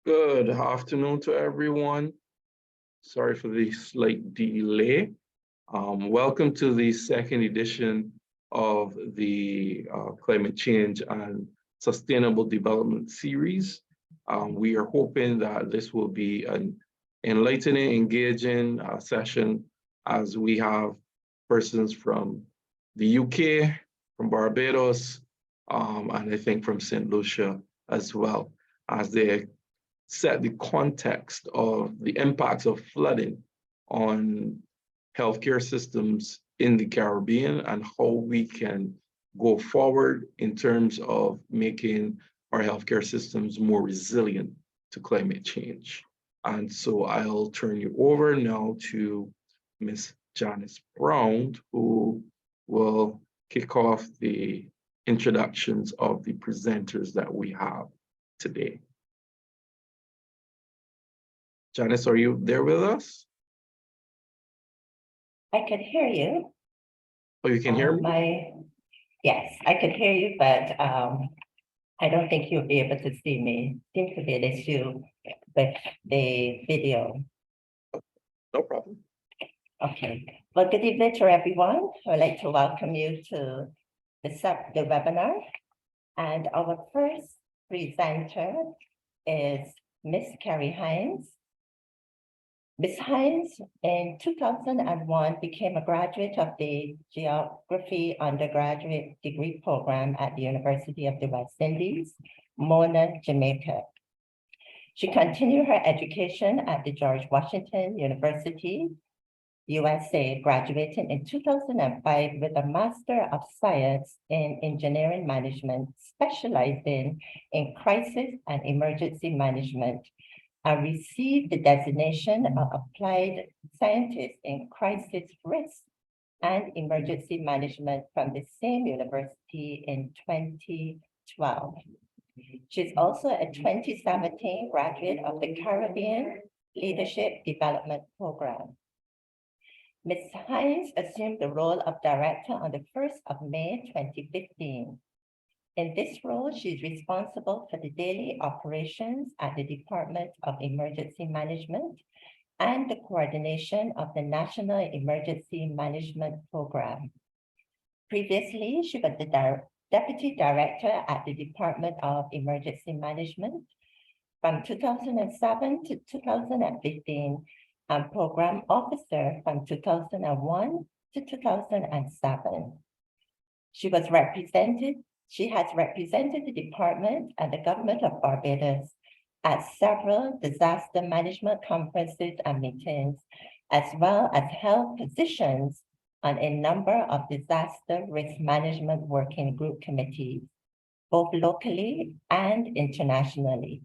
Good afternoon to everyone. Sorry for the slight delay. Welcome to the second edition of the Climate Change and Sustainable Development series. We are hoping that this will be an enlightening, engaging session as we have persons from the UK, from Barbados, and I think from St. Lucia as well, as they set the context of the impacts of flooding on healthcare systems in the Caribbean and how we can go forward in terms of making our healthcare systems more resilient to climate change. And so I'll turn you over now to Ms. Janice Brown, who will kick off the introductions of the presenters that we have today. Janice, are you there with us? I could hear you. Oh, you can hear me? Yes, I could hear you, but I don't think you'll be able to see me. Seems to be an issue with the video. No problem. Okay. Well, good evening to everyone. I'd like to welcome you to the webinar. And our first presenter is Ms. Carrie Hines. Ms. Hines in 2001 became a graduate of the Geography undergraduate degree program at the University of the West Indies, Mona, Jamaica. She continued her education at the George Washington University, USA, graduating in 2005 with a Master of Science in Engineering Management, specializing in crisis and emergency management, and received the designation of Applied Scientist in Crisis Risk and Emergency Management from the same university in 2012. She's also a 2017 graduate of the Caribbean Leadership Development Program. Ms. Hines assumed the role of director on the 1st of May 2015. In this role, she's responsible for the daily operations at the Department of Emergency Management and the coordination of the National Emergency Management Program. Previously, she was the Deputy Director at the Department of Emergency Management from 2007 to 2015, and Program Officer from 2001 to 2007. She has represented the department and the government of Barbados at several disaster management conferences and meetings, as well as held positions on a number of disaster risk management working group committees, both locally and internationally.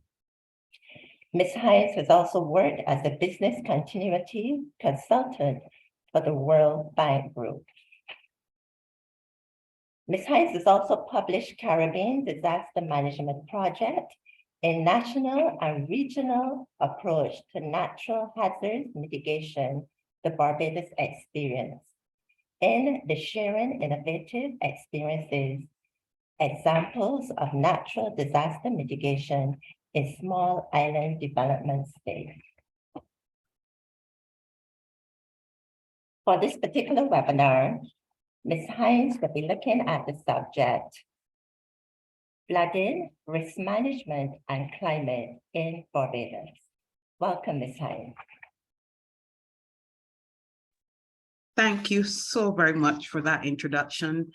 Ms. Hines has also worked as a business continuity consultant for the World Bank Group. Ms. Hines has also published Caribbean Disaster Management Project, a national and regional approach to natural hazards mitigation, the Barbados Experience, in the Sharing Innovative Experiences, Examples of Natural Disaster Mitigation in Small Island Development States. For this particular webinar, Ms. Hines will be looking at the subject, flooding, risk management, and climate in Barbados. Welcome, Ms. Hines. Thank you so very much for that introduction.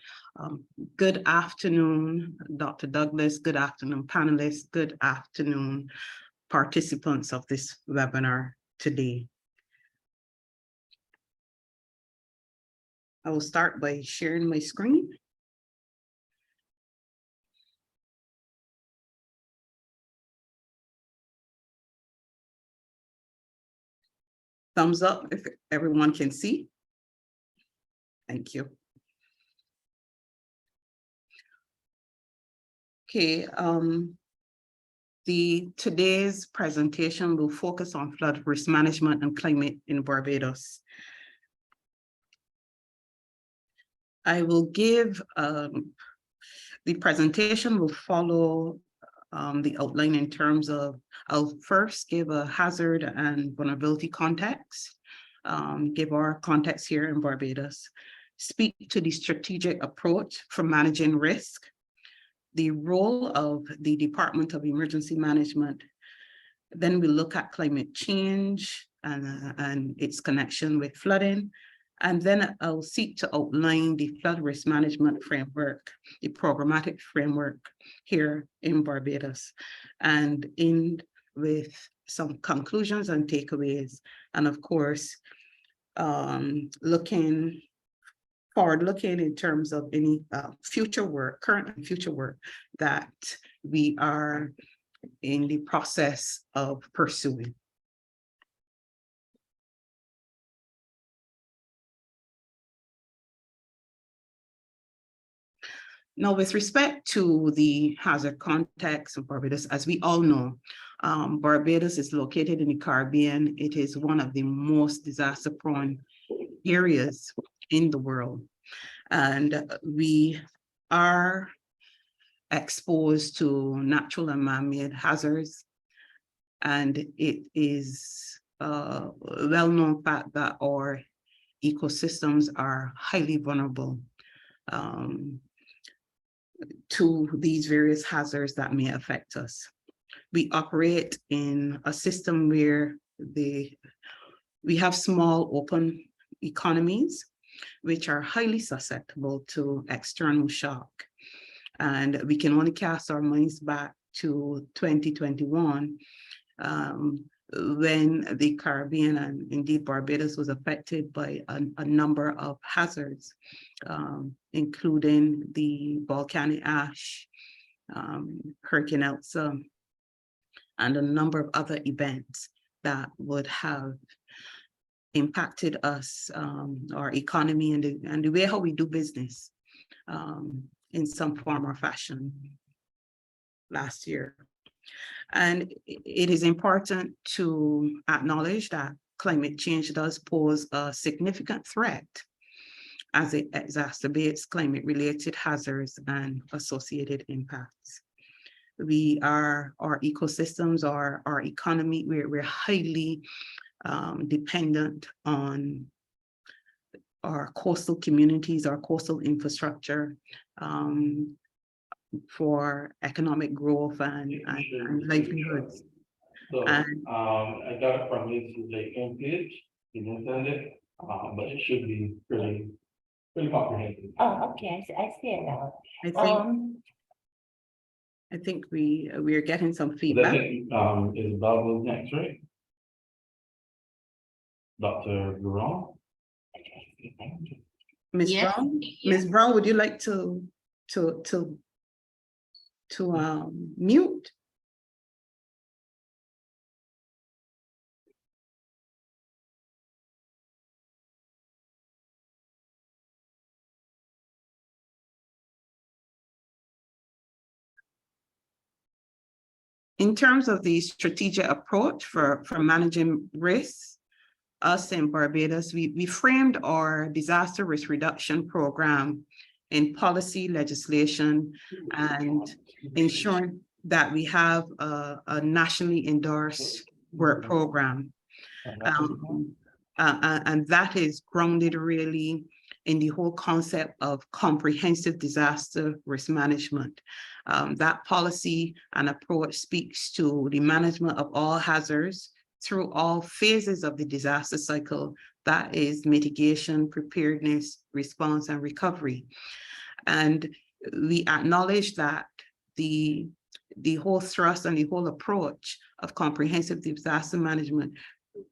Good afternoon, Dr. Douglas. Good afternoon, panelists. Good afternoon, participants of this webinar today. I will start by sharing my screen. Thumbs up if everyone can see. Thank you. Okay, today's presentation will focus on flood risk management and climate in Barbados. I will give, the presentation will follow the outline in terms of, I'll first give a hazard and vulnerability context, give our context here in Barbados, speak to the strategic approach for managing risk, the role of the Department of Emergency Management. Then we look at climate change and its connection with flooding. And then I'll seek to outline the flood risk management framework, the programmatic framework here in Barbados, and end with some conclusions and takeaways. And of course, looking in terms of any future work, current and future work that we are in the process of pursuing. Now, with respect to the hazard context of Barbados, as we all know, Barbados is located in the Caribbean. It is one of the most disaster-prone areas in the world. And we are exposed to natural and man-made hazards. And it is a well-known fact that our ecosystems are highly vulnerable to these various hazards that may affect us. We operate in a system where we have small open economies, which are highly susceptible to external shock. And we can only cast our minds back to 2021, when the Caribbean and indeed Barbados was affected by a number of hazards, including the volcanic ash, Hurricane Elsa, and a number of other events that would have impacted us, our economy, and the way how we do business in some form or fashion last year. And it is important to acknowledge that climate change does pose a significant threat as it exacerbates climate-related hazards and associated impacts. Our ecosystems, our economy, we're highly dependent on our coastal communities, our coastal infrastructure, for economic growth and livelihoods. So, I got it from his like homepage. He didn't send it, but it should be pretty comprehensive. Oh, okay, I see it now. I think we are getting some I feedback. think, Isabel goes next, right? Dr. Guron. Ms. Yes. Brown, Ms. Brown, would you like to mute? In terms of the strategic approach for managing risks, us in Barbados, we framed our disaster risk reduction program in policy, legislation, and ensuring that we have a nationally endorsed work program. And that is grounded really in the whole concept of comprehensive disaster risk management. That policy and approach speaks to the management of all hazards through all phases of the disaster cycle, that is mitigation, preparedness, response, and recovery. And we acknowledge that the whole thrust and the whole approach of comprehensive disaster management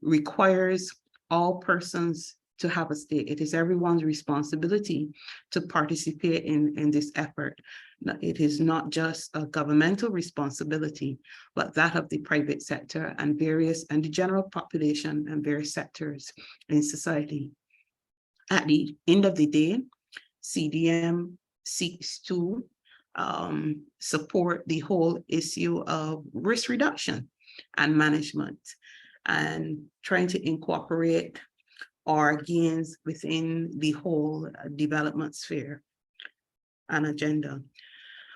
requires all persons to have a stake. It is everyone's responsibility to participate in this effort. It is not just a governmental responsibility, but that of the private sector and the general population and various sectors in society. At the end of the day, CDM seeks to support the whole issue of risk reduction and management, and trying to incorporate our gains within the whole development sphere and agenda.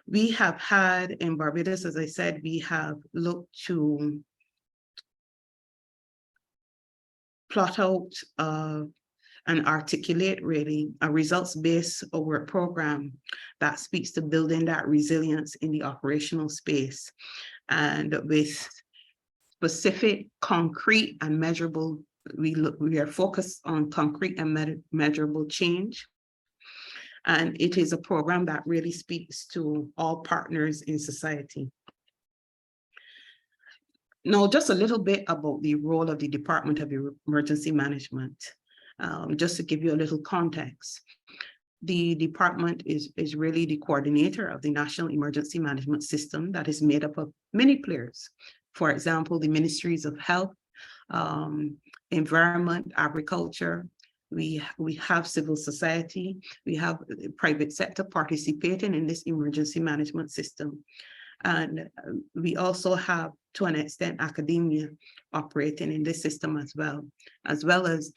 We have had in Barbados, as I said, we have looked to plot out and articulate really a results-based work program that speaks to building that resilience in the operational space, and with specific, concrete and measurable, we are focused on concrete and measurable change. And it is a program that really speaks to all partners in society. Now, just a little bit about the role of the Department of Emergency Management, just to give you a little context. The department is really the coordinator of the National Emergency Management System that is made up of many players. For example, the Ministries of Health, Environment, Agriculture. We have civil society. We have the private sector participating in this emergency management system. And we also have, to an extent, academia operating in this system as well as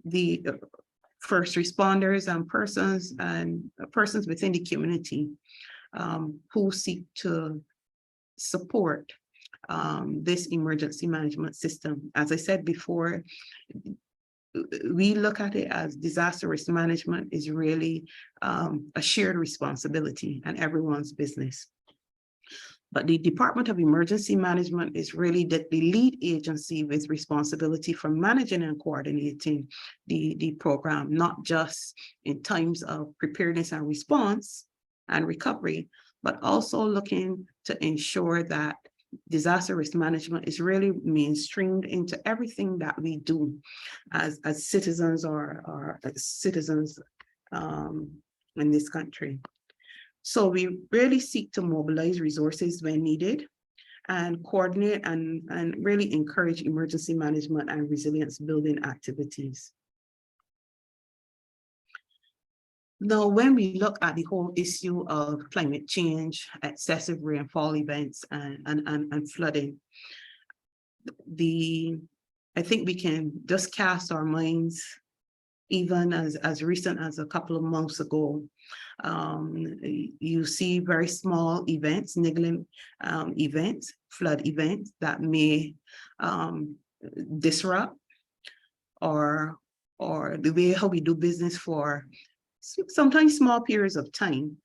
the first responders and persons within the community who seek to support this emergency management system. As I said before, we look at it as disaster risk management is really a shared responsibility and everyone's business. But the Department of Emergency Management is really the lead agency with responsibility for managing and coordinating the program, not just in times of preparedness and response and recovery, but also looking to ensure that disaster risk management is really mainstreamed into everything that we do as citizens or citizens in this country. So we really seek to mobilize resources when needed and coordinate and really encourage emergency management and resilience building activities. Now, when we look at the whole issue of climate change, excessive rainfall events and flooding, I think we can just cast our minds even as recent as a couple of months ago. You see very small events, niggling events, flood events that may disrupt or the way how we do business for sometimes small periods of time.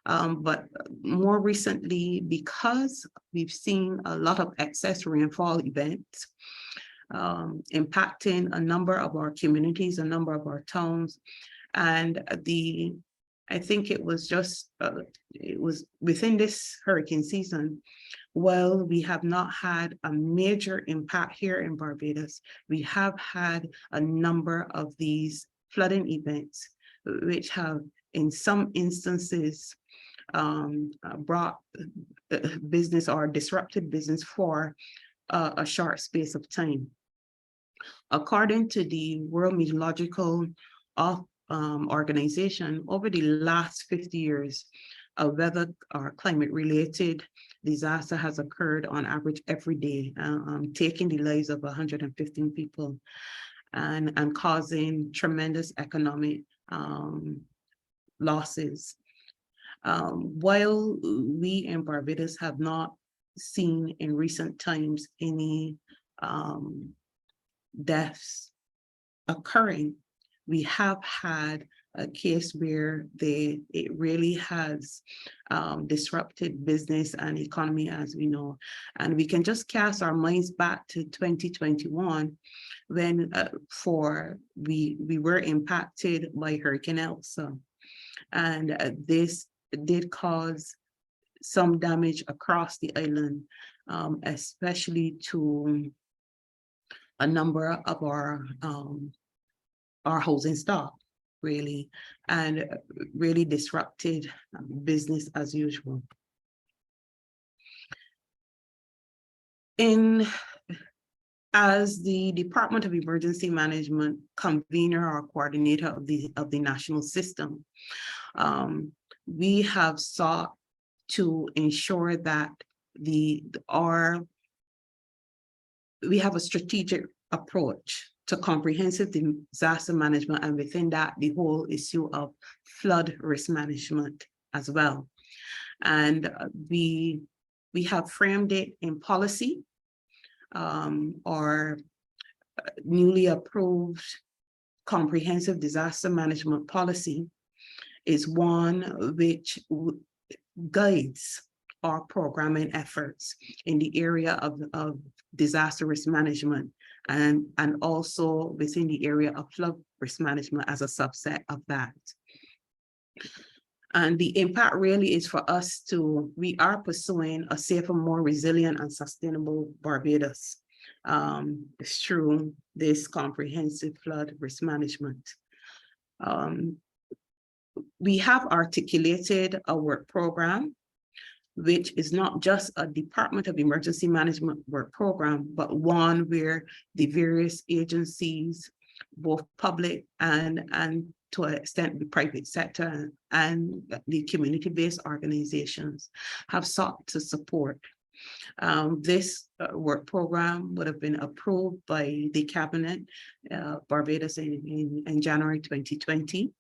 But more recently, because we've seen a lot of excess rainfall events impacting a number of our communities, a number of our towns, and I think it was just, it was within this hurricane season, while we have not had a major impact here in Barbados, we have had a number of these flooding events, which have in some instances brought business or disrupted business for a short space of time. According to the World Meteorological Organization, over the last 50 years, a weather or climate-related disaster has occurred on average every day, taking the lives of 115 people and causing tremendous economic losses. While we in Barbados have not seen in recent times any deaths occurring, we have had a case where it really has disrupted business and economy, as we know. And we can just cast our minds back to 2021 when we were impacted by Hurricane Elsa. And this did cause some damage across the island, especially to a number of our housing stock, really, and really disrupted business as usual. As the Department of Emergency Management convener or coordinator of the national system, we have sought to ensure that we have a strategic approach to comprehensive disaster management, and within that, the whole issue of flood risk management as well. And we have framed it in policy, or newly approved comprehensive disaster management policy is one which guides our programming efforts in the area of disaster risk management, and also within the area of flood risk management as a subset of that. And the impact really is for us we are pursuing a safer, more resilient and sustainable Barbados through this comprehensive flood risk management. We have articulated a work program, which is not just a Department of Emergency Management work program, but one where the various agencies, both public and to an extent the private sector and the community-based organizations, have sought to support. This work program would have been approved by the Cabinet, Barbados in January 2020.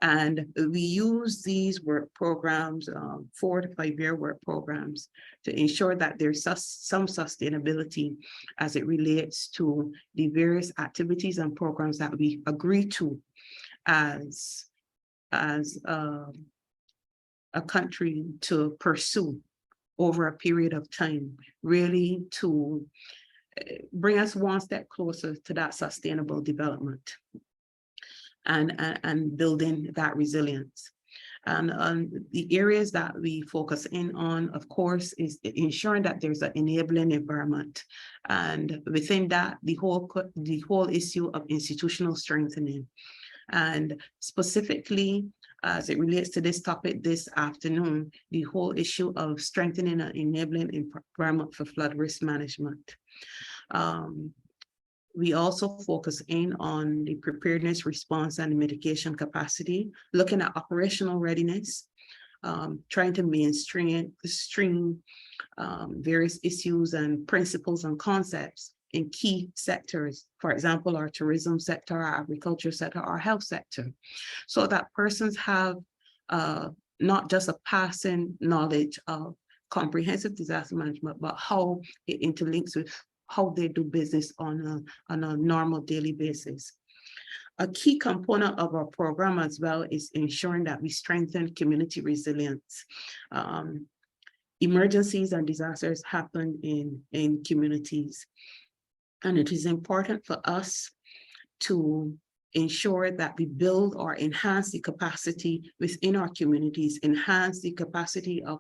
And we use these work programs, 4 to 5 year work programs, to ensure that there's some sustainability as it relates to the various activities and programs that we agree to as a country to pursue over a period of time, really to bring us one step closer to that sustainable development and building that resilience. And the areas that we focus in on, of course, is ensuring that there's an enabling environment. And within that, the whole issue of institutional strengthening. And specifically, as it relates to this topic this afternoon, the whole issue of strengthening an enabling environment for flood risk management. We also focus in on the preparedness, response, and mitigation capacity, looking at operational readiness, trying to mainstream various issues and principles and concepts in key sectors, for example, our tourism sector, our agriculture sector, our health sector, so that persons have not just a passing knowledge of comprehensive disaster management, but how it interlinks with how they do business on a normal daily basis. A key component of our program as well is ensuring that we strengthen community resilience. Emergencies and disasters happen in communities, and it is important for us to ensure that we build or enhance the capacity within our communities, enhance the capacity of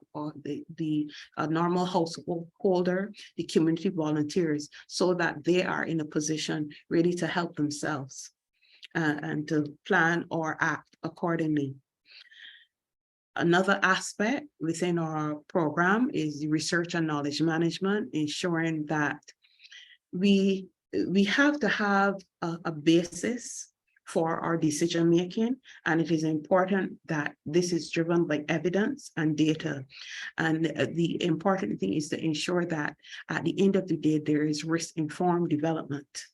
the normal householder, the community volunteers, so that they are in a position really to help themselves and to plan or act accordingly. Another aspect within our program is the research and knowledge management, ensuring that we have to have a basis for our decision making, and it is important that this is driven by evidence and data. And the important thing is to ensure that at the end of the day, there is risk-informed development.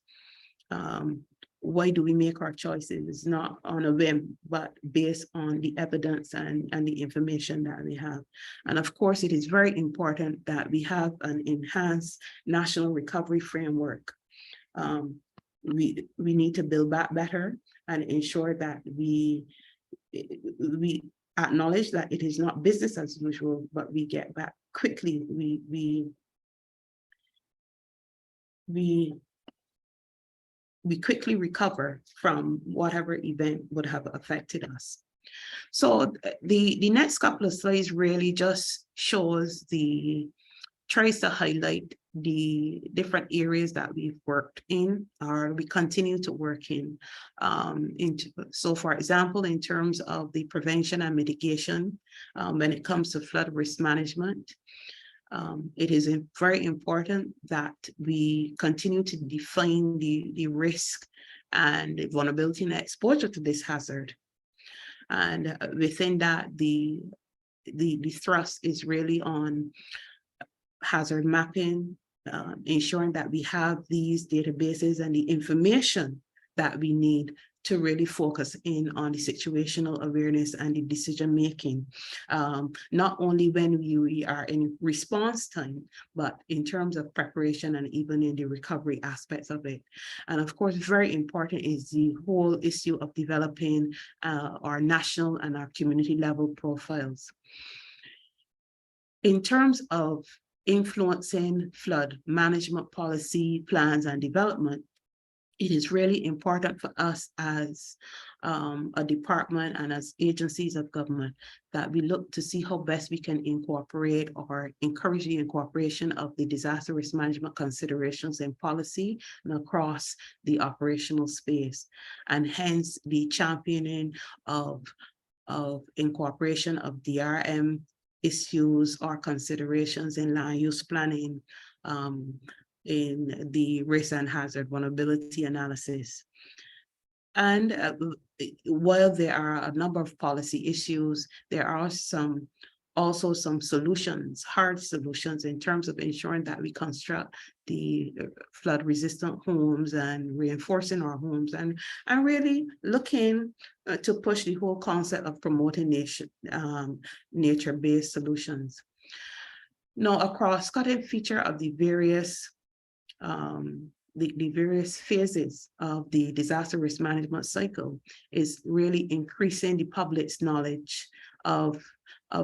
Why do we make our choices? It's not on a whim, but based on the evidence and the information that we have. And of course, it is very important that we have an enhanced national recovery framework. We need to build back better and ensure that we acknowledge that it is not business as usual, but we get back quickly. We quickly recover from whatever event would have affected us. So the next couple of slides really just tries to highlight the different areas that we've worked in, or we continue to work in. So for example, in terms of the prevention and mitigation, when it comes to flood risk management, it is very important that we continue to define the risk and the vulnerability and exposure to this hazard. And within that, the thrust is really on hazard mapping, ensuring that we have these databases and the information that we need to really focus in on the situational awareness and the decision making, not only when we are in response time, but in terms of preparation and even in the recovery aspects of it. And of course, very important is the whole issue of developing our national and our community level profiles. In terms of influencing flood management policy, plans, and development, it is really important for us as a department and as agencies of government that we look to see how best we can incorporate or encourage the incorporation of the disaster risk management considerations in policy and across the operational space, and hence the championing of incorporation of DRM issues or considerations in land use planning, in the risk and hazard vulnerability analysis. And while there are a number of policy issues, there are also some solutions, hard solutions, in terms of ensuring that we construct the flood resistant homes and reinforcing our homes, and really looking to push the whole concept of promoting nature-based solutions. Now, a cross-cutting feature of the various various phases of the disaster risk management cycle is really increasing the public's knowledge of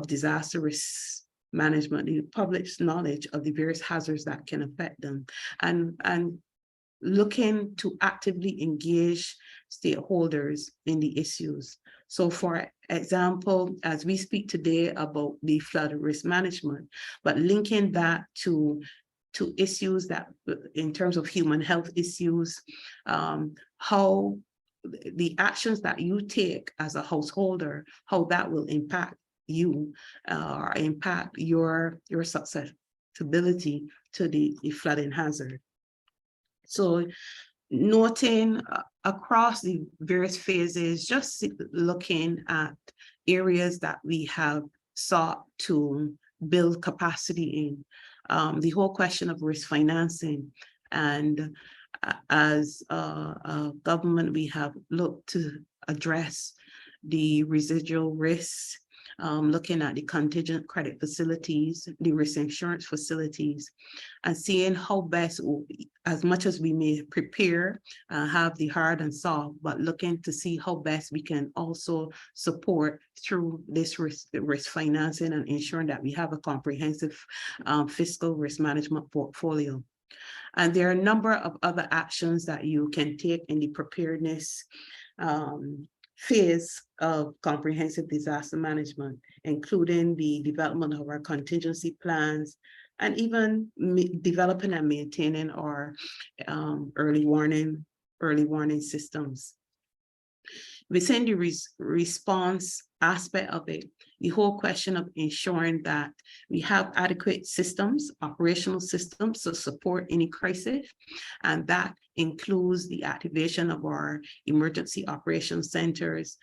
disaster risk management, the public's knowledge of the various hazards that can affect them, and looking to actively engage stakeholders in the issues. So for example, as we speak today about the flood risk management, but linking that to issues that, in terms of human health issues, how the actions that you take as a householder, how that will impact you or impact your susceptibility to the flooding hazard. So noting across the various phases, just looking at areas that we have sought to build capacity in. The whole question of risk financing, and as a government, we have looked to address the residual risks, looking at the contingent credit facilities, the risk insurance facilities, and seeing how best, as much as we may prepare, have the hard and soft, but looking to see how best we can also support through this risk financing and ensuring that we have a comprehensive fiscal risk management portfolio. And there are a number of other actions that you can take in the preparedness phase of comprehensive disaster management, including the development of our contingency plans, and even developing and maintaining our early warning systems. Within the response aspect of it, the whole question of ensuring that we have adequate systems, operational systems to support any crisis, and that includes the activation of our emergency operations centers,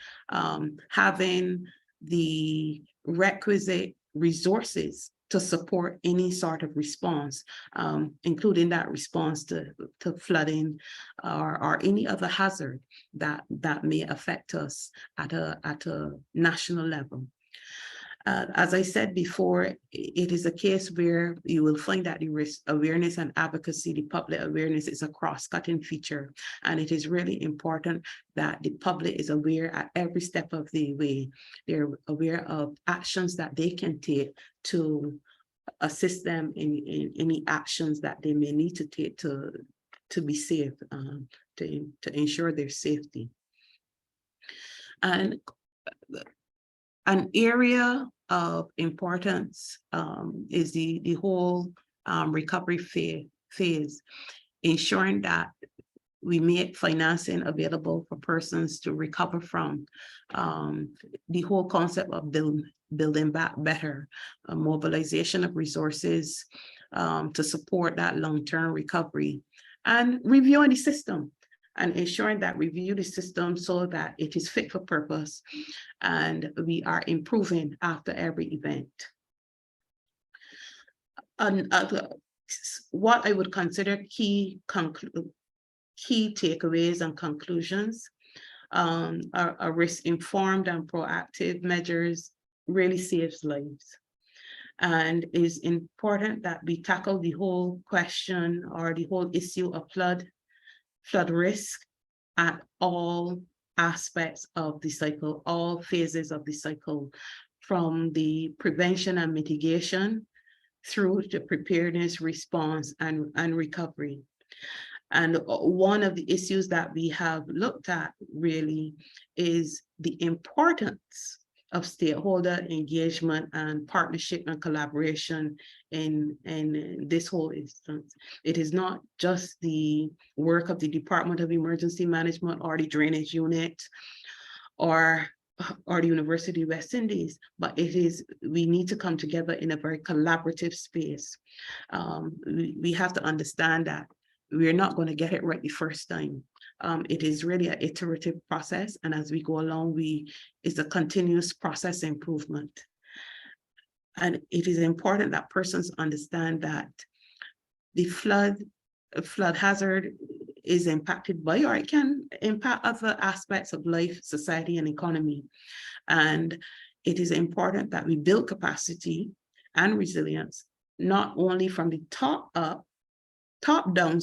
having the requisite resources to support any sort of response, including that response to flooding or any other hazard that may affect us at a national level. As I said before, it is a case where you will find that the risk awareness and advocacy, the public awareness, is a cross-cutting feature. And it is really important that the public is aware at every step of the way. They're aware of actions that they can take to assist them in any actions that they may need to take to be safe, to ensure their safety. And an area of importance is the whole recovery phase, ensuring that we make financing available for persons to recover from, the whole concept of building back better, mobilization of resources to support that long-term recovery, and reviewing the system and ensuring that we review the system so that it is fit for purpose and we are improving after every event. And what I would consider key takeaways and conclusions a risk-informed and proactive measures really saves lives. And it is important that we tackle the whole question or the whole issue of flood risk at all aspects of the cycle, all phases of the cycle, from the prevention and mitigation through the preparedness, response, and recovery. And one of the issues that we have looked at really is the importance of stakeholder engagement and partnership and collaboration in this whole instance. It is not just the work of the Department of Emergency Management or the drainage unit or the University of West Indies, but we need to come together in a very collaborative space. We have to understand that we're not going to get it right the first time. It is really an iterative process, and as we go along, it's a continuous process improvement. And it is important that persons understand that the flood hazard is impacted by, or it can impact other aspects of life, society, and economy. And it is important that we build capacity and resilience, not only from the top down,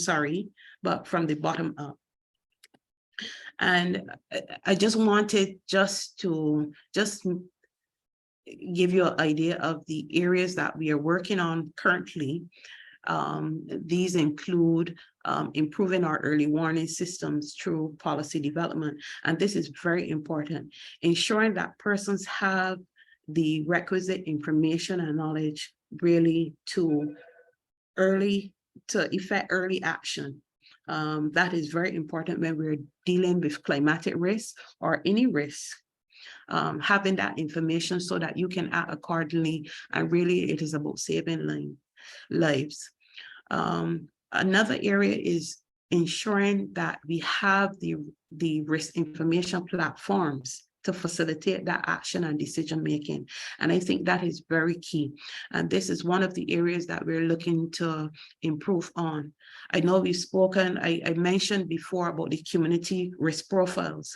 but from the bottom up. And I just wanted to give you an idea of the areas that we are working on currently. These include improving our early warning systems through policy development. And this is very important, ensuring that persons have the requisite information and knowledge really to effect early action. That is very important when we're dealing with climatic risk or any risk. Having that information so that you can act accordingly, and really it is about saving lives. Another area is ensuring that we have the risk information platforms to facilitate that action and decision making. And I think that is very key. And this is one of the areas that we're looking to improve on. I know we've spoken, I mentioned before about the community risk profiles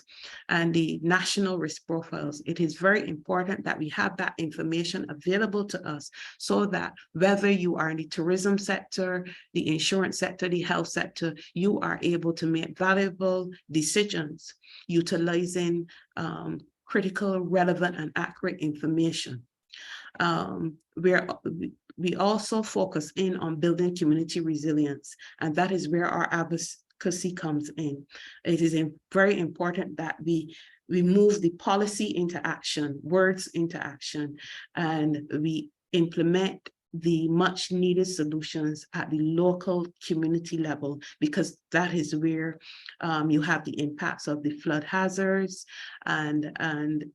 and the national risk profiles. It is very important that we have that information available to us so that whether you are in the tourism sector, the insurance sector, the health sector, you are able to make valuable decisions utilizing critical, relevant, and accurate information. We also focus in on building community resilience, and that is where our advocacy comes in. It is very important that we move the policy into action, words into action, and we implement the much needed solutions at the local community level, because that is where you have the impacts of the flood hazards and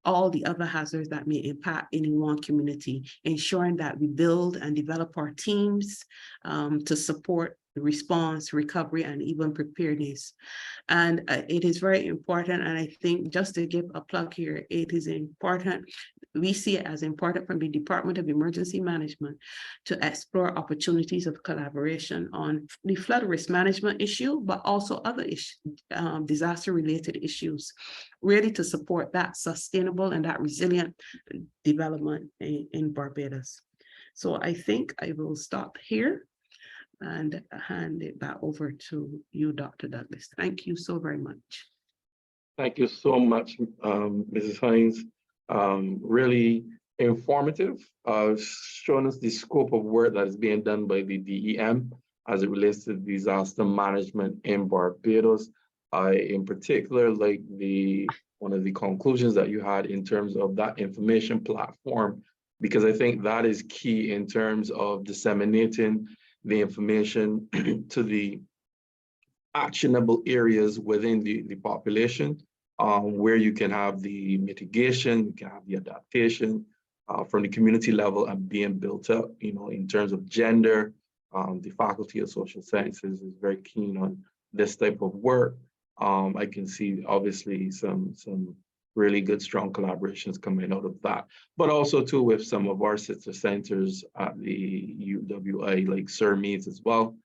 all the other hazards that may impact any one community, ensuring that we build and develop our teams to support the response, recovery, and even preparedness. And it is very important, and I think just to give a plug here, it is important, we see it as important from the Department of Emergency Management to explore opportunities of collaboration on the flood risk management issue, but also other disaster-related issues, really to support that sustainable and that resilient development in Barbados. So I think I will stop here and hand it back over to you, Dr. Douglas. Thank you so very much. Thank you so much, Mrs. Hines. Really informative, showing us the scope of work that is being done by the DEM as it relates to disaster management in Barbados. I, in particular, like one of the conclusions that you had in terms of that information platform, because I think that is key in terms of disseminating the information to the actionable areas within the population, where you can have the mitigation, you can have the adaptation from the community level and being built up, in terms of gender. The Faculty of Social Sciences is very keen on this type of work. I can see obviously some really good, strong collaborations coming out of that, but also too with some of our sister centers at the UWI, like Sir Meads as well,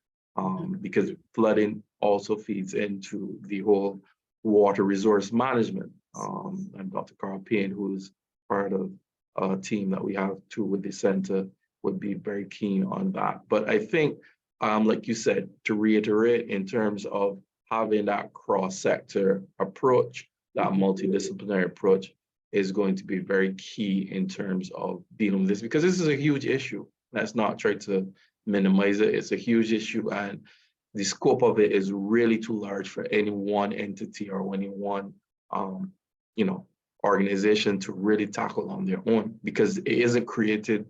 because flooding also feeds into the whole water resource management. And Dr. Carl Payne, who is part of a team that we have too with the center, would be very keen on that. But I think, like you said, to reiterate, in terms of having that cross-sector approach, that multidisciplinary approach is going to be very key in terms of dealing with this, because this is a huge issue. Let's not try to minimize it. It's a huge issue, and the scope of it is really too large for any one entity or any one, organization to really tackle on their own, because it isn't created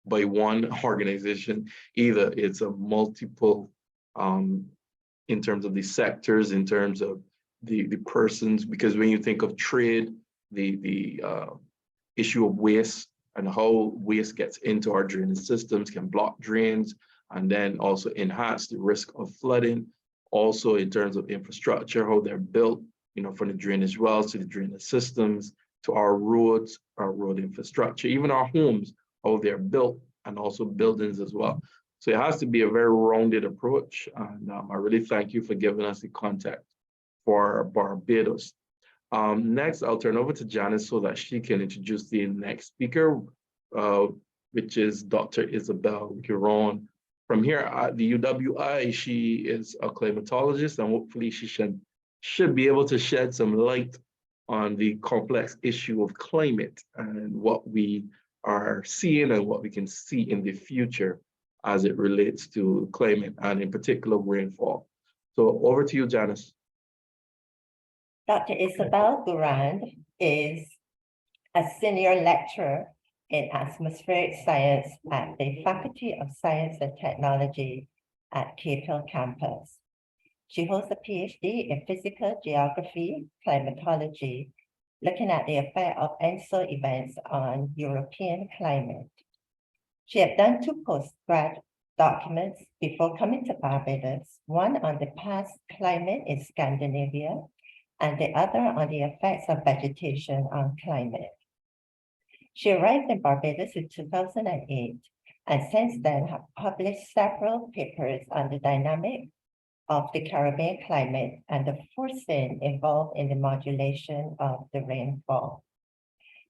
by one organization either. It's a multiple, in terms of the sectors, in terms of the persons, because when you think of trade, the issue of waste and how waste gets into our drainage systems can block drains and then also enhance the risk of flooding. Also in terms of infrastructure, how they're built, from the drainage wells to the drainage systems, to our roads, our road infrastructure, even our homes, how they're built, and also buildings as well. So it has to be a very rounded approach. And I really thank you for giving us the context for Barbados. Next, I'll turn over to Janice so that she can introduce the next speaker, which is Dr. Isabel Giron. From here at the UWI, she is a climatologist, and hopefully she should be able to shed some light on the complex issue of climate and what we are seeing and what we can see in the future as it relates to climate and in particular rainfall. So over to you, Janice. Dr. Isabel Durand is a senior lecturer in atmospheric science at the Faculty of Science and Technology at Cape Hill campus. She holds a PhD in physical geography, climatology, looking at the effect of ENSO events on European climate. She has done 2 postgrad documents before coming to Barbados, one on the past climate in Scandinavia, and the other on the effects of vegetation on climate. She arrived in Barbados in 2008, and since then have published several papers on the dynamic of the Caribbean climate and the forcing involved in the modulation of the rainfall.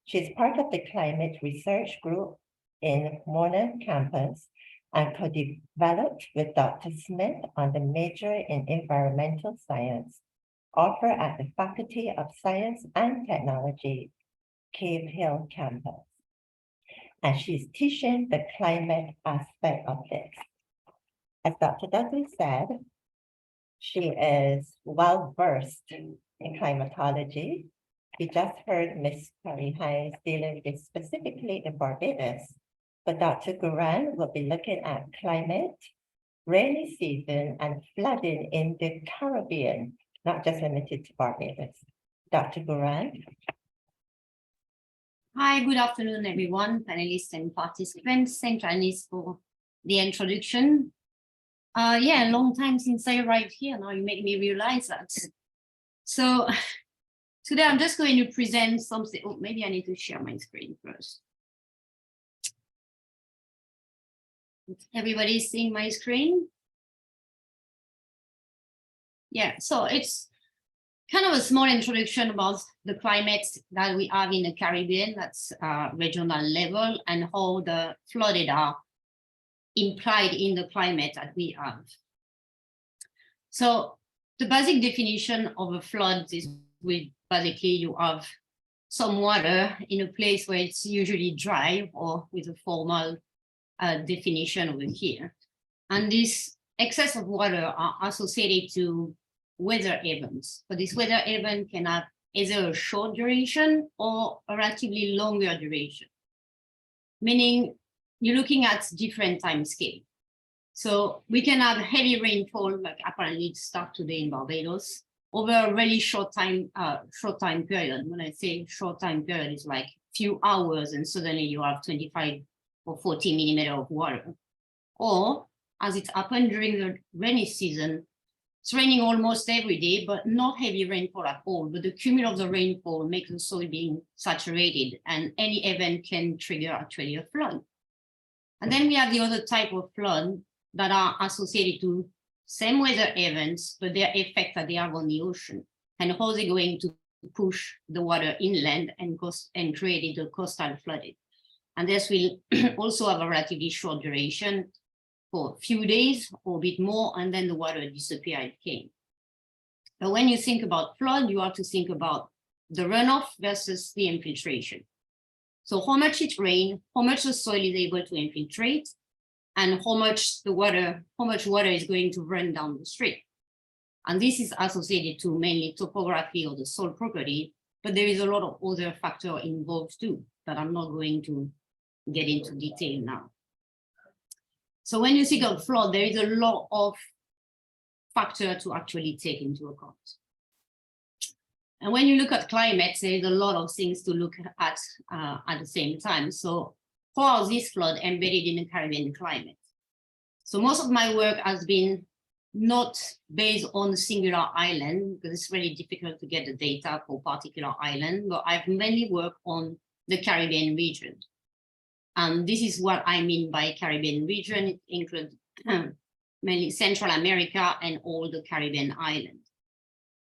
She's part of the climate research group in Mona campus and co-developed with Dr. Smith on the major in environmental science offered at the Faculty of Science and Technology, Cape Hill campus. And she's teaching the climate aspect of this. As Dr. Douglas said, she is well-versed in climatology. We just heard Ms. Carrie Hines dealing with specifically in Barbados, but Dr. Guran will be looking at climate, rainy season, and flooding in the Caribbean, not just limited to Barbados. Dr. Guran. Hi, good afternoon, everyone, panelists and participants. Thank Janice for the introduction. Yeah, a long time since I arrived here. Now you make me realize that. So today I'm just going to present something. Oh, maybe I need to share my screen first. Everybody seeing my screen? Yeah, so it's kind of a small introduction about the climate that we have in the Caribbean, that's regional level, and how the flooded are implied in the climate that we have. So the basic definition of a flood is basically you have some water in a place where it's usually dry, or with a formal definition over here. And this excess of water are associated to weather events. But this weather event can have either a short duration or a relatively longer duration, meaning you're looking at different time scale. So we can have heavy rainfall, like apparently it started today in Barbados, over a really short time period. When I say short time period, it's like few hours, and suddenly you have 25 or 40 millimeters of water. Or as it happened during the rainy season, it's raining almost every day, but not heavy rainfall at all. But the cumulative of the rainfall makes the soil being saturated, and any event can trigger actually a flood. And then we have the other type of flood that are associated to same weather events, but their effect that they have on the ocean. and how they're going to push the water inland and create the coastal flooding. And this will also have a relatively short duration for a few days or a bit more, and then the water disappear it came. But when you think about flood, you have to think about the runoff versus the infiltration. So how much it rains, how much the soil is able to infiltrate, and how much water is going to run down the street. And this is associated to mainly topography of the soil property, but there is a lot of other factors involved too that I'm not going to get into detail now. So when you think of flood, there is a lot of factors to actually take into account. And when you look at climate, there is a lot of things to look at the same time. So how is this flood embedded in the Caribbean climate? So most of my work has been not based on a singular island, because it's really difficult to get the data for particular island, but I've mainly worked on the Caribbean region. And this is what I mean by Caribbean region. It includes mainly Central America and all the Caribbean islands.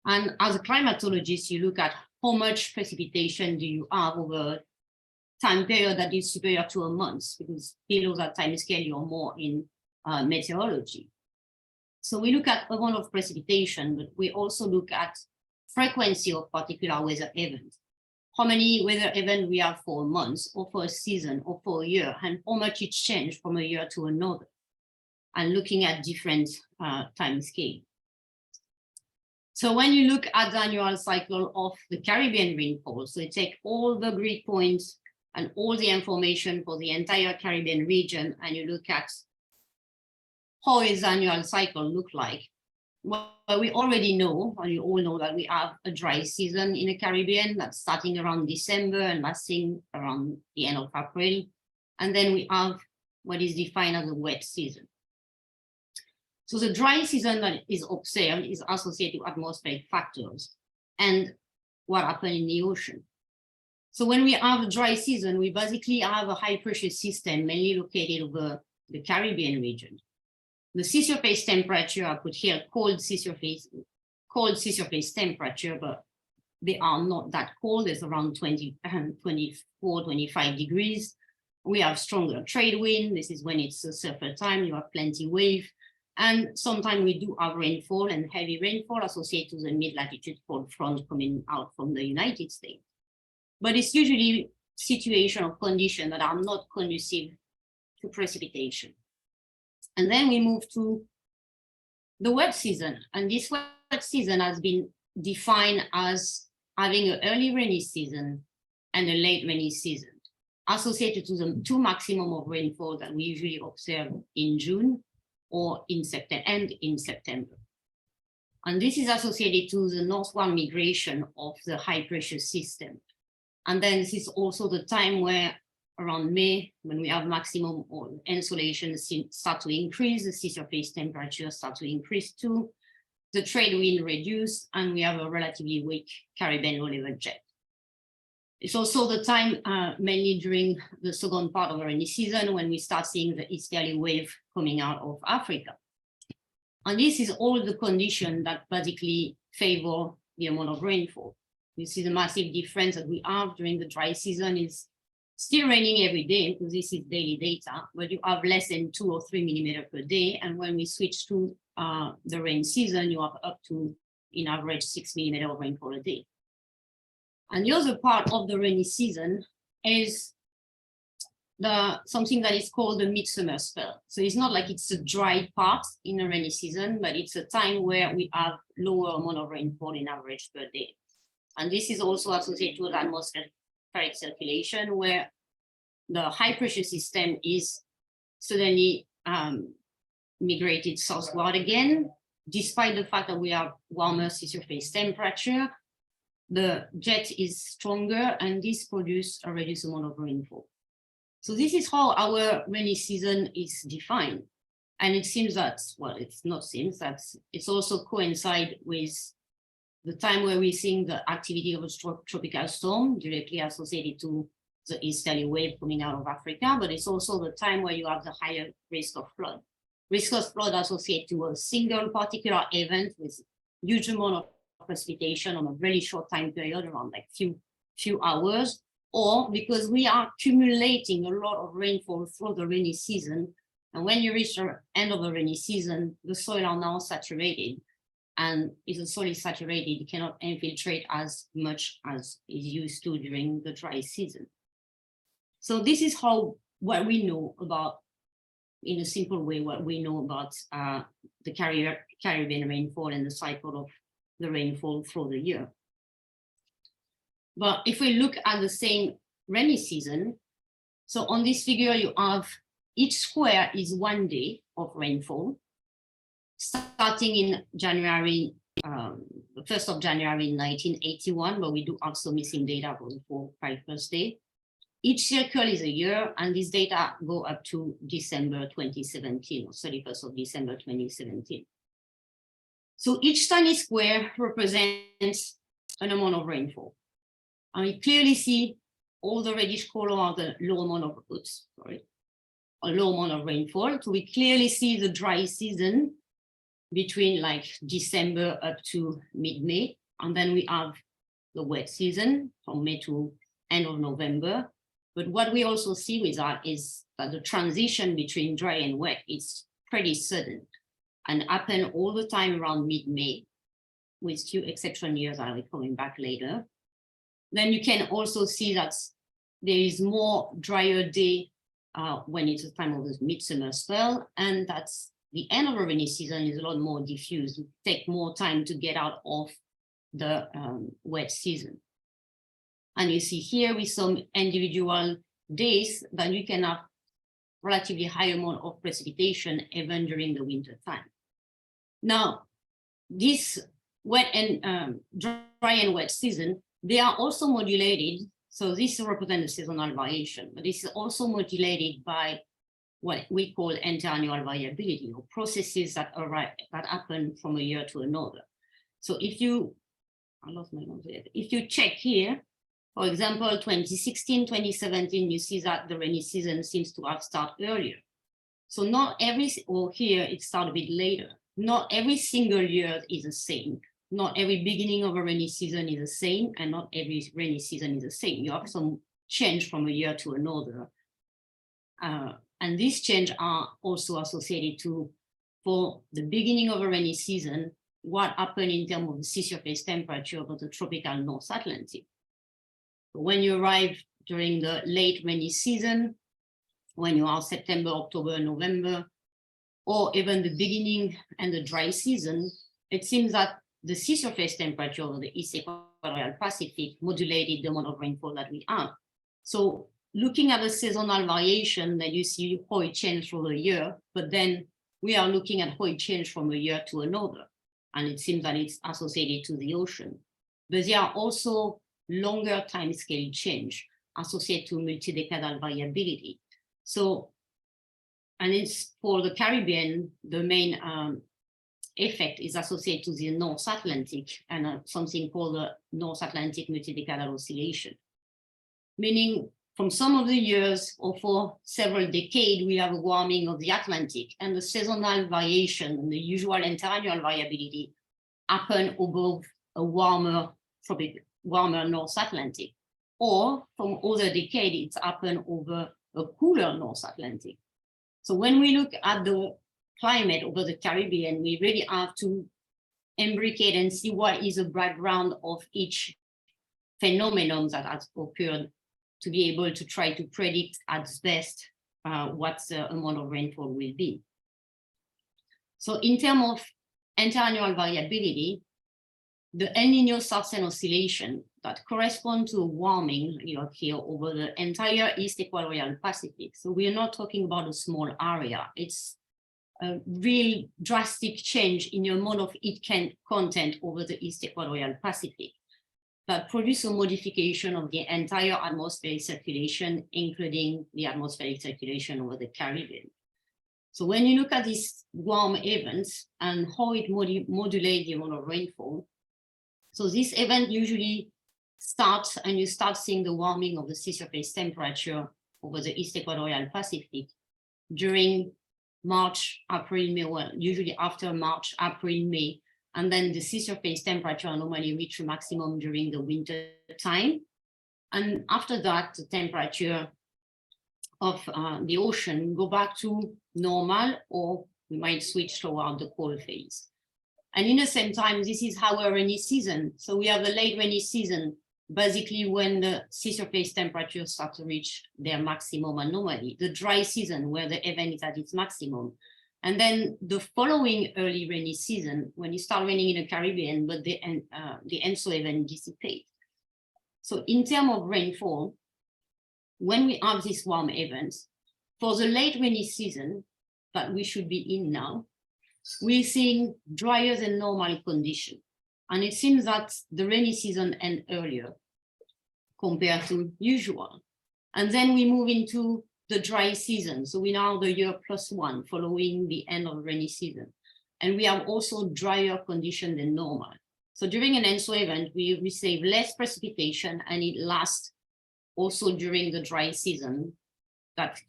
And as a climatologist, you look at how much precipitation do you have over a time period that is superior to a month, because below that time scale, you're more in meteorology. So we look at amount of precipitation, but we also look at frequency of particular weather events. How many weather events we have for a month, or for a season, or for a year, and how much it changed from a year to another, and looking at different time scale. So when you look at the annual cycle of the Caribbean rainfall, so you take all the grid points and all the information for the entire Caribbean region, and you look at how is the annual cycle look like. Well, we already know, and you all know, that we have a dry season in the Caribbean that's starting around December and lasting around the end of April. And then we have what is defined as a wet season. So the dry season that is observed is associated with atmospheric factors and what happened in the ocean. So when we have a dry season, we basically have a high pressure system mainly located over the Caribbean region. The sea surface temperature, I put here cold sea surface temperature, but they are not that cold. It's around 24, 25 degrees. We have stronger trade wind. This is when it's a surfer time, you have plenty wave. And sometimes we do have rainfall and heavy rainfall associated to the mid-latitude cold front coming out from the United States. But it's usually situation or condition that are not conducive to precipitation. And then we move to the wet season. And this wet season has been defined as having an early rainy season and a late rainy season, associated to the two maximum of rainfall that we usually observe in June or in September and in September. And this is associated to the northward migration of the high pressure system. And then this is also the time where around May, when we have maximum insolation start to increase, the sea surface temperature start to increase too, the trade wind reduce, and we have a relatively weak Caribbean low-level jet. It's also the time, mainly during the second part of the rainy season, when we start seeing the easterly wave coming out of Africa. And this is all the conditions that basically favor the amount of rainfall. You see the massive difference that we have during the dry season is still raining every day, because this is daily data, but you have less than 2 or 3 millimeters per day. And when we switch to the rain season, you have up to, in average, 6 millimeters of rainfall a day. And the other part of the rainy season is something that is called the midsummer spell. So it's not like it's a dry part in the rainy season, but it's a time where we have lower amount of rainfall in average per day. And this is also associated with atmospheric circulation, where the high pressure system is suddenly migrated southward again, despite the fact that we have warmer sea surface temperature. The jet is stronger, and this produces a reduced amount of rainfall. So this is how our rainy season is defined. And it seems that, well, it's not seems that it's also coincide with the time where we're seeing the activity of a tropical storm directly associated to the easterly wave coming out of Africa, but it's also the time where you have the higher risk of flood. Risk of flood associated to a single particular event with huge amount of precipitation on a very short time period, around like few hours, or because we are accumulating a lot of rainfall through the rainy season. And when you reach the end of the rainy season, the soil are now saturated. And if the soil is saturated, it cannot infiltrate as much as is used to during the dry season. So this is what we know about, in a simple way, what we know about the Caribbean rainfall and the cycle of the rainfall through the year. But if we look at the same rainy season, so on this figure, you have each square is 1 day of rainfall, starting in January, the 1st of January 1981, but we do have some missing data for the 4-5 first day. Each circle is a year, and this data go up to December 2017, or 31st of December 2017. So each tiny square represents an amount of rainfall. And we clearly see all the reddish color are the low amount of, a low amount of rainfall. So we clearly see the dry season between like December up to mid-May. And then we have the wet season from May to end of November. But what we also see with that is that the transition between dry and wet is pretty sudden and happen all the time around mid-May, with few exception years I will be coming back later. Then you can also see that there is more drier day when it's the time of the midsummer spell, and that's the end of the rainy season is a lot more diffuse. It takes more time to get out of the wet season. And you see here with some individual days that you can have relatively high amount of precipitation even during the winter time. Now, this wet and dry and wet season, they are also modulated. So this represents the seasonal variation, but this is also modulated by what we call interannual variability, or processes that happen from a year to another. So if you, if you check here, for example, 2016, 2017, you see that the rainy season seems to have started earlier. So not every, or here it started a bit later. Not every single year is the same. Not every beginning of a rainy season is the same, and not every rainy season is the same. You have some change from a year to another. And these changes are also associated to, for the beginning of a rainy season, what happened in terms of the sea surface temperature of the tropical North Atlantic. When you arrive during the late rainy season, when you are September, October, November, or even the beginning and the dry season, it seems that the sea surface temperature of the East Equatorial Pacific modulated the amount of rainfall that we have. So looking at the seasonal variation, that you see how it changed through the year, but then we are looking at how it changed from a year to another. And it seems that it's associated to the ocean. But there are also longer time scale change associated to multi-decadal variability. So, and it's for the Caribbean, the main effect is associated to the North Atlantic and something called the North Atlantic multi-decadal oscillation. Meaning from some of the years or for several decades, we have a warming of the Atlantic, and the seasonal variation and the usual interannual variability happen above a warmer North Atlantic, or from other decades, it's happened over a cooler North Atlantic. So when we look at the climate over the Caribbean, we really have to imbricate and see what is the background of each phenomenon that has occurred to be able to try to predict at best what the amount of rainfall will be. So in terms of interannual variability, the El Niño Southern oscillation that correspond to warming here over the entire East Equatorial Pacific. So we are not talking about a small area. It's a real drastic change in the amount of heat content over the East Equatorial Pacific that produce a modification of the entire atmospheric circulation, including the atmospheric circulation over the Caribbean. So when you look at these warm events and how it modulates the amount of rainfall, so this event usually starts and you start seeing the warming of the sea surface temperature over the East Equatorial Pacific during March, April, May, well, usually after March, April, May, And then the sea surface temperature normally reach a maximum during the winter time. And after that, the temperature of the ocean go back to normal, or we might switch toward the cold phase. And in the same time, this is our rainy season. So we have the late rainy season, basically when the sea surface temperatures start to reach their maximum anomaly, the dry season where the event is at its maximum. And then the following early rainy season, when it starts raining in the Caribbean, but the ENSO event dissipate. So in terms of rainfall, when we have these warm events, for the late rainy season that we should be in now, we're seeing drier than normal condition. And it seems that the rainy season ends earlier compared to usual. And then we move into the dry season. So we now the year +1 following the end of rainy season. And we have also drier condition than normal. So during an ENSO event, we receive less precipitation, and it lasts also during the dry season that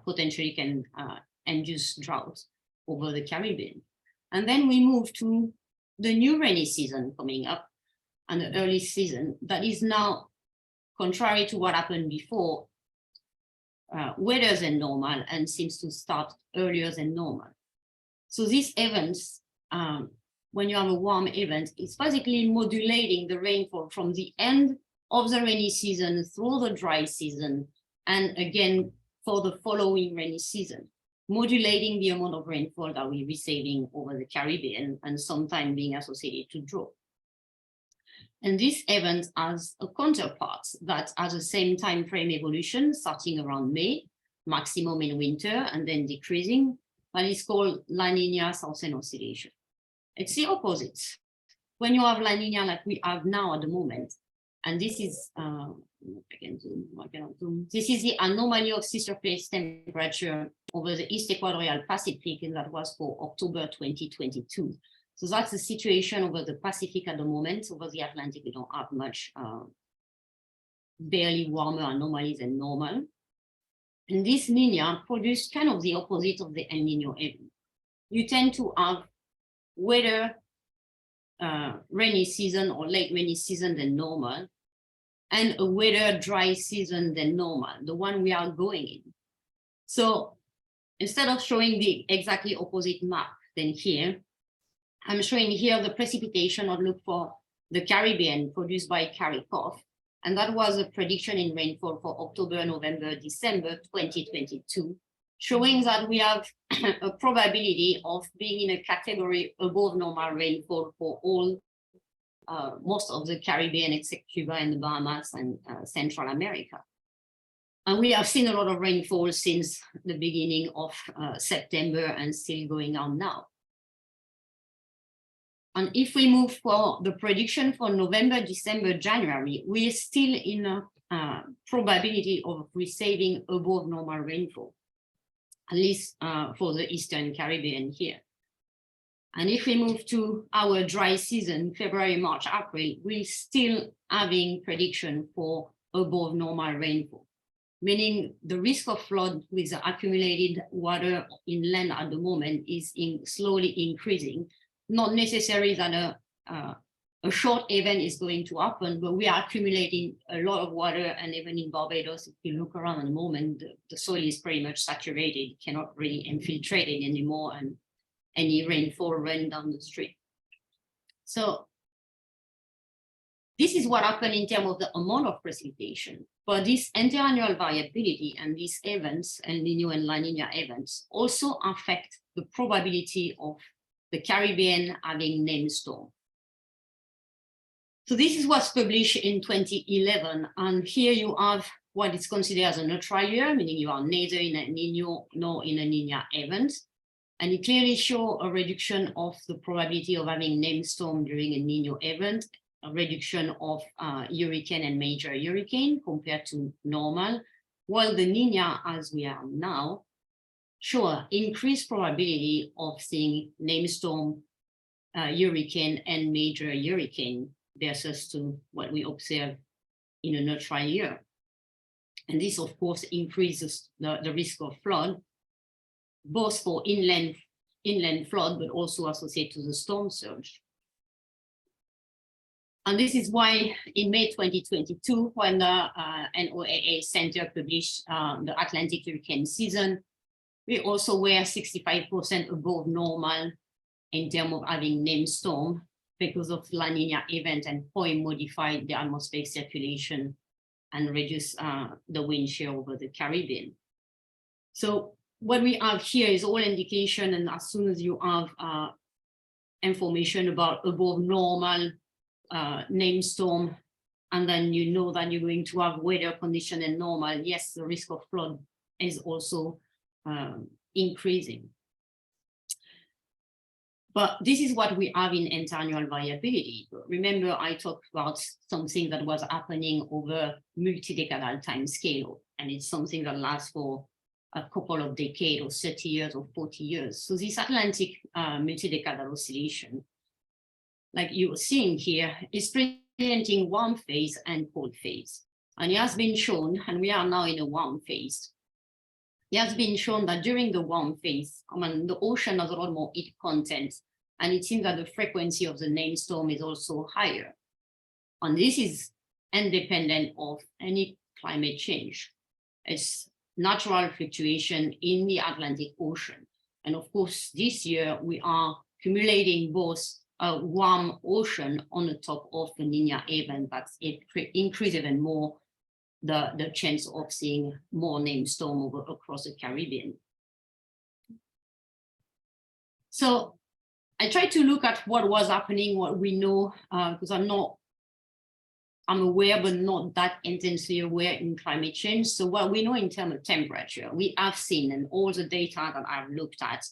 potentially can induce drought over the Caribbean. And then we move to the new rainy season coming up, and the early season that is now, contrary to what happened before, wetter than normal and seems to start earlier than normal. So these events, when you have a warm event, it's basically modulating the rainfall from the end of the rainy season through the dry season, and again for the following rainy season, modulating the amount of rainfall that we're receiving over the Caribbean, and sometimes being associated to drought. And this event has a counterpart that has the same time frame evolution starting around May, maximum in winter and then decreasing, and it's called La Nina Southern Oscillation. It's the opposite. When you have La Nina like we have now at the moment, and this is, this is the anomaly of sea surface temperature over the East Equatorial Pacific, and that was for October 2022. So that's the situation over the Pacific at the moment. Over the Atlantic, we don't have much, barely warmer anomalies than normal. And this Nina produced kind of the opposite of the El Nino event. You tend to have wetter rainy season or late rainy season than normal, and a wetter dry season than normal, the one we are going in. So instead of showing the exactly opposite map than here, I'm showing here the precipitation outlook for the Caribbean produced by CARICOF, and that was a prediction in rainfall for October, November, December 2022, showing that we have a probability of being in a category above normal rainfall for all, most of the Caribbean except Cuba and the Bahamas and Central America. And we have seen a lot of rainfall since the beginning of September and still going on now. And if we move for the prediction for November, December, January, we are still in a probability of receiving above normal rainfall, at least for the Eastern Caribbean here. And if we move to our dry season, February, March, April, we're still having prediction for above normal rainfall, meaning the risk of flood with the accumulated water inland at the moment is slowly increasing. Not necessarily that a short event is going to happen, but we are accumulating a lot of water, and even in Barbados, if you look around at the moment, the soil is pretty much saturated, cannot really infiltrate it anymore, and any rainfall run down the street. So this is what happened in terms of the amount of precipitation, but this interannual variability and these events, El Nino and La Nina events, also affect the probability of the Caribbean having named storm. So this is what's published in 2011, and here you have what is considered as a neutral year, meaning you are neither in a Nino nor in a Nina event, and it clearly shows a reduction of the probability of having named storm during a Nino event, a reduction of hurricane and major hurricane compared to normal, while the Nina, as we are now, show increased probability of seeing named storm, hurricane, and major hurricane versus to what we observe in a neutral year. And this, of course, increases the risk of flood, both for inland flood, but also associated to the storm surge. And this is why in May 2022, when the NOAA Center published the Atlantic hurricane season, we also were 65% above normal in terms of having named storm because of La Nina event and how it modified the atmospheric circulation and reduced the wind shear over the Caribbean. So what we have here is all indication, and as soon as you have information about above normal named storm, and then you know that you're going to have weather condition and normal, yes, the risk of flood is also increasing. But this is what we have in interannual variability. Remember, I talked about something that was happening over multi-decadal time scale, and it's something that lasts for a couple of decades or 30 years or 40 years. So this Atlantic multi-decadal oscillation, like you're seeing here, is presenting warm phase and cold phase. And it has been shown, and we are now in a warm phase, it has been shown that during the warm phase, the ocean has a lot more heat content, and it seems that the frequency of the named storm is also higher. And this is independent of any climate change. It's natural fluctuation in the Atlantic Ocean. And of course, this year we are accumulating both a warm ocean on the top of the Nina event that increases even more the chance of seeing more named storm across the Caribbean. So I tried to look at what was happening, what we know, because I'm aware, but not that intensely aware in climate change. So what we know in terms of temperature, we have seen, and all the data that I've looked at,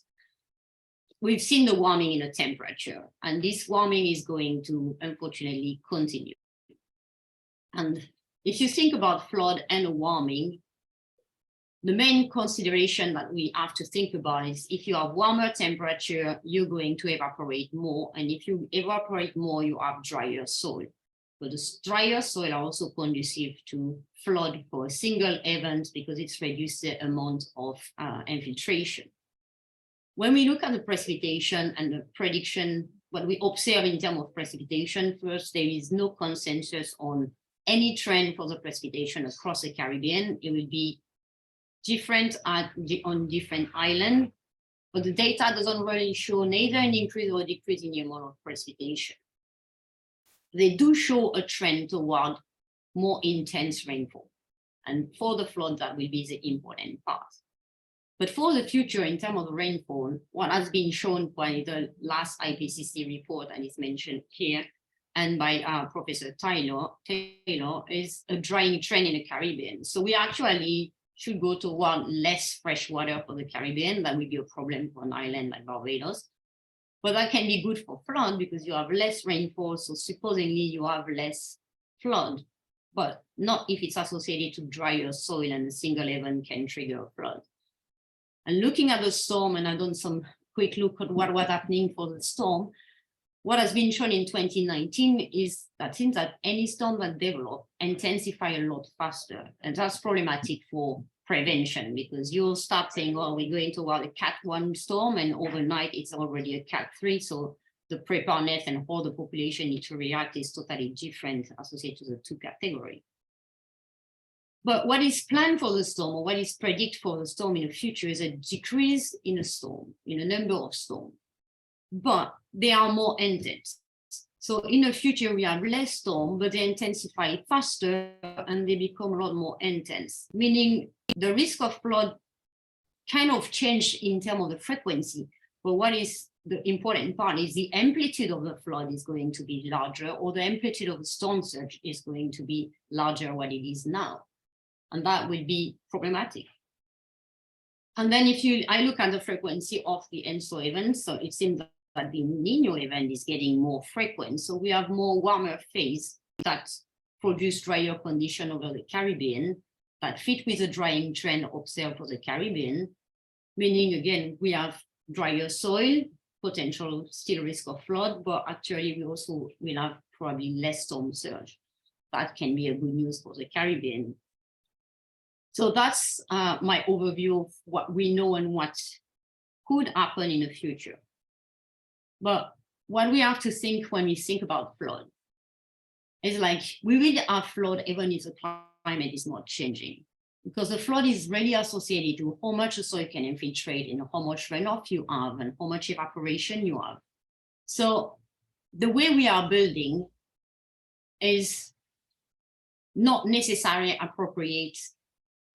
we've seen the warming in the temperature, and this warming is going to unfortunately continue. And if you think about flood and warming, the main consideration that we have to think about is if you have warmer temperature, you're going to evaporate more. And if you evaporate more, you have drier soil. But the drier soil are also conducive to flood for a single event because it's reduced the amount of infiltration. When we look at the precipitation and the prediction, what we observe in terms of precipitation, first, there is no consensus on any trend for the precipitation across the Caribbean. It will be different on different islands, but the data doesn't really show neither an increase or decrease in the amount of precipitation. They do show a trend toward more intense rainfall. And for the flood, that will be the important part. But for the future, in terms of rainfall, what has been shown by the last IPCC report, and it's mentioned here, and by Professor Taylor, is a drying trend in the Caribbean. So we actually should go toward less fresh water for the Caribbean. That will be a problem for an island like Barbados. But that can be good for flood because you have less rainfall, so supposedly you have less flood, but not if it's associated to drier soil and a single event can trigger a flood. And looking at the storm, and I've done some quick look at what was happening for the storm, what has been shown in 2019 is that since that any storm that develop intensify a lot faster, and that's problematic for prevention because you'll start saying, oh, we're going toward a Cat 1 storm, and overnight it's already a Cat 3. So the preparedness and how the population needs to react is totally different associated to the two categories. But what is planned for the storm, or what is predicted for the storm in the future, is a decrease in a storm, in a number of storms. But they are more intense. So in the future, we have less storm, but they intensify faster and they become a lot more intense, meaning the risk of flood kind of change in terms of the frequency. But what is the important part is the amplitude of the flood is going to be larger, or the amplitude of the storm surge is going to be larger than what it is now. And that will be problematic. And then I look at the frequency of the ENSO events, so it seems that the Niño event is getting more frequent. So we have more warmer phase that produce drier condition over the Caribbean that fit with the drying trend observed for the Caribbean, meaning again, we have drier soil, potential still risk of flood, but actually we also will have probably less storm surge. That can be a good news for the Caribbean. So that's my overview of what we know and what could happen in the future. But what we have to think when we think about flood, It's like we will have flood even if the climate is not changing, because the flood is really associated to how much the soil can infiltrate and how much runoff you have and how much evaporation you have. So the way we are building is not necessarily appropriate,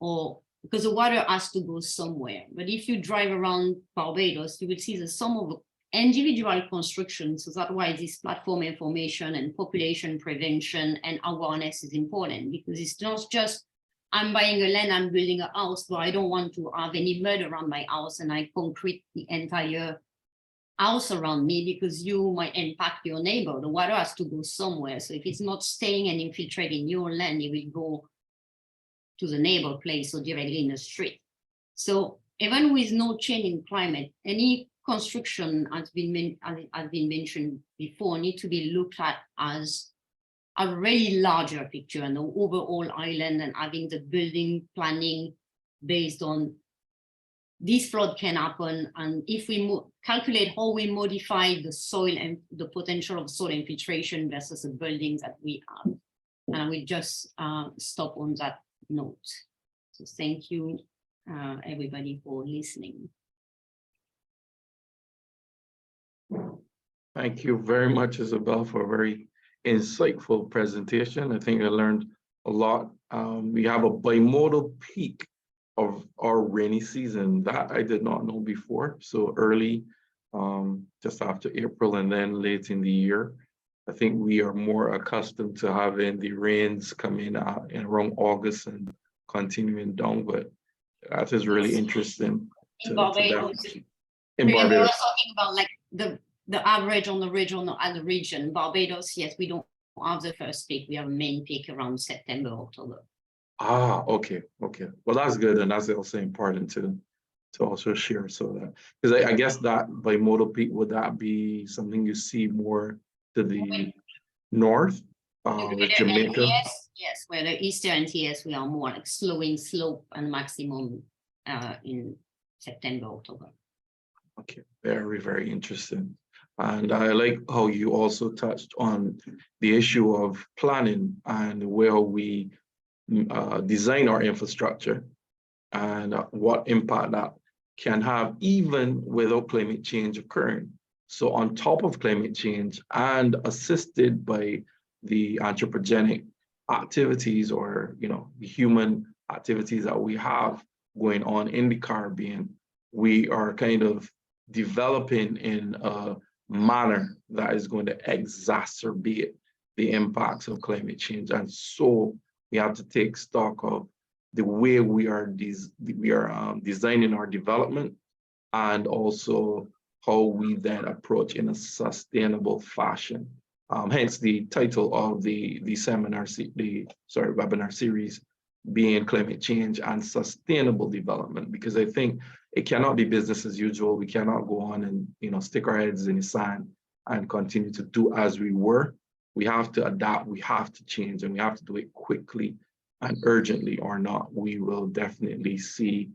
or because the water has to go somewhere. But if you drive around Barbados, you will see that some of the individual constructions, so that's why this platform information and population prevention and awareness is important, because it's not just I'm buying a land, I'm building a house, but I don't want to have any mud around my house and I concrete the entire house around me, because you might impact your neighbor. The water has to go somewhere. So if it's not staying and infiltrating your land, it will go to the neighbor place or directly in the street. So even with no change in climate, any construction has been mentioned before, need to be looked at as a really larger picture and the overall island, and having the building planning based on this flood can happen. And if we calculate how we modify the soil and the potential of soil infiltration versus the buildings that we have. And I will just stop on that note. So thank you, everybody, for listening. Thank you very much, Isabel, for a very insightful presentation. I think I learned a lot. We have a bimodal peak of our rainy season that I did not know before. So early, just after April and then late in the year. I think we are more accustomed to having the rains come in around August and continuing down, but that is really interesting. In Barbados, in remember I Barbados. was talking about like the average on the region at the region. Barbados, yes, we don't have the first peak. We have a main peak around September, October. Ah, okay. Well, that's good, and that's also important to also share. So that, because I guess that bimodal peak, would that be something you see more to the north, with Jamaica? Yes, where the eastern TS we are more like slowing slope and maximum in September, October. Okay, very, very interesting. And I like how you also touched on the issue of planning and where we design our infrastructure and what impact that can have even without climate change occurring. So on top of climate change and assisted by the anthropogenic activities, or the human activities that we have going on in the Caribbean, we are kind of developing in a manner that is going to exacerbate the impacts of climate change. And so we have to take stock of the way we are designing our development, and also how we then approach in a sustainable fashion. Hence the title of the webinar series being Climate Change and Sustainable Development, because I think it cannot be business as usual. We cannot go on and stick our heads in the sand and continue to do as we were. We have to adapt, we have to change, and we have to do it quickly and urgently, or not, we will definitely see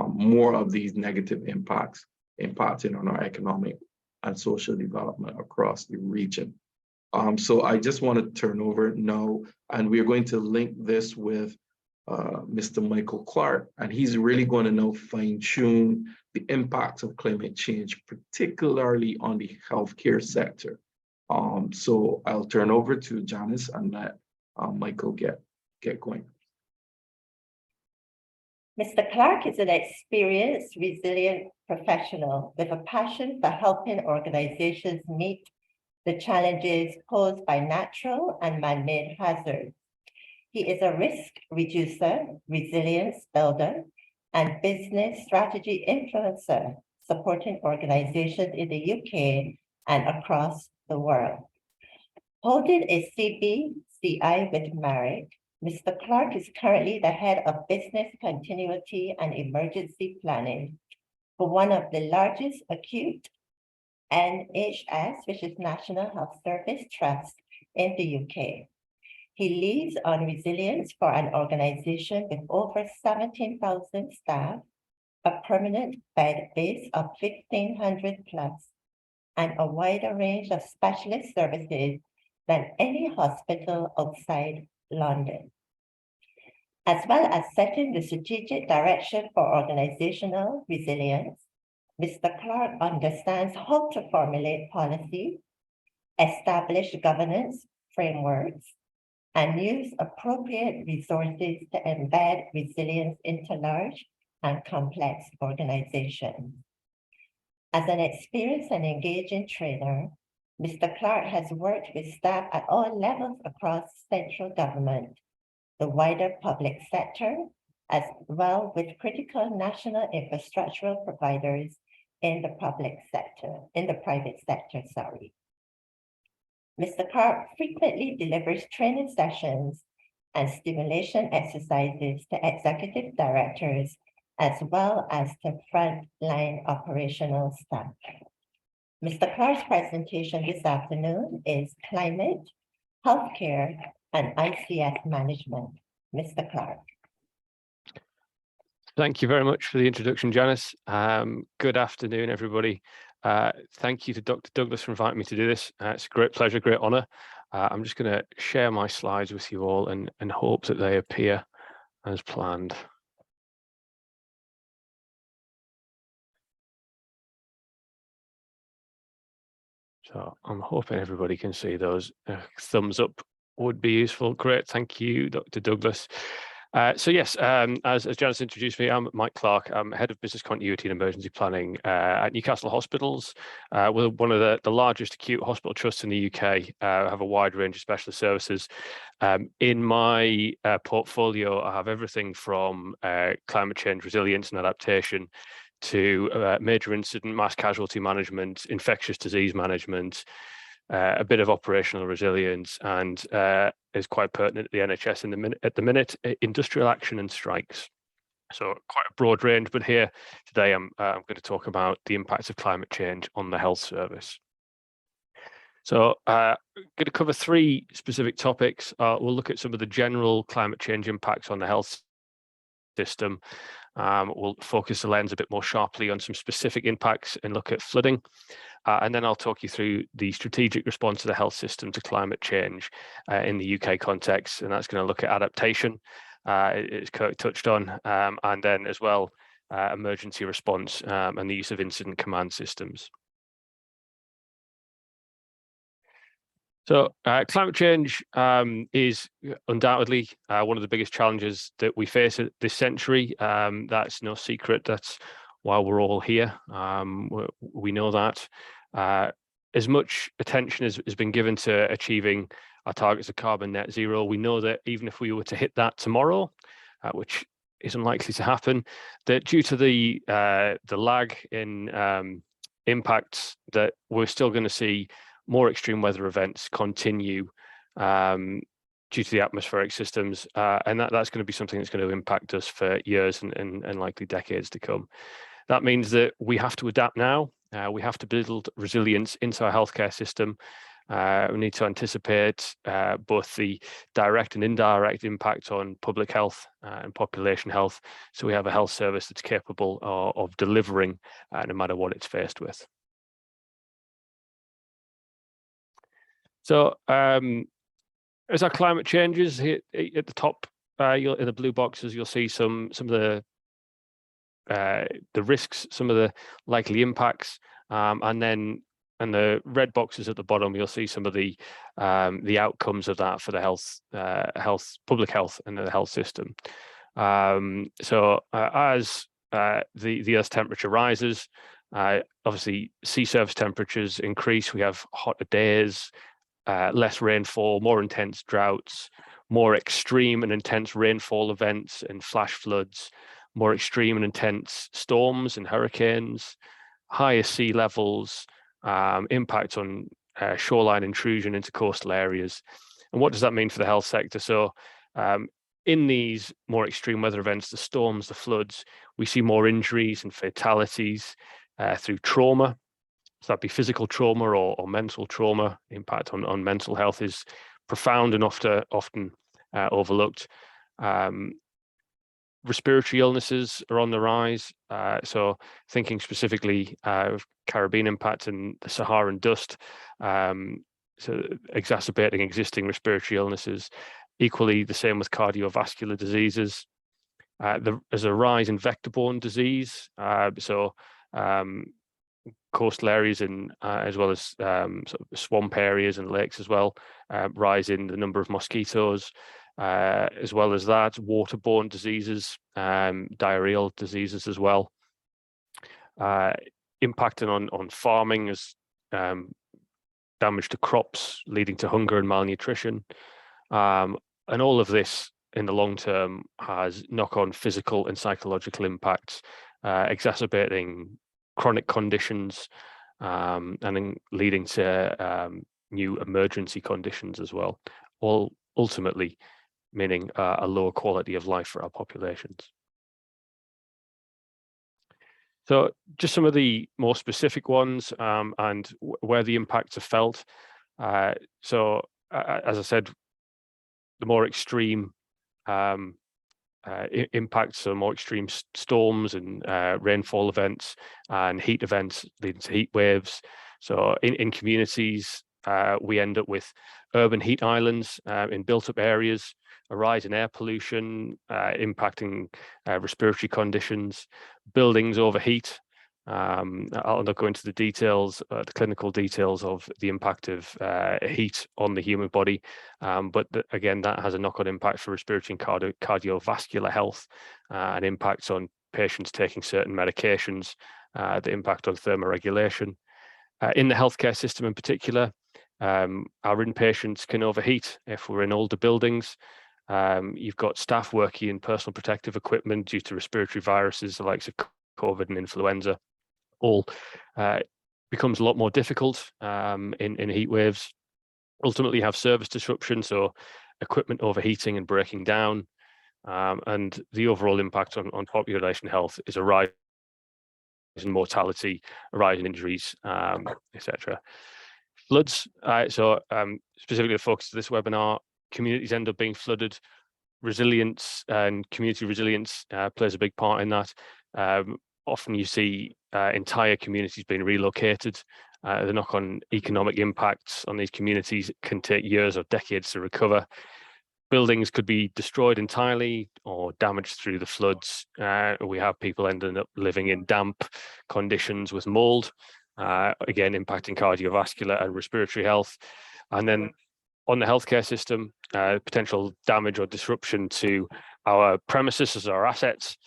more of these negative impacts impacting on our economic and social development across the region. So I just want to turn over now, and we're going to link this with Mr. Michael Clark, and he's really going to now fine-tune the impacts of climate change, particularly on the healthcare sector. So I'll turn over to Janice and let Michael get going. Mr. Clark is an experienced, resilient professional with a passion for helping organizations meet the challenges posed by natural and man-made hazards. He is a risk reducer, resilience builder, and business strategy influencer, supporting organizations in the UK and across the world. Holding a CBCI with Marek, Mr. Clark is currently the head of business continuity and emergency planning for one of the largest acute NHS, which is National Health Service Trust in the UK. He leads on resilience for an organization with over 17,000 staff, a permanent bed base of 1,500 plus, and a wider range of specialist services than any hospital outside London. As well as setting the strategic direction for organizational resilience, Mr. Clark understands how to formulate policy, establish governance frameworks, and use appropriate resources to embed resilience into large and complex organizations. As an experienced and engaging trainer, Mr. Clark has worked with staff at all levels across central government, the wider public sector, as well with critical national infrastructural providers in the private sector, sorry. Mr. Clark frequently delivers training sessions and stimulation exercises to executive directors, as well as to frontline operational staff. Mr. Clark's presentation this afternoon is Climate, Healthcare, and ICS Management. Mr. Clark. Thank you very much for the introduction, Janice. Good afternoon, everybody. Thank you to Dr. Douglas for inviting me to do this. It's a great pleasure, great honor. I'm just going to share my slides with you all and hope that they appear as planned. So I'm hoping everybody can see those. Thumbs up would be useful. Great, thank you, Dr. Douglas. So yes, as Janice introduced me, I'm Mike Clark. I'm Head of Business Continuity and Emergency Planning at Newcastle Hospitals. We're one of the largest acute hospital trusts in the UK, have a wide range of specialist services. In my portfolio, I have everything from climate change resilience and adaptation to major incident mass casualty management, infectious disease management, a bit of operational resilience, and is quite pertinent at the NHS at the minute, industrial action and strikes. So quite a broad range, but here today I'm going to talk about the impacts of climate change on the health service. So I'm going to cover three specific topics. We'll look at some of the general climate change impacts on the health system. We'll focus the lens a bit more sharply on some specific impacts and look at flooding. And then I'll talk you through the strategic response of the health system to climate change in the UK context, and that's going to look at adaptation, as Kirk touched on, and then as well emergency response and the use of incident command systems. So climate change is undoubtedly one of the biggest challenges that we face this century. That's no secret. That's why we're all here. We know that. As much attention has been given to achieving our targets of carbon net zero, we know that even if we were to hit that tomorrow, which is unlikely to happen, that due to the lag in impacts, that we're still going to see more extreme weather events continue due to the atmospheric systems, and that's going to be something that's going to impact us for years and likely decades to come. That means that we have to adapt now. We have to build resilience into our healthcare system. We need to anticipate both the direct and indirect impact on public health and population health, so we have a health service that's capable of delivering no matter what it's faced with. So as our climate changes, here at the top in the blue boxes, you'll see some of the risks, some of the likely impacts, and then in the red boxes at the bottom, you'll see some of the outcomes of that for the public health and the health system. So as the Earth's temperature rises, obviously sea surface temperatures increase. We have hotter days, less rainfall, more intense droughts, more extreme and intense rainfall events and flash floods, more extreme and intense storms and hurricanes, higher sea levels, impact on shoreline intrusion into coastal areas. And what does that mean for the health sector? So in these more extreme weather events, the storms, the floods, we see more injuries and fatalities through trauma. So that'd be physical trauma or mental trauma. Impact on mental health is profound and often overlooked. Respiratory illnesses are on the rise. So thinking specifically of Caribbean impact and the Saharan dust, so exacerbating existing respiratory illnesses. Equally, the same with cardiovascular diseases. There's a rise in vector-borne disease, coastal areas as well as sort of swamp areas and lakes as well, rise in the number of mosquitoes, as well as that, waterborne diseases, diarrheal diseases as well. Impacting on farming as damage to crops, leading to hunger and malnutrition. And all of this in the long term has knock-on physical and psychological impacts, exacerbating chronic conditions, and then leading to new emergency conditions as well, all ultimately meaning a lower quality of life for our populations. So just some of the more specific ones, and where the impacts are felt. So as I said, the more extreme impacts, so more extreme storms and rainfall events and heat events leading to heat waves. So in communities, we end up with urban heat islands in built-up areas, a rise in air pollution, impacting respiratory conditions, buildings overheat. I'll not go into the details, the clinical details of the impact of heat on the human body, but again, that has a knock-on impact for respiratory and cardiovascular health, and impacts on patients taking certain medications, the impact on thermoregulation. In the healthcare system in particular, our inpatients can overheat if we're in older buildings. You've got staff working in personal protective equipment due to respiratory viruses, the likes of COVID and influenza. All becomes a lot more difficult in heat waves. Ultimately, you have service disruption, so equipment overheating and breaking down, and the overall impact on population health is a rise in mortality, a rise in injuries, etc. Floods. Specifically the focus of this webinar, communities end up being flooded. Resilience and community resilience plays a big part in that. Often you see entire communities being relocated. The knock-on economic impacts on these communities can take years or decades to recover. Buildings could be destroyed entirely or damaged through the floods. We have people ending up living in damp conditions with mold, again impacting cardiovascular and respiratory health. And then on the healthcare system, potential damage or disruption to our premises as our assets.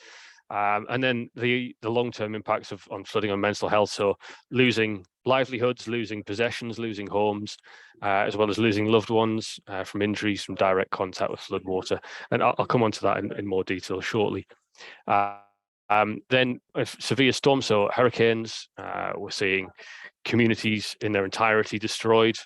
And then the long-term impacts on flooding on mental health, so losing livelihoods, losing possessions, losing homes, as well as losing loved ones from injuries from direct contact with flood water. And I'll come on to that in more detail shortly. Then severe storms, so hurricanes, we're seeing communities in their entirety destroyed,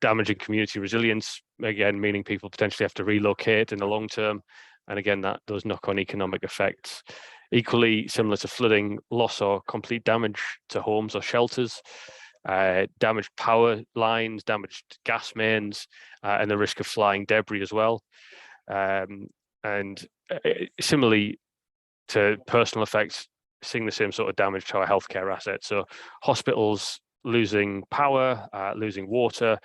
damaging community resilience, again, meaning people potentially have to relocate in the long term. And again, those knock-on economic effects. Equally similar to flooding, loss or complete damage to homes or shelters, damaged power lines, damaged gas mains, and the risk of flying debris as well. And similarly to personal effects, seeing the same sort of damage to our healthcare assets. So hospitals losing power, losing water,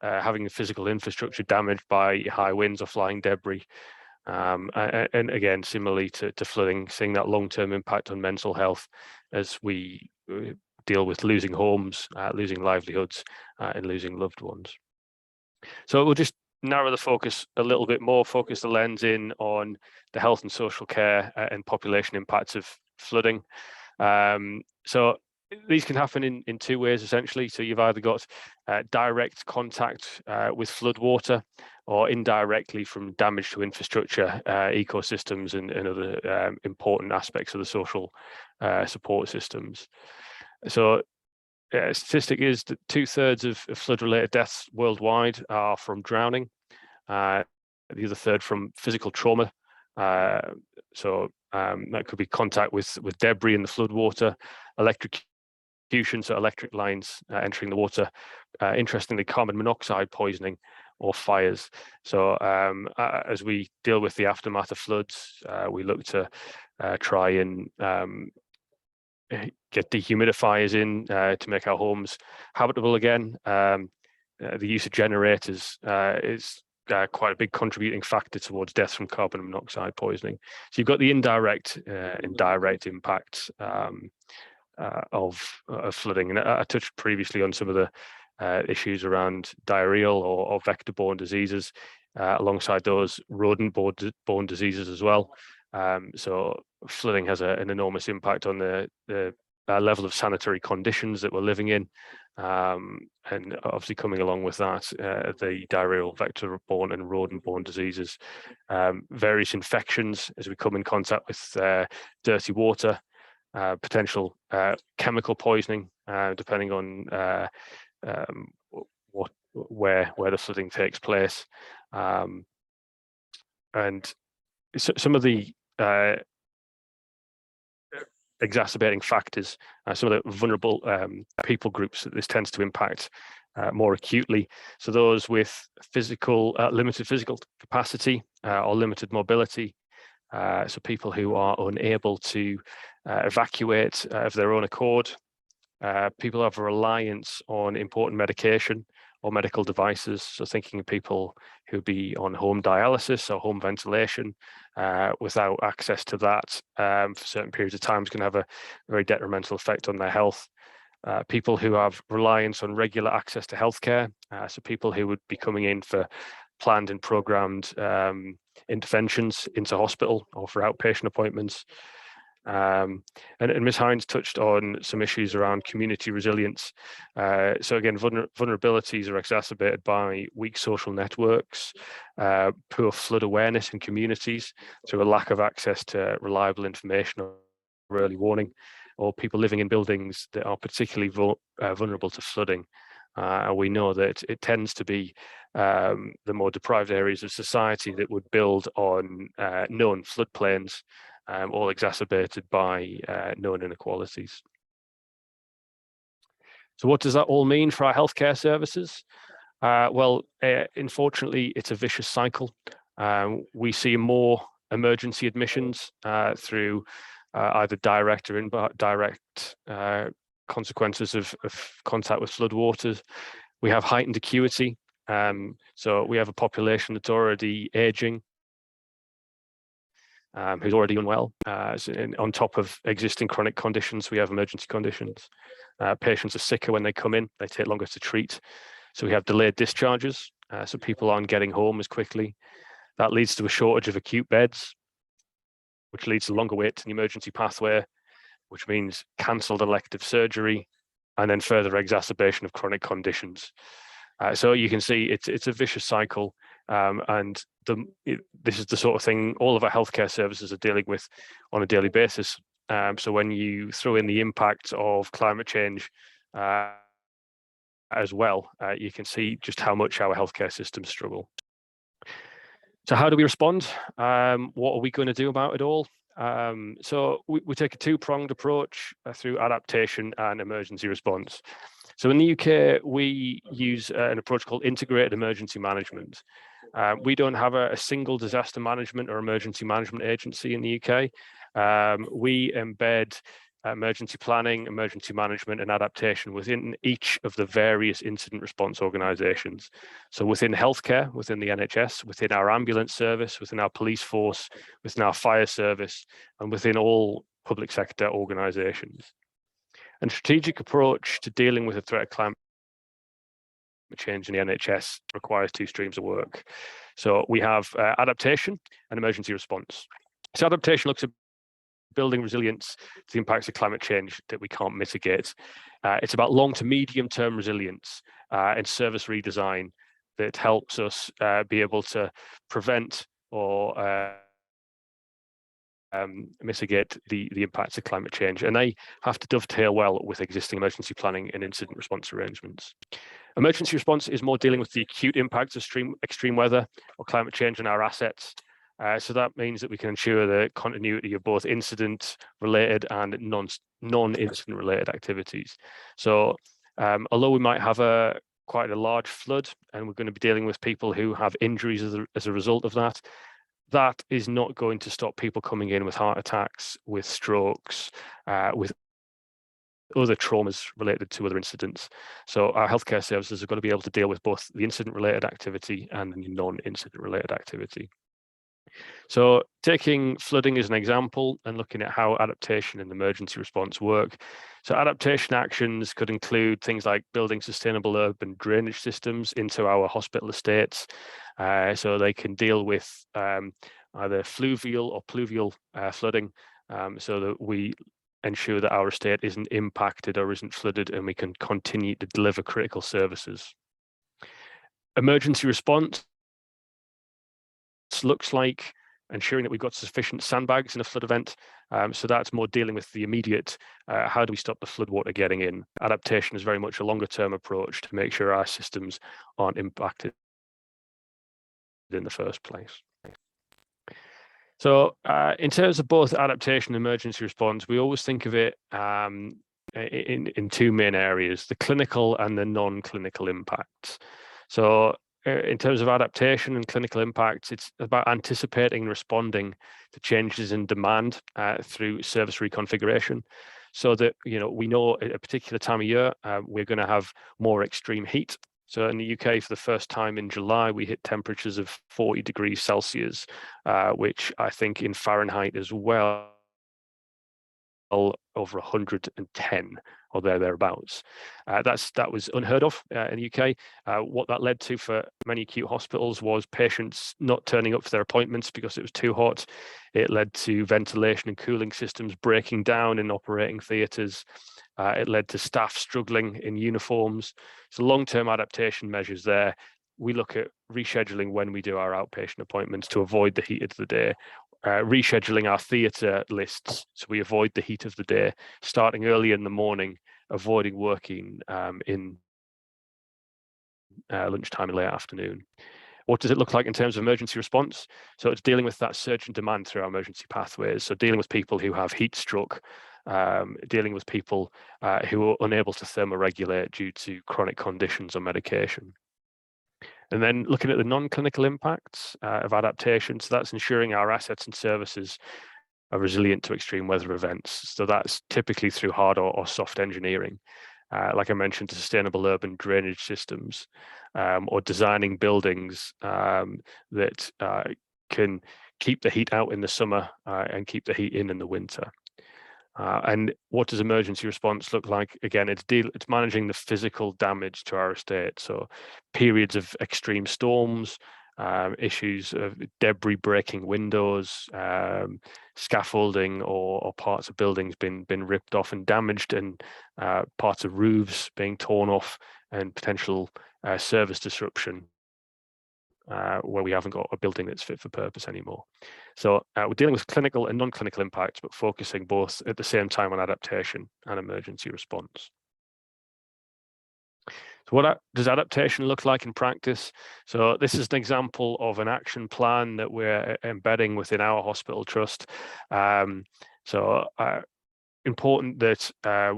having the physical infrastructure damaged by high winds or flying debris. And again, similarly to flooding, seeing that long-term impact on mental health as we deal with losing homes, losing livelihoods, and losing loved ones. So we'll just narrow the focus a little bit more, focus the lens in on the health and social care and population impacts of flooding. So these can happen in two ways, essentially. So you've either got direct contact with flood water, or indirectly from damage to infrastructure, ecosystems, and other important aspects of the social support systems. So statistic is that 2/3 of flood-related deaths worldwide are from drowning. The other third from physical trauma. So that could be contact with debris in the flood water, electrocution, so electric lines entering the water. Interestingly, carbon monoxide poisoning or fires. So as we deal with the aftermath of floods, we look to try and get dehumidifiers in to make our homes habitable again. the use of generators is quite a big contributing factor towards deaths from carbon monoxide poisoning. So you've got the indirect and direct impacts of flooding. And I touched previously on some of the issues around diarrheal or vector-borne diseases, alongside those rodent-borne diseases as well. So flooding has an enormous impact on the level of sanitary conditions that we're living in. And obviously coming along with that, the diarrheal, vector-borne and rodent-borne diseases, various infections as we come in contact with dirty water, potential chemical poisoning, depending on where the flooding takes place, and some of the exacerbating factors, some of the vulnerable people groups that this tends to impact more acutely. So those with limited physical capacity or limited mobility, so people who are unable to evacuate of their own accord, people who have a reliance on important medication or medical devices, so thinking of people who be on home dialysis or home ventilation without access to that for certain periods of time is going to have a very detrimental effect on their health. People who have reliance on regular access to healthcare, so people who would be coming in for planned and programmed interventions into hospital or for outpatient appointments. And Ms. Hines touched on some issues around community resilience. So again, vulnerabilities are exacerbated by weak social networks, poor flood awareness in communities through a lack of access to reliable information or early warning, or people living in buildings that are particularly vulnerable to flooding. And we know that it tends to be the more deprived areas of society that would build on known floodplains, all exacerbated by known inequalities. So what does that all mean for our healthcare services? Well, unfortunately, it's a vicious cycle. We see more emergency admissions through either direct or indirect consequences of contact with floodwaters. We have heightened acuity. So we have a population that's already aging, who's already unwell. On top of existing chronic conditions, we have emergency conditions. Patients are sicker when they come in, they take longer to treat. So we have delayed discharges, so people aren't getting home as quickly. That leads to a shortage of acute beds, which leads to longer wait in the emergency pathway, which means cancelled elective surgery, and then further exacerbation of chronic conditions. So you can see it's a vicious cycle, and this is the sort of thing all of our healthcare services are dealing with on a daily basis. So when you throw in the impact of climate change as well, you can see just how much our healthcare systems struggle. So how do we respond? What are we going to do about it all? So we take a two-pronged approach through adaptation and emergency response. So in the UK, we use an approach called integrated emergency management. We don't have a single disaster management or emergency management agency in the UK. We embed emergency planning, emergency management, and adaptation within each of the various incident response organisations. So within healthcare, within the NHS, within our ambulance service, within our police force, within our fire service, and within all public sector organisations. And strategic approach to dealing with the threat of climate change in the NHS requires two streams of work. So we have adaptation and emergency response. So adaptation looks at building resilience to the impacts of climate change that we can't mitigate. It's about long to medium term resilience and service redesign that helps us be able to prevent or mitigate the impacts of climate change. And they have to dovetail well with existing emergency planning and incident response arrangements. Emergency response is more dealing with the acute impacts of extreme weather or climate change on our assets. So that means that we can ensure the continuity of both incident-related and non-incident-related activities. So although we might have quite a large flood and we're going to be dealing with people who have injuries as a result of that, that is not going to stop people coming in with heart attacks, with strokes, with other traumas related to other incidents. So our healthcare services are going to be able to deal with both the incident-related activity and the non-incident-related activity. So taking flooding as an example and looking at how adaptation and emergency response work. So adaptation actions could include things like building sustainable urban drainage systems into our hospital estates, so they can deal with either fluvial or pluvial flooding, so that we ensure that our estate isn't impacted or isn't flooded, and we can continue to deliver critical services. Emergency response looks like ensuring that we've got sufficient sandbags in a flood event. So that's more dealing with the immediate, how do we stop the flood water getting in? Adaptation is very much a longer term approach to make sure our systems aren't impacted in the first place. So in terms of both adaptation and emergency response, we always think of it in two main areas, the clinical and the non-clinical impacts. So in terms of adaptation and clinical impacts, it's about anticipating and responding to changes in demand through service reconfiguration, so that we know at a particular time of year we're going to have more extreme heat. So in the UK, for the first time in July, we hit temperatures of 40 degrees Celsius, which I think in Fahrenheit as well, over 110 or thereabouts. That was unheard of in the UK. What that led to for many acute hospitals was patients not turning up for their appointments because it was too hot. It led to ventilation and cooling systems breaking down in operating theatres. It led to staff struggling in uniforms. So long-term adaptation measures there. We look at rescheduling when we do our outpatient appointments to avoid the heat of the day. Rescheduling our theatre lists so we avoid the heat of the day, starting early in the morning, avoiding working in lunchtime and late afternoon. What does it look like in terms of emergency response? So it's dealing with that surge in demand through our emergency pathways. So dealing with people who have heat stroke, dealing with people who are unable to thermoregulate due to chronic conditions or medication. And then looking at the non-clinical impacts of adaptation, so that's ensuring our assets and services are resilient to extreme weather events. So that's typically through hard or soft engineering. Like I mentioned, sustainable urban drainage systems, or designing buildings that can keep the heat out in the summer and keep the heat in the winter. And what does emergency response look like? Again, it's managing the physical damage to our estate. So periods of extreme storms, issues of debris breaking windows, scaffolding or parts of buildings been ripped off and damaged, and parts of roofs being torn off, and potential service disruption where we haven't got a building that's fit for purpose anymore. So we're dealing with clinical and non-clinical impacts, but focusing both at the same time on adaptation and emergency response. So what does adaptation look like in practice? So this is an example of an action plan that we're embedding within our hospital trust. Important that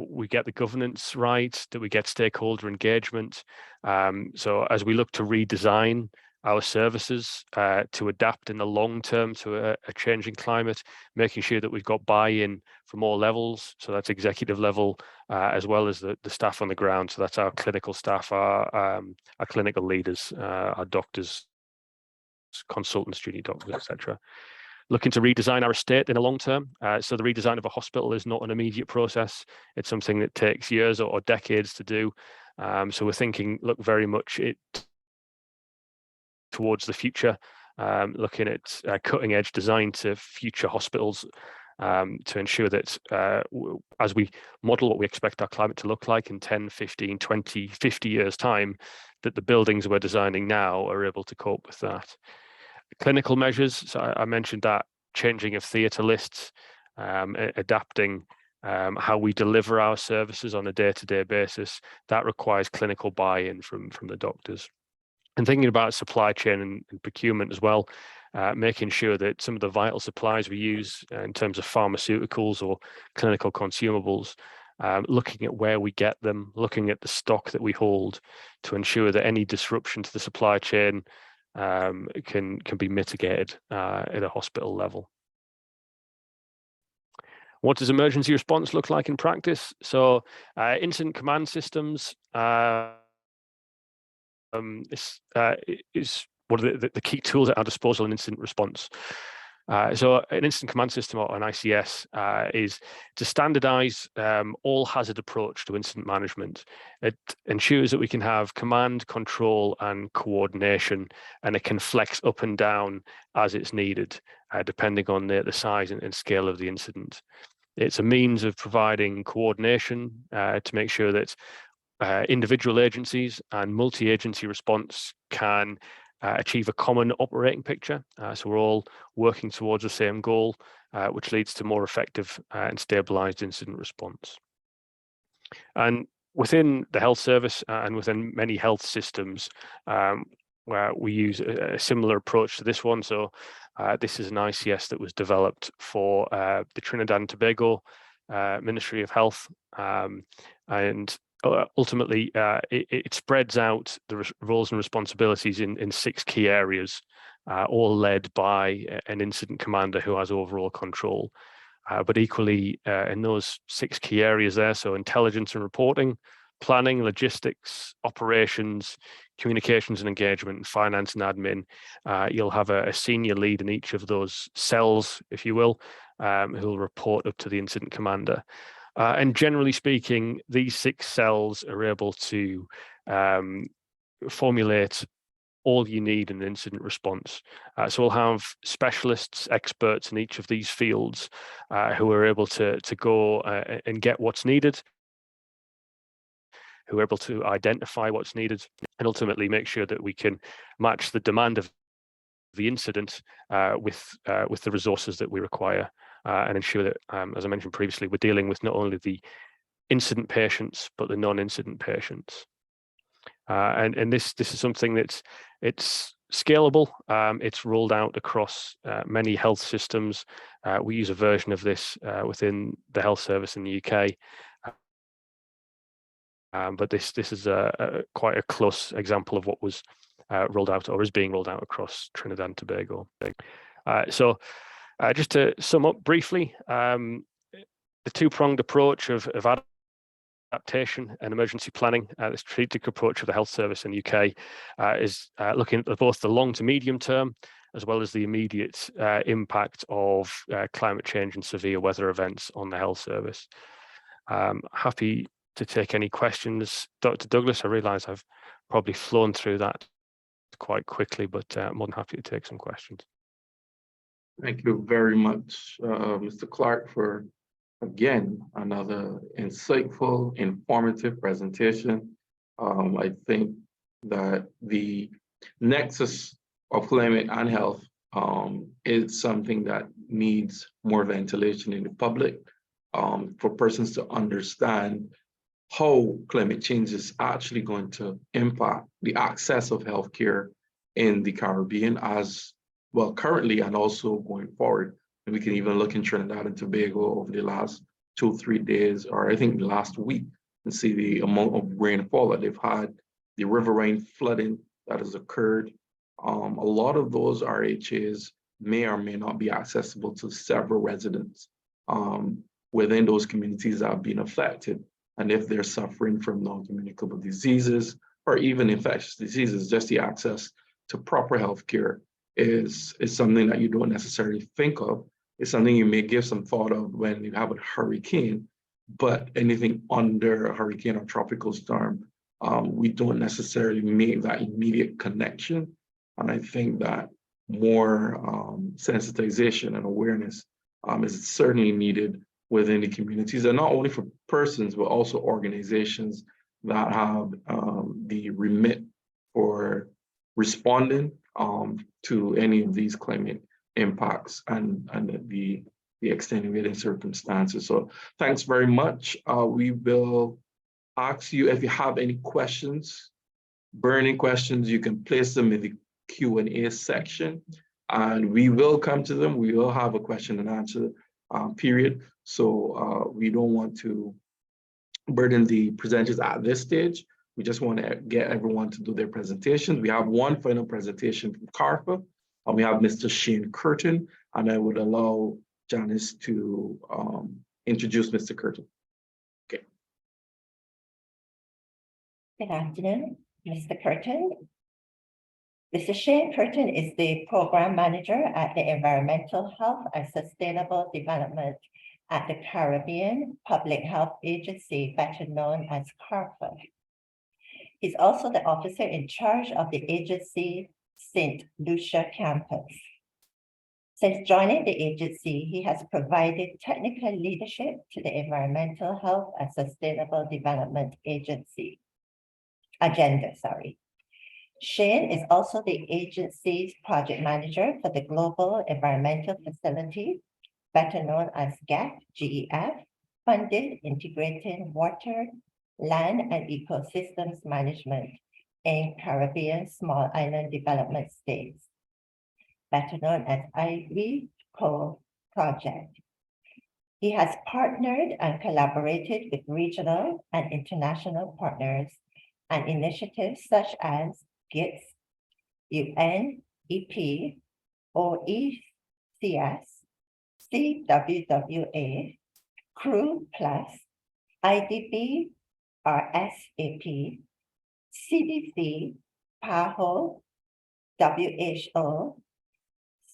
we get the governance right, that we get stakeholder engagement. So as we look to redesign our services to adapt in the long term to a changing climate, making sure that we've got buy-in from all levels. So that's executive level, as well as the staff on the ground. So that's our clinical staff, our clinical leaders, our doctors, consultants, junior doctors, etc. Looking to redesign our estate in the long term. So the redesign of a hospital is not an immediate process. It's something that takes years or decades to do. So we're thinking, look, very much towards the future, looking at cutting edge design to future hospitals, to ensure that as we model what we expect our climate to look like in 10, 15, 20, 50 years time, that the buildings we're designing now are able to cope with that. Clinical measures, so I mentioned that changing of theatre lists, adapting how we deliver our services on a day-to-day basis, that requires clinical buy-in from the doctors. And thinking about supply chain and procurement as well, making sure that some of the vital supplies we use in terms of pharmaceuticals or clinical consumables, looking at where we get them, looking at the stock that we hold to ensure that any disruption to the supply chain can be mitigated at a hospital level. What does emergency response look like in practice? So incident command systems is one of the key tools at our disposal in incident response. So an incident command system, or an ICS, is to standardize all hazard approach to incident management. It ensures that we can have command, control, and coordination, and it can flex up and down as it's needed, depending on the size and scale of the incident. It's a means of providing coordination to make sure that individual agencies and multi-agency response can achieve a common operating picture. So we're all working towards the same goal, which leads to more effective and stabilized incident response. And within the health service and within many health systems, where we use a similar approach to this one. So this is an ICS that was developed for the Trinidad and Tobago Ministry of Health, and ultimately, it spreads out the roles and responsibilities in 6 key areas, all led by an incident commander who has overall control. But equally, in those 6 key areas there, so intelligence and reporting, planning, logistics, operations, communications and engagement, finance and admin, you'll have a senior lead in each of those cells, if you will, who will report up to the incident commander. And generally speaking, these 6 cells are able to formulate all you need in an incident response. So we'll have specialists, experts in each of these fields who are able to go and get what's needed, who are able to identify what's needed, and ultimately make sure that we can match the demand of the incident with the resources that we require. And ensure that, as I mentioned previously, we're dealing with not only the incident patients, but the non-incident patients. And this is something that's scalable. It's rolled out across many health systems. We use a version of this within the health service in the UK. But this is quite a close example of what was rolled out or is being rolled out across Trinidad and Tobago. So just to sum up briefly, the 2-pronged approach of adaptation and emergency planning, the strategic approach of the health service in the UK is looking at both the long to medium term, as well as the immediate impact of climate change and severe weather events on the health service. Happy to take any questions. Dr. Douglas, I realise I've probably flown through that quite quickly, but more than happy to take some questions. Thank you very much, Mr. Clark, for, again, another insightful, informative presentation. I think that the nexus of climate and health is something that needs more ventilation in the public for persons to understand how climate change is actually going to impact the access of healthcare in the Caribbean as well currently and also going forward. And we can even look in Trinidad and Tobago over the last 2-3 days, or I think the last week, and see the amount of rainfall that they've had, the riverine flooding that has occurred. A lot of those RHAs may or may not be accessible to several residents within those communities that have been affected. And if they're suffering from non-communicable diseases or even infectious diseases, just the access to proper healthcare is something that you don't necessarily think of. It's something you may give some thought of when you have a hurricane, but anything under a hurricane or tropical storm, we don't necessarily make that immediate connection. And I think that more sensitization and awareness is certainly needed within the communities, and not only for persons, but also organizations that have the remit for responding to any of these climate impacts and the extenuating circumstances. So thanks very much. We will ask you if you have any questions, burning questions, you can place them in the Q&A section and we will come to them. We will have a question and answer period. So we don't want to burden the presenters at this stage. We just want to get everyone to do their presentations. We have one final presentation from CARPA, and we have Mr. Shane Curtin, and I would allow Janice to introduce Mr. Curtin. Okay. Good afternoon, Mr. Curtin. Mr. Shane Curtin is the Program Manager at the Environmental Health and Sustainable Development at the Caribbean Public Health Agency, better known as CARPA. He's also the officer in charge of the agency St. Lucia campus. Since joining the agency, he has provided technical leadership to the Environmental Health and Sustainable Development agenda. Shane is also the agency's project manager for the Global Environmental Facility, better known as GEF, funded integrating water, land, and ecosystems management in Caribbean small island development states, better known as IVCO project. He has partnered and collaborated with regional and international partners and initiatives such as GITS, UNEP, OECS, CWWA, CREW+, IDB, RSAP, CDC, PAHO, WHO,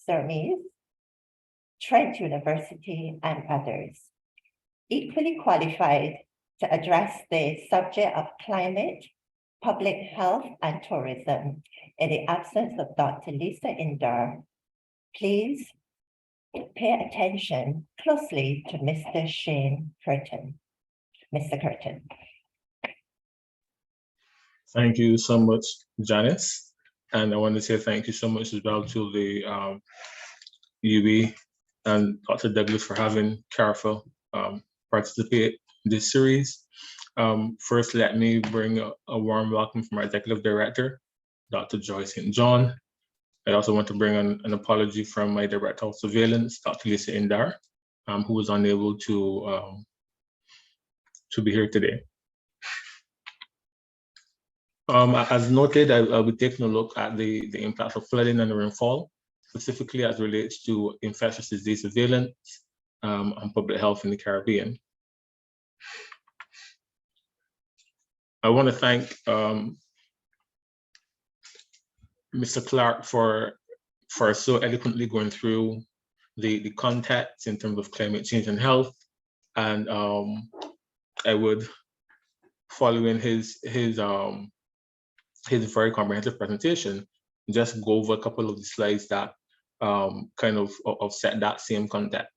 CERMES, Trent University, and others. Equally qualified to address the subject of climate, public health, and tourism in the absence of Dr. Lisa Indar, please pay attention closely to Mr. Shane Curtin. Mr. Curtin. Thank you so much, Janice. And I want to say thank you so much as well to the UB and Dr. Douglas for having CARPA participate in this series. First, let me bring a warm welcome from our Executive Director, Dr. Joy St. John. I also want to bring an apology from my Director of Surveillance, Dr. Lisa Indar, who was unable to be here today. As noted, I'll be taking a look at the impact of flooding and rainfall, specifically as relates to infectious disease surveillance and public health in the Caribbean. I want to thank Mr. Clark for so eloquently going through the context in terms of climate change and health, and I would, following his very comprehensive presentation, just go over a couple of the slides that kind of set that same context.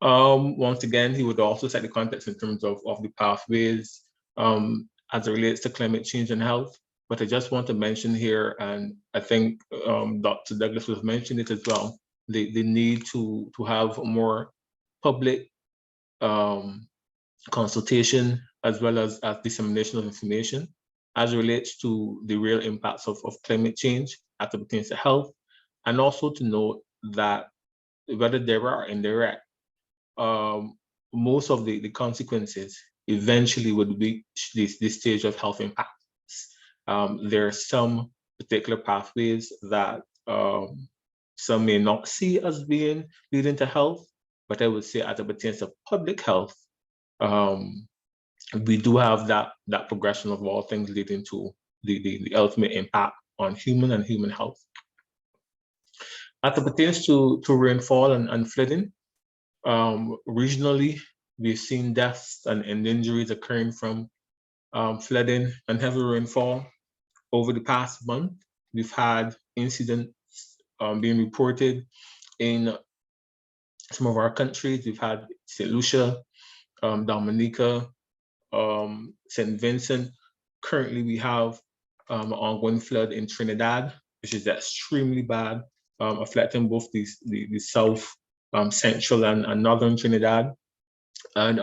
Once again, he would also set the context in terms of the pathways as it relates to climate change and health. But I just want to mention here, and I think Dr. Douglas was mentioning it as well, the need to have more public consultation as well as dissemination of information as it relates to the real impacts of climate change as it pertains to health, and also to note that whether direct or indirect, most of the consequences eventually would reach this stage of health impacts. There are some particular pathways that some may not see as being leading to health, but I would say as it pertains to public health, we do have that progression of all things leading to the ultimate impact on human and human health. As it pertains to rainfall and flooding, regionally, we've seen deaths and injuries occurring from flooding and heavy rainfall. Over the past month, we've had incidents being reported in some of our countries. We've had St. Lucia, Dominica, St. Vincent. Currently, we have an ongoing flood in Trinidad, which is extremely bad, affecting both the south, central, and northern Trinidad. And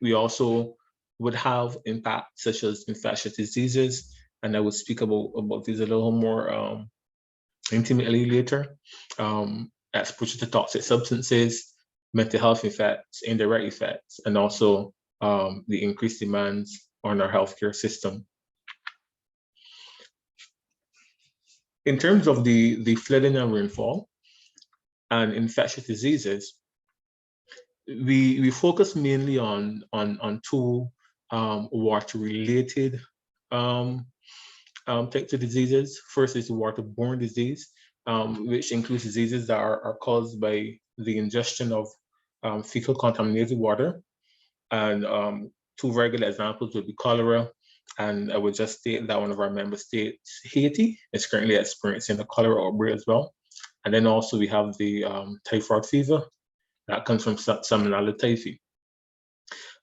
we also would have impacts such as infectious diseases, and I will speak about these a little more intimately later. Exposure to toxic substances, mental health effects, indirect effects, and also the increased demands on our healthcare system. In terms of the flooding and rainfall, and infectious diseases, we focus mainly on two water-related types of diseases. First is the waterborne disease, which includes diseases that are caused by the ingestion of fecal contaminated water. And two very good examples would be cholera. And I would just state that one of our member states, Haiti, is currently experiencing a cholera outbreak as well. And then also we have the typhoid fever that comes from Salmonella typhi.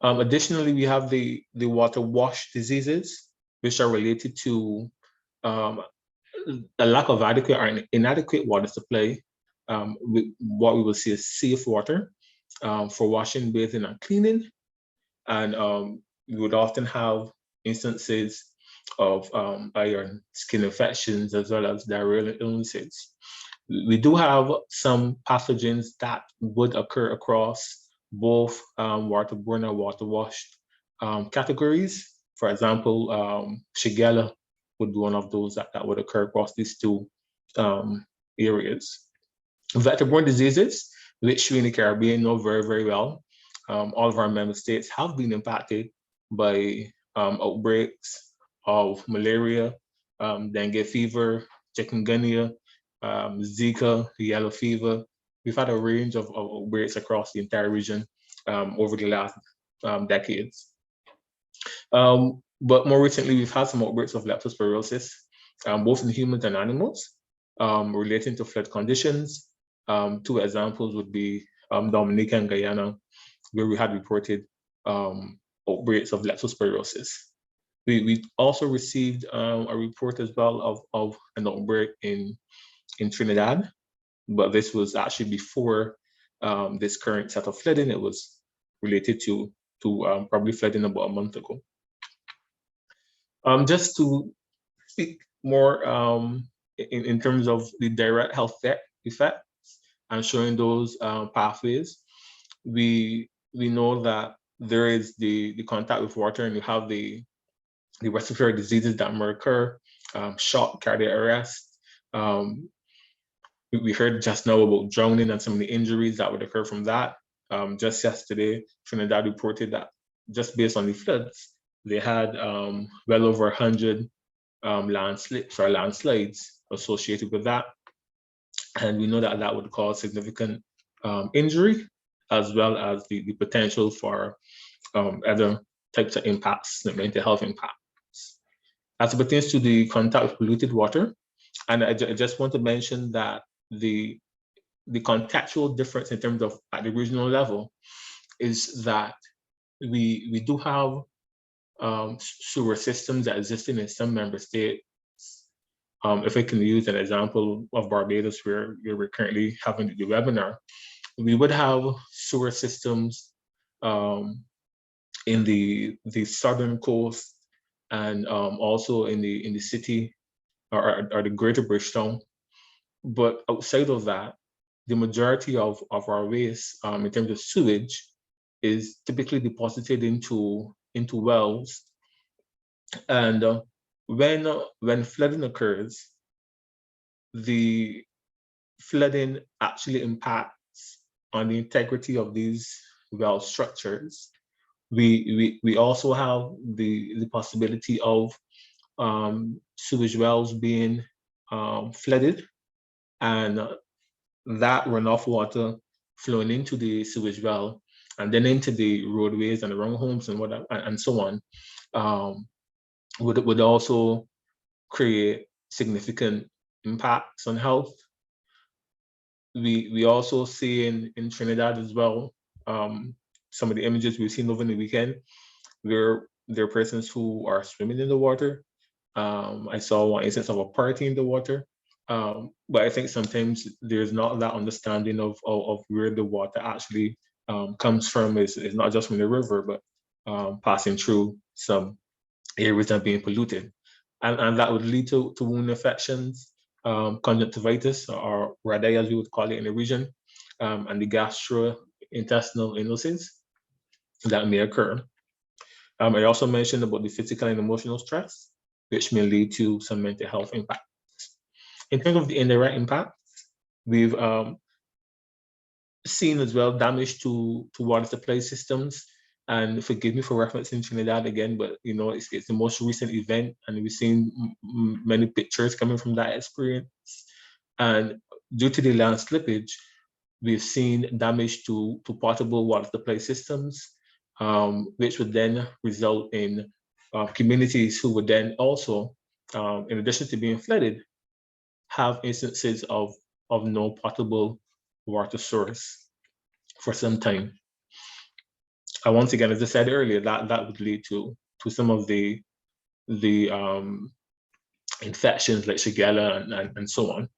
Additionally, we have the water wash diseases, which are related to a lack of adequate or inadequate water supply. What we will see is safe water for washing, bathing, and cleaning. And we would often have instances of iron skin infections as well as diarrheal illnesses. We do have some pathogens that would occur across both waterborne and water washed categories. For example, Shigella would be one of those that would occur across these two areas. Vector-borne diseases, which we in the Caribbean know very, very well. All of our member states have been impacted by outbreaks of malaria, dengue fever, chikungunya, Zika, yellow fever. We've had a range of outbreaks across the entire region over the last decades. But more recently, we've had some outbreaks of leptospirosis, both in humans and animals, relating to flood conditions. Two examples would be Dominica and Guyana, where we had reported outbreaks of leptospirosis. We also received a report as well of an outbreak in Trinidad, but this was actually before this current set of flooding. It was related to probably flooding about a month ago. Just to speak more in terms of the direct health effects and showing those pathways, we know that there is the contact with water, and you have the respiratory diseases that may occur, shock, cardiac arrest. We heard just now about drowning and some of the injuries that would occur from that. Just yesterday, Trinidad reported that just based on the floods, they had well over 100 landslides associated with that. And we know that that would cause significant injury, as well as the potential for other types of impacts, the mental health impacts. As it pertains to the contact with polluted water, and I just want to mention that the contextual difference in terms of at the regional level is that we do have sewer systems that exist in some member states. If I can use an example of Barbados, where we're currently having the webinar, we would have sewer systems in the southern coast and also in the city or the greater Bridgetown. But outside of that, the majority of our waste in terms of sewage is typically deposited into wells. And when flooding occurs, the flooding actually impacts on the integrity of these well structures. We also have the possibility of sewage wells being flooded, and that runoff water flowing into the sewage well and then into the roadways and around homes and whatever and so on, would also create significant impacts on health. We also see in Trinidad as well, some of the images we've seen over the weekend, where there are persons who are swimming in the water. I saw one instance of a party in the water. But I think sometimes there's not that understanding of where the water actually comes from. It's not just from the river, but passing through some areas that are being polluted. And that would lead to wound infections, conjunctivitis, or RHAs as we would call it in the region, and the gastrointestinal illnesses that may occur. I also mentioned about the physical and emotional stress, which may lead to some mental health impacts. In terms of the indirect impact, we've seen as well damage to water supply systems. And forgive me for referencing Trinidad again, but you know, it's the most recent event, and we've seen many pictures coming from that experience. And due to the land slippage, we've seen damage to potable water supply systems, which would then result in communities who would then also, in addition to being flooded, have instances of no potable water source for some time. And once again, as I said earlier, that would lead to some of the infections like Shigella and so on.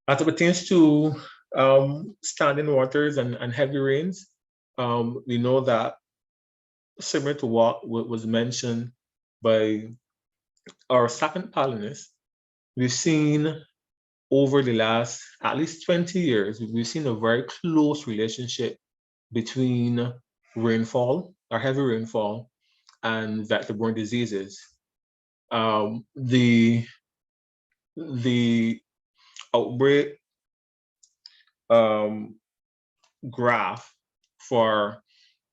As it pertains to standing waters and heavy rains, we know that, similar to what was mentioned by our second panelist, we've seen over the last at least 20 years, we've seen a very close relationship between rainfall, or heavy rainfall, and vector-borne diseases. The outbreak graph for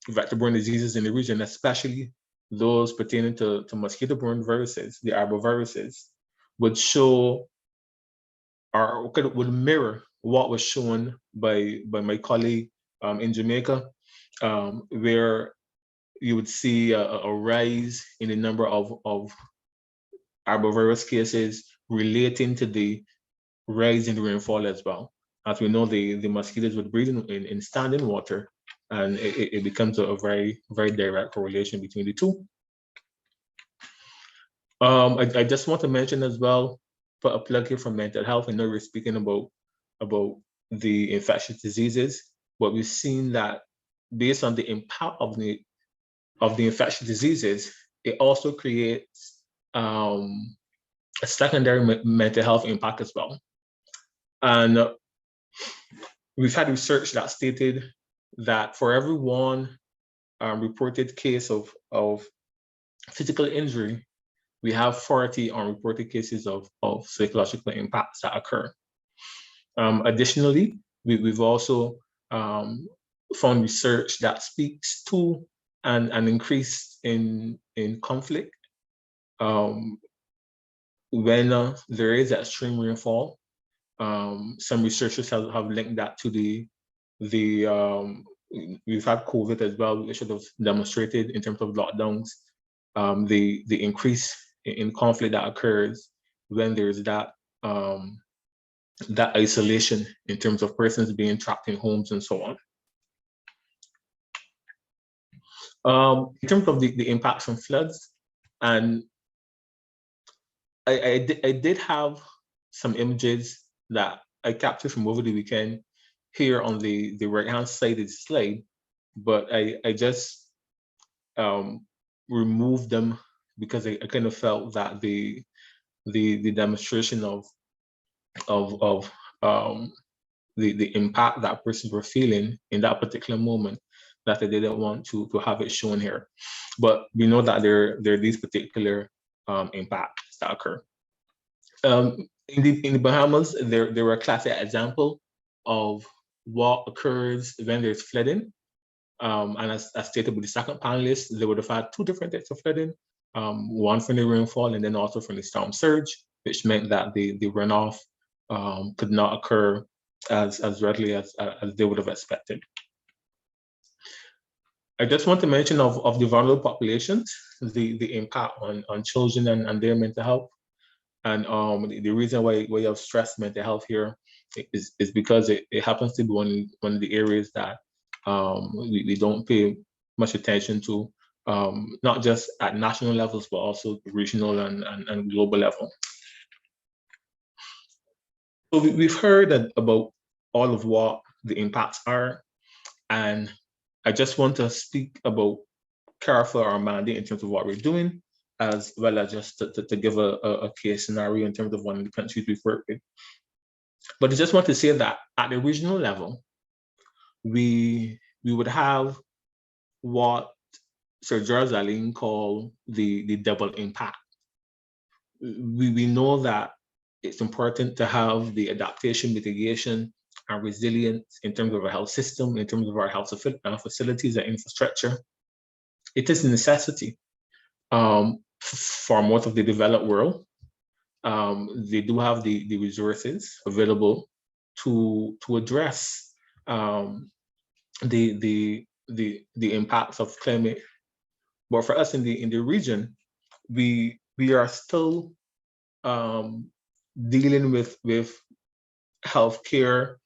vector-borne diseases in the region, especially those pertaining to mosquito-borne viruses, the arboviruses, would show, or would mirror what was shown by my colleague in Jamaica, where you would see a rise in the number of arbovirus cases relating to the rise in the rainfall as well. As we know, the mosquitoes would breed in standing water, and it becomes a very, very direct correlation between the two. I just want to mention as well, put a plug here for mental health. I know we're speaking about the infectious diseases, but we've seen that based on the impact of the infectious diseases, it also creates a secondary mental health impact as well. And we've had research that stated that for every one reported case of physical injury, we have 40 unreported cases of psychological impacts that occur. Additionally, we've also found research that speaks to an increase in conflict when there is extreme rainfall. Some researchers have linked that to we've had COVID as well, which should have demonstrated in terms of lockdowns, the increase in conflict that occurs when there's that isolation in terms of persons being trapped in homes and so on. In terms of the impacts from floods, and I did have some images that I captured from over the weekend here on the right-hand side of the slide, but I just removed them because I kind of felt that the demonstration of the impact that persons were feeling in that particular moment, that I didn't want to have it shown here. But we know that there are these particular impacts that occur. In the Bahamas, there were a classic example of what occurs when there's flooding. And as stated with the second panelist, they would have had two different types of flooding, one from the rainfall and then also from the storm surge, which meant that the runoff could not occur as readily as they would have expected. I just want to mention of the vulnerable populations, the impact on children and their mental health. And the reason why you have stressed mental health here is because it happens to be one of the areas that we don't pay much attention to, not just at national levels, but also regional and global level. So we've heard about all of what the impacts are, and I just want to speak about careful our mandate in terms of what we're doing, as well as just to give a case scenario in terms of one of the countries we've worked with. But I just want to say that at the regional level, we would have what Sir George Allen called the double impact. We know that it's important to have the adaptation, mitigation, and resilience in terms of our health system, in terms of our health facilities and infrastructure. It is a necessity for most of the developed world. They do have the resources available to address the impacts of climate. But for us in the region, we are still dealing with healthcare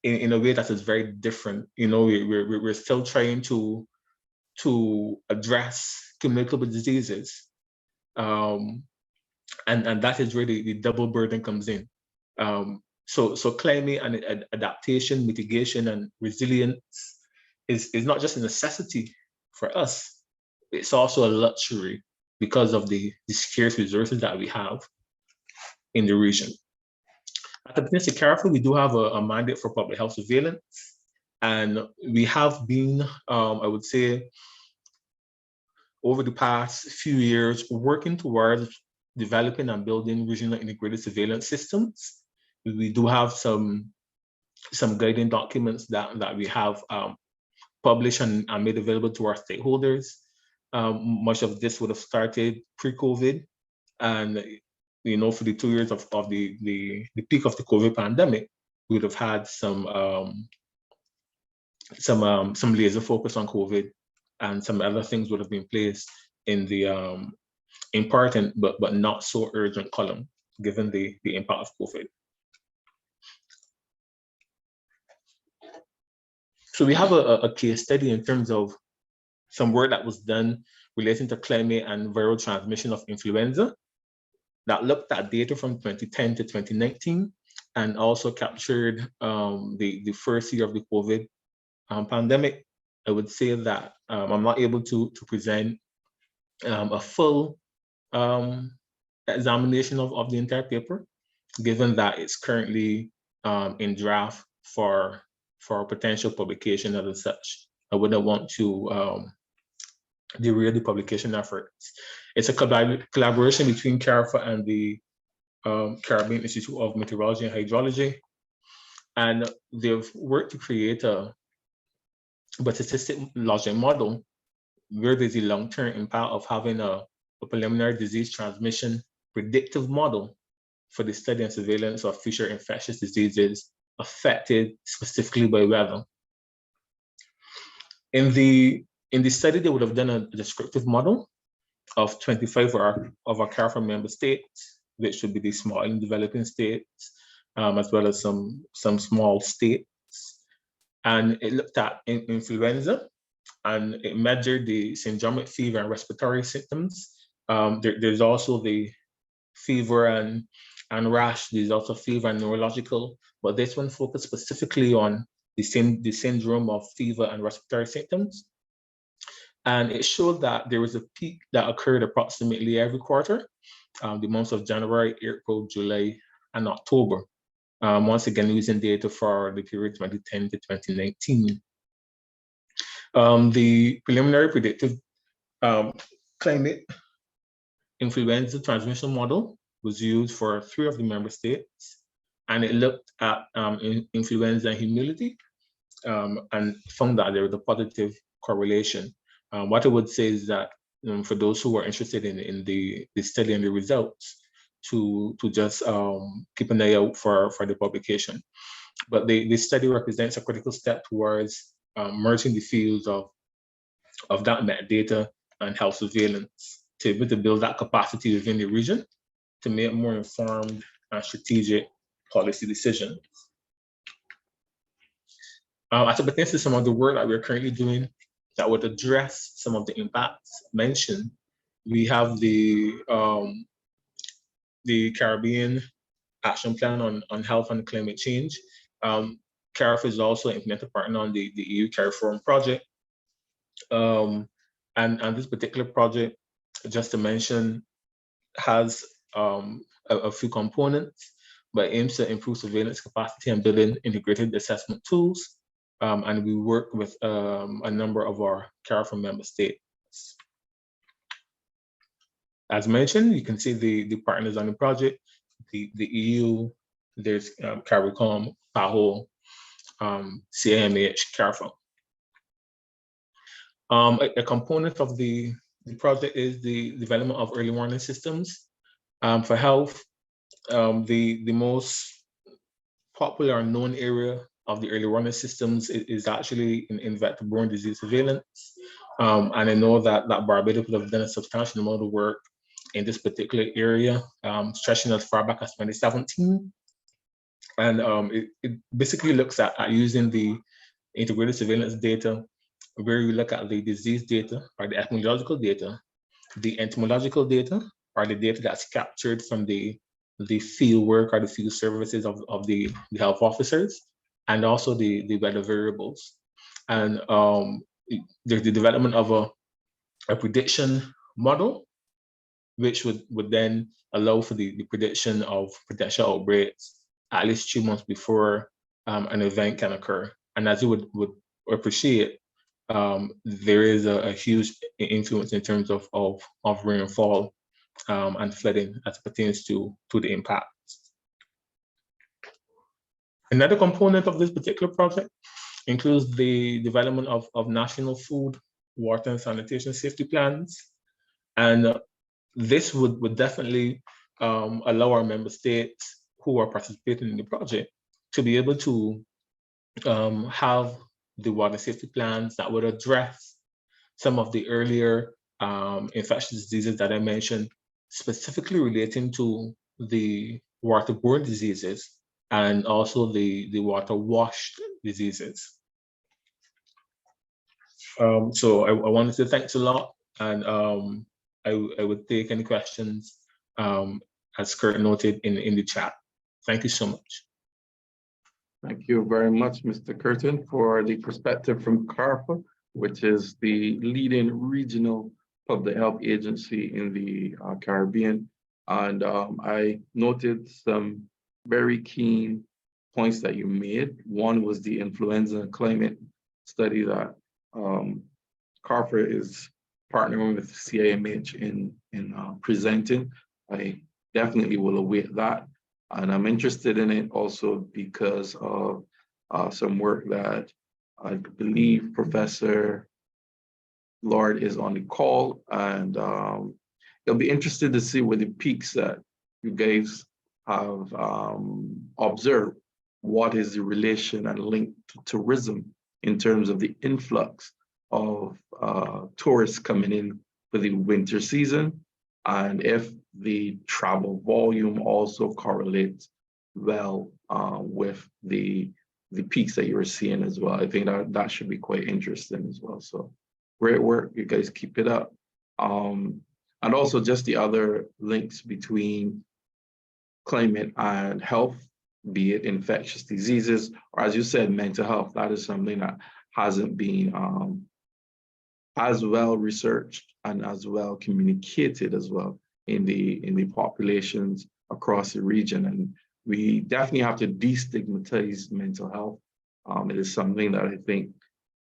in a way that is very different. You know, we're still trying to address communicable diseases, and that is where the double burden comes in. So climate and adaptation, mitigation, and resilience is not just a necessity for us; it's also a luxury because of the scarce resources that we have in the region. At the Baptist Carrefour, we do have a mandate for public health surveillance, and we have been, I would say, over the past few years, working towards developing and building regional integrated surveillance systems. We do have some guiding documents that we have published and made available to our stakeholders. Much of this would have started pre-COVID, and you know, for the 2 years of the peak of the COVID pandemic, we would have had some laser focus on COVID, and some other things would have been placed in the important but not so urgent column, given the impact of COVID. So we have a case study in terms of some work that was done relating to climate and viral transmission of influenza that looked at data from 2010 to 2019 and also captured the first year of the COVID pandemic. I would say that I'm not able to present a full examination of the entire paper, given that it's currently in draft for potential publication and such. I wouldn't want to derail the publication efforts. It's a collaboration between Carrefour and the Caribbean Institute of Meteorology and Hydrology, and they've worked to create a statistic logic model where there's a long-term impact of having a preliminary disease transmission predictive model for the study and surveillance of future infectious diseases affected specifically by weather. In the study, they would have done a descriptive model of 25 of our Carrefour member states, which would be the small and developing states, as well as some small states. And it looked at influenza, and it measured the syndromic fever and respiratory symptoms. There's also the fever and rash. There's also fever and neurological, but this one focused specifically on the syndrome of fever and respiratory symptoms. And it showed that there was a peak that occurred approximately every quarter, the months of January, April, July, and October. Once again, using data for the period 2010 to 2019. The preliminary predictive climate influenza transmission model was used for 3 of the member states, and it looked at influenza and humidity and found that there was a positive correlation. What I would say is that for those who are interested in the study and the results, to just keep an eye out for the publication. But the study represents a critical step towards merging the fields of that metadata and health surveillance to be able to build that capacity within the region to make more informed and strategic policy decisions. As it pertains to some of the work that we're currently doing that would address some of the impacts mentioned, we have the Caribbean Action Plan on Health and Climate Change. Carrefour is also an implemented partner on the EU Carrefour project. And this particular project, just to mention, has a few components, but aims to improve surveillance capacity and building integrated assessment tools. And we work with a number of our Carrefour member states. As mentioned, you can see the partners on the project, the EU, there's CARICOM, PAHO, CIMH CAREFA. A component of the project is the development of early warning systems for health. The most popular and known area of the early warning systems is actually in vector-borne disease surveillance. And I know that Barbados would have done a substantial amount of work in this particular area, stretching as far back as 2017. And it basically looks at using the integrated surveillance data, where you look at the disease data or the epidemiological data, the entomological data or the data that's captured from the field work or the field services of the health officers, and also the weather variables. And there's the development of a prediction model, which would then allow for the prediction of potential outbreaks at least 2 months before an event can occur. And as you would appreciate, there is a huge influence in terms of rainfall and flooding as it pertains to the impact. Another component of this particular project includes the development of national food, water, and sanitation safety plans. And this would definitely allow our member states who are participating in the project to be able to have the water safety plans that would address some of the earlier infectious diseases that I mentioned, specifically relating to the waterborne diseases and also the water-washed diseases. So I wanted to thanks a lot, and I would take any questions as Kurt noted in the chat. Thank you so much. Thank you very much, Mr. Curtin, for the perspective from CARFA, which is the leading regional public health agency in the Caribbean. And I noted some very keen points that you made. One was the influenza climate study that CARFA is partnering with CIMH in presenting. I definitely will await that. And I'm interested in it also because of some work that I believe Professor Lord is on the call, and it'll be interested to see what the peaks that you guys have observed. What is the relation and link to tourism in terms of the influx of tourists coming in for the winter season, and if the travel volume also correlates well with the peaks that you're seeing as well. I think that should be quite interesting as well. So great work, you guys keep it up. And also just the other links between climate and health, be it infectious diseases, or as you said, mental health. That is something that hasn't been as well researched and as well communicated as well in the populations across the region. And we definitely have to destigmatize mental health. It is something that I think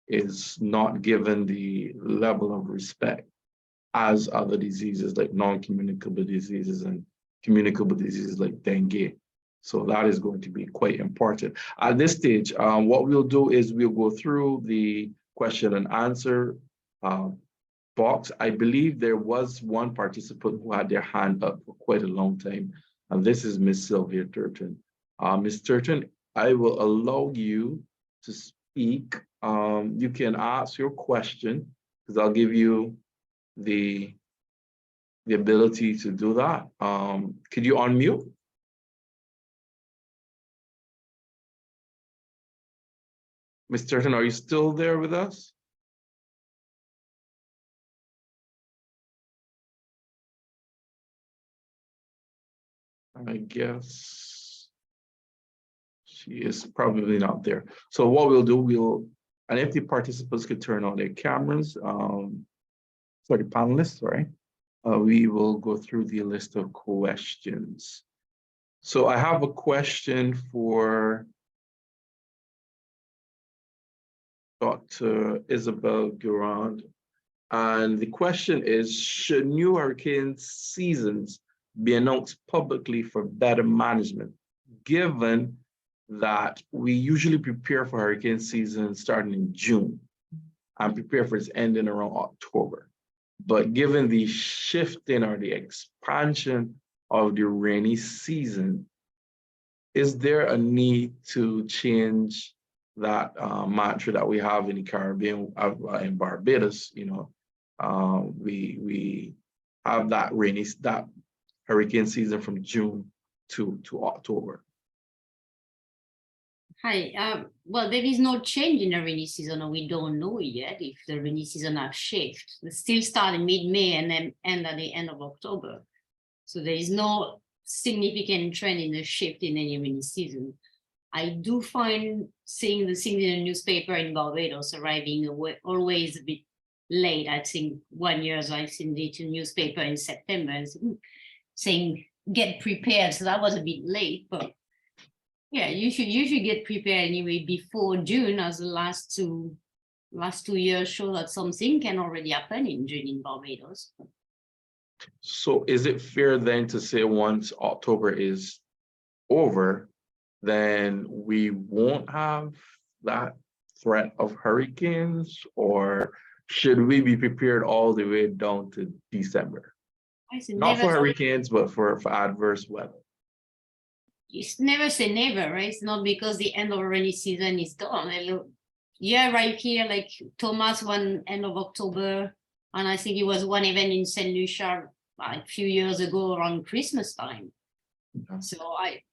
is not given the level of respect as other diseases like non-communicable diseases and communicable diseases like dengue. So that is going to be quite important. At this stage, what we'll do is we'll go through the question and answer box. I believe there was one participant who had their hand up for quite a long time, and this is Ms. Sylvia Turton. Ms. Turton, I will allow you to speak. You can ask your question, because I'll give you the ability to do that. Could you unmute? Ms. Turton, are you still there with us? I guess she is probably not there. So what we'll do, and if the participants could turn on their cameras, sorry, panelists, sorry, we will go through the list of questions. So I have a question for Dr. Isabel Durand. And the question is, should new hurricane seasons be announced publicly for better management, given that we usually prepare for hurricane season starting in June and prepare for its ending around October. But given the shifting or the expansion of the rainy season, is there a need to change that mantra that we have in the Caribbean, in Barbados? We have that hurricane season from June to October. Hi, well, there is no change in the rainy season, and we don't know yet if the rainy season has shifted. It still started mid-May and then end at the end of October. So there is no significant trend in the shift in any rainy season. I do find seeing the things in the newspaper in Barbados arriving always a bit late. I think 1 year I've seen the newspaper in September saying get prepared. So that was a bit late, but yeah, you should get prepared anyway before June, as the last two years show that something can already happen in June in Barbados. So is it fair then to say once October is over, then we won't have that threat of hurricanes, or should we be prepared all the way down to December? Not for hurricanes, but for adverse weather. It's never say never, right? It's not because the end of rainy season is gone. Yeah, right here, like Thomas, one end of October, and I think it was one event in St. Lucia a few years ago around Christmas time. Okay. So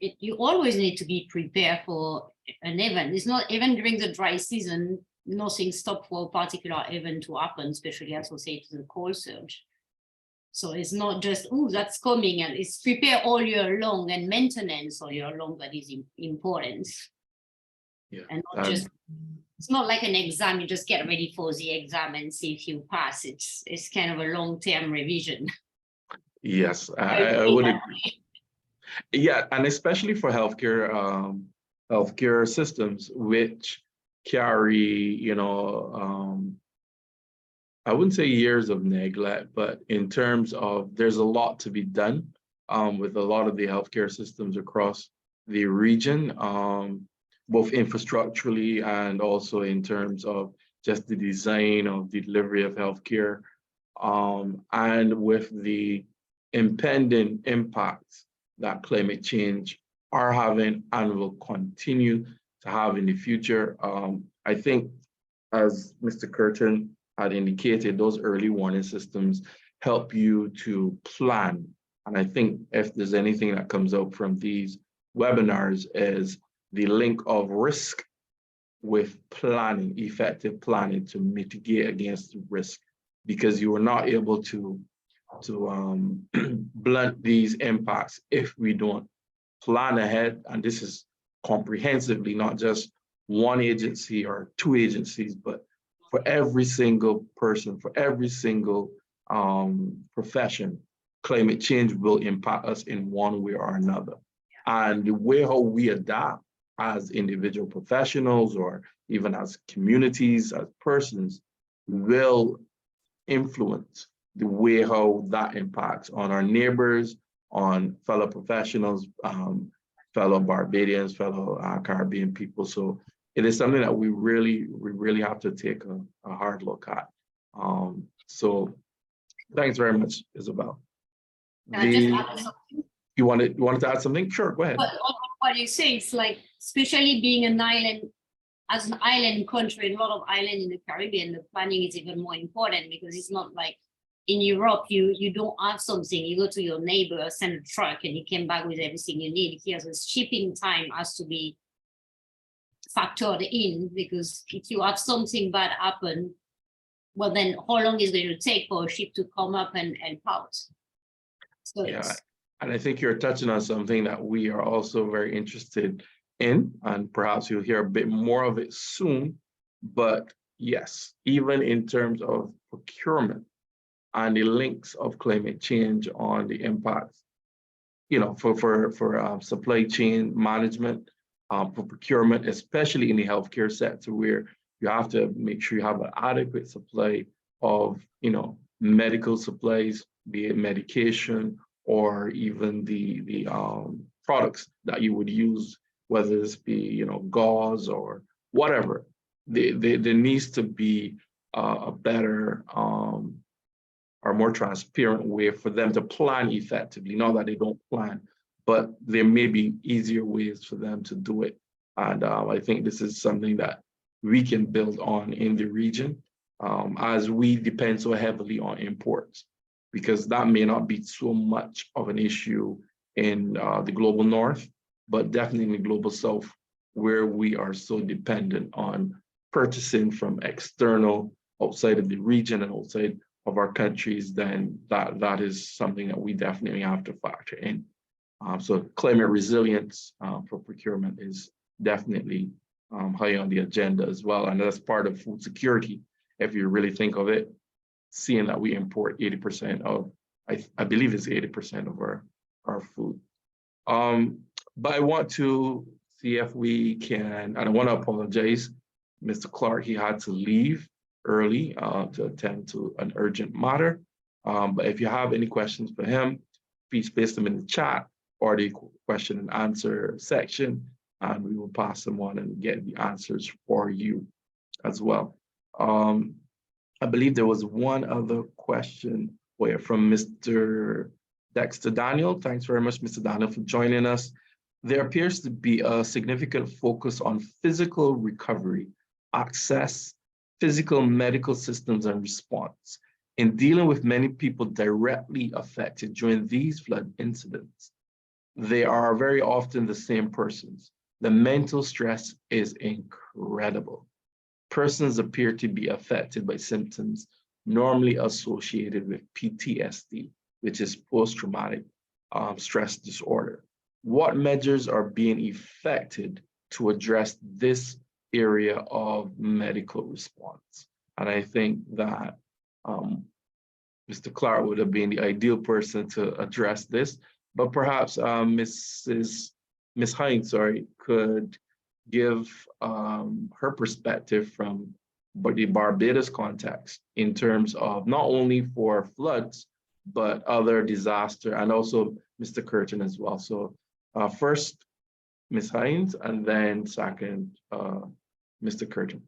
you always need to be prepared for an event. It's not even during the dry season, nothing stopped for a particular event to happen, especially associated with the cold surge. So it's not just, oh, that's coming, and it's prepare all year long, and maintenance all year long that is important. Yeah. And not just, it's not like an exam, you just get ready for the exam and see if you pass. It's kind of a long-term revision. Yes, I would agree. Yeah, and especially for healthcare systems, which carry, I wouldn't say years of neglect, but in terms of there's a lot to be done with a lot of the healthcare systems across the region, both infrastructurally and also in terms of just the design of the delivery of healthcare, and with the impending impacts that climate change are having and will continue to have in the future. I think, as Mr. Curtin had indicated, those early warning systems help you to plan. And I think if there's anything that comes out from these webinars is the link of risk with planning, effective planning to mitigate against risk, because you are not able to blunt these impacts if we don't plan ahead. And this is comprehensively, not just one agency or two agencies, but for every single person, for every single profession, climate change will impact us in one way or another. And the way how we adapt as individual professionals or even as communities, as persons, will influence the way how that impacts on our neighbors, on fellow professionals, fellow Barbadians, fellow Caribbean people. So it is something that we really have to take a hard look at. So thanks very much, Isabel. You wanted to add something? Sure, go ahead. What you say, it's like, especially being an island, as an island country, a lot of islands in the Caribbean, the planning is even more important, because it's not like in Europe, you don't have something, you go to your neighbor, send a truck, and you came back with everything you need. Here, the shipping time has to be factored in, because if you have something bad happen, well, then how long is it going to take for a ship to come up and out? So yeah, and I think you're touching on something that we are also very interested in, and perhaps you'll hear a bit more of it soon. But yes, even in terms of procurement and the links of climate change on the impacts, for supply chain management, for procurement, especially in the healthcare sector, where you have to make sure you have an adequate supply of, medical supplies, be it medication or even the products that you would use whether this be, gauze or whatever. There needs to be a better or more transparent way for them to plan effectively. Not that they don't plan, but there may be easier ways for them to do it. And I think this is something that we can build on in the region, as we depend so heavily on imports, because that may not be so much of an issue in the global north, but definitely in the global south, where we are so dependent on purchasing from external, outside of the region and outside of our countries, then that is something that we definitely have to factor in. So climate resilience for procurement is definitely high on the agenda as well. And that's part of food security, if you really think of it, seeing that we import 80% of, I believe it's 80% of our food. But I want to see if we can, and I want to apologize, Mr. Clark, he had to leave early to attend to an urgent matter. But if you have any questions for him, please place them in the chat or the question and answer section, and we will pass them on and get the answers for you as well. I believe there was one other question from Mr. Dexter Daniel. Thanks very much, Mr. Daniel, for joining us. There appears to be a significant focus on physical recovery, access, physical medical systems and response in dealing with many people directly affected during these flood incidents. They are very often the same persons. The mental stress is incredible. Persons appear to be affected by symptoms normally associated with PTSD, which is post-traumatic stress disorder. What measures are being effected to address this area of medical response? And I think that Mr. Clark would have been the ideal person to address this, but perhaps Ms. Hines, could give her perspective from the Barbados context in terms of not only for floods, but other disaster, and also Mr. Curtin as well. So first, Ms. Hines, and then second, Mr. Curtin.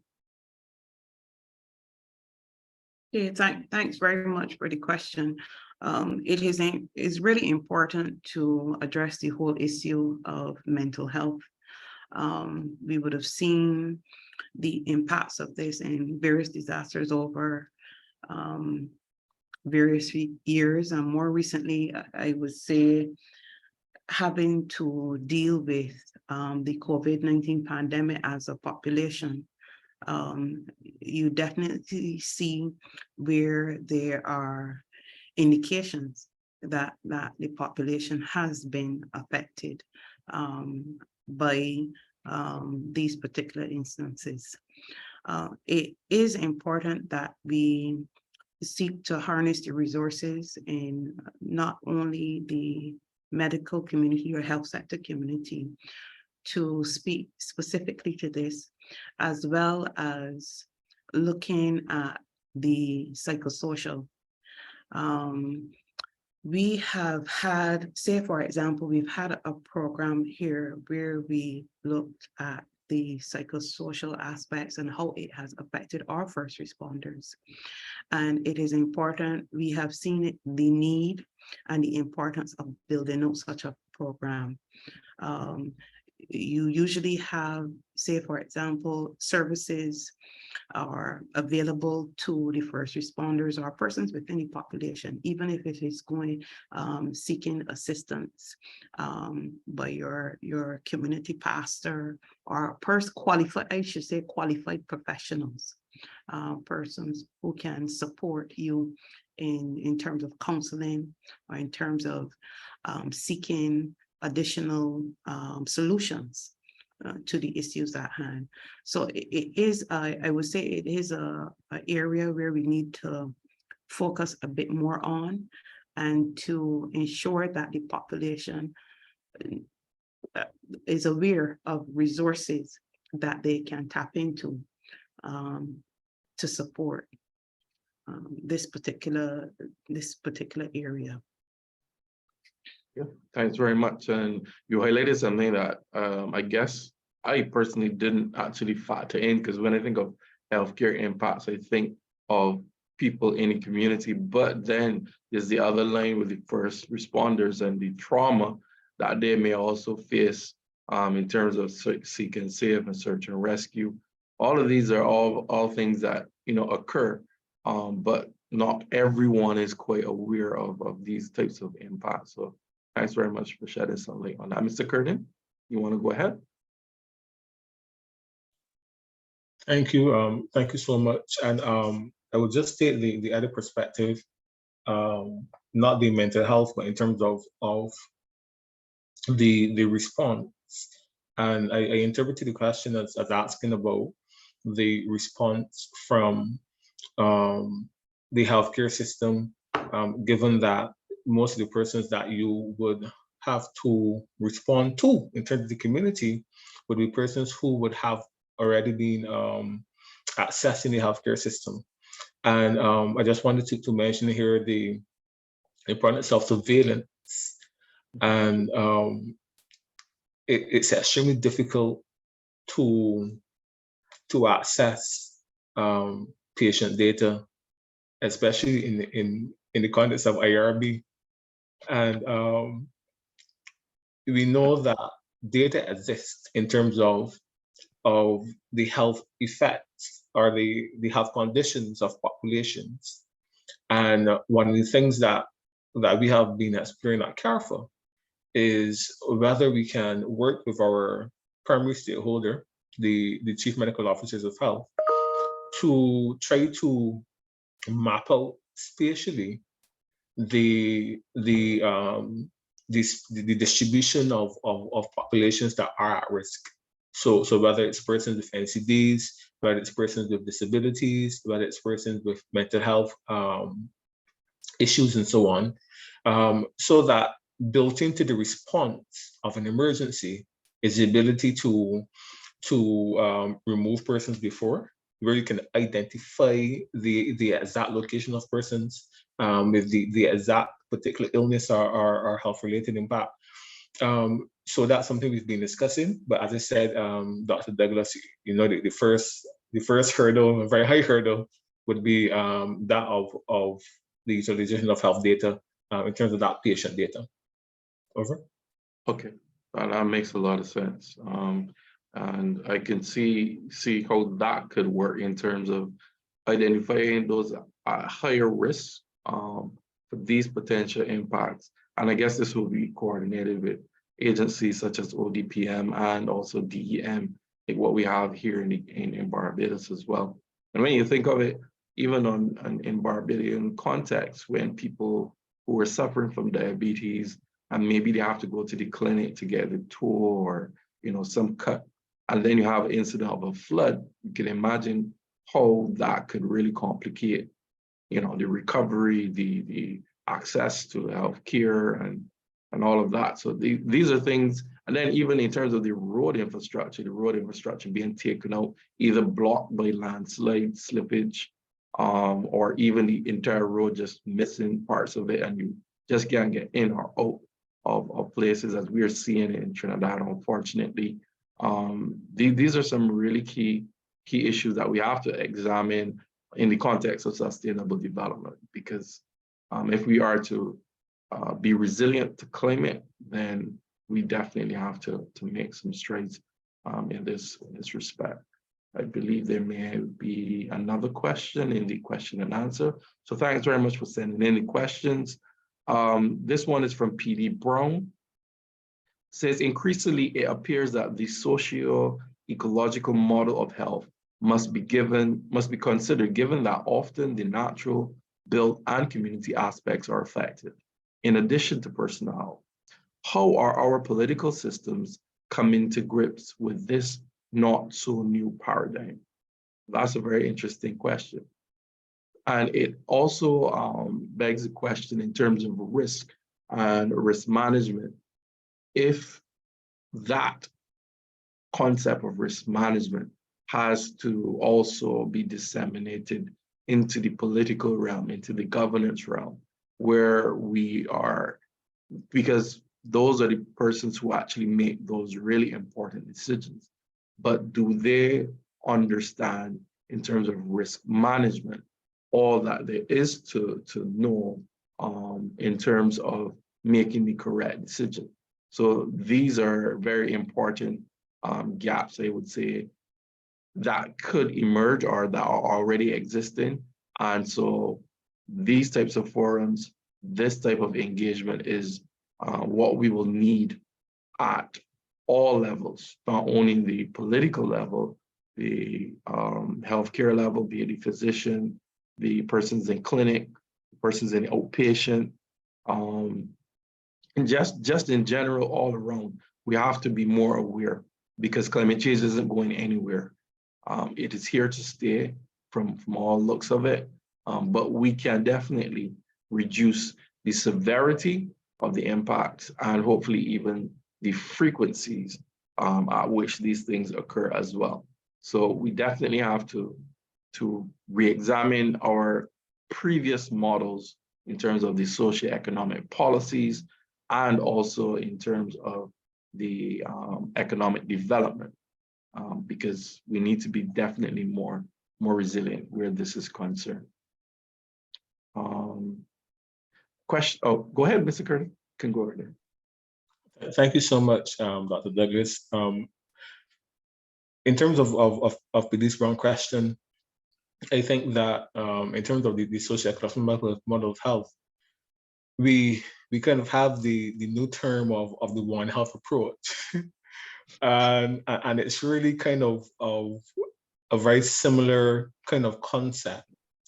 Yeah, thanks very much for the question. It is really important to address the whole issue of mental health. We would have seen the impacts of this in various disasters over various years, and more recently, I would say, having to deal with the COVID-19 pandemic as a population. You definitely see where there are indications that the population has been affected by these particular instances. It is important that we seek to harness the resources in not only the medical community or health sector community to speak specifically to this, as well as looking at the psychosocial. We have had, say for example, we've had a program here where we looked at the psychosocial aspects and how it has affected our first responders. And it is important, we have seen it, the need and the importance of building out such a program. You usually have, say for example, services are available to the first responders or persons within the population, even if it is going seeking assistance by your community pastor or qualified professionals, persons who can support you in terms of counseling or in terms of seeking additional solutions to the issues at hand. So it is, I would say it is an area where we need to focus a bit more on, and to ensure that the population is aware of resources that they can tap into to support this particular area. Yeah, thanks very much. And you highlighted something that I guess I personally didn't actually factor in, because when I think of healthcare impacts, I think of people in the community, but then there's the other line with the first responders and the trauma that they may also face in terms of seek and save and search and rescue. All of these are all things that occur, but not everyone is quite aware of these types of impacts. So thanks very much for shedding some light on that. Mr. Curtin, you want to go ahead? Thank you. Thank you so much. And I will just state the other perspective, not the mental health, but in terms of the response. And I interpreted the question as asking about the response from the healthcare system, given that most of the persons that you would have to respond to in terms of the community would be persons who would have already been accessing the healthcare system. And I just wanted to mention here the importance of surveillance. And it's extremely difficult to access patient data, especially in the context of IRB. And we know that data exists in terms of the health effects or the health conditions of populations. And one of the things that we have been exploring at CARFA is whether we can work with our primary stakeholder, the chief medical officers of health, to try to map out spatially the distribution of populations that are at risk. So whether it's persons with NCDs, whether it's persons with disabilities, whether it's persons with mental health issues and so on, so that built into the response of an emergency is the ability to remove persons before, where you can identify the exact location of persons with the exact particular illness or health-related impact. So that's something we've been discussing. But as I said, Dr. Douglas, the first hurdle, a very high hurdle, would be that of the utilization of health data in terms of that patient data. Over. Okay, that makes a lot of sense. And I can see how that could work in terms of identifying those higher risks for these potential impacts. And I guess this will be coordinated with agencies such as ODPM and also DEM, like what we have here in Barbados as well. And when you think of it, even in Barbadian context, when people who are suffering from diabetes and maybe they have to go to the clinic to get the tool or some cut, and then you have an incident of a flood, you can imagine how that could really complicate the recovery, the access to healthcare and all of that. So these are things, and then even in terms of the road infrastructure being taken out, either blocked by landslide, slippage, or even the entire road just missing parts of it, and you just can't get in or out of places, as we are seeing in Trinidad, unfortunately. These are some really key issues that we have to examine in the context of sustainable development, because if we are to be resilient to climate, then we definitely have to make some strides in this respect. I believe there may be another question in the question and answer. So thanks very much for sending in the questions. This one is from PD Brown. Says, increasingly, it appears that the socio-ecological model of health must be considered, given that often the natural, built, and community aspects are affected, in addition to personnel. How are our political systems coming to grips with this not so new paradigm? That's a very interesting question. And it also begs the question in terms of risk and risk management. If that concept of risk management has to also be disseminated into the political realm, into the governance realm, where we are, because those are the persons who actually make those really important decisions. But do they understand in terms of risk management all that there is to know in terms of making the correct decision? So these are very important gaps, I would say, that could emerge or that are already existing. And so these types of forums, this type of engagement is what we will need at all levels, not only the political level, the healthcare level, be it the physician, the persons in clinic, persons in outpatient, and just in general, all around. We have to be more aware because climate change isn't going anywhere. It is here to stay from all looks of it, but we can definitely reduce the severity of the impacts and hopefully even the frequencies at which these things occur as well. So we definitely have to re-examine our previous models in terms of the socioeconomic policies and also in terms of the economic development, because we need to be definitely more resilient where this is concerned. Question, oh, go ahead, Mr. Curtis, can go over there. Thank you so much, Dr. Douglas. In terms of Denise Brown's question, I think that in terms of the socioeconomic model of health, we kind of have the new term of the One Health approach. and it's really kind of a very similar kind of concept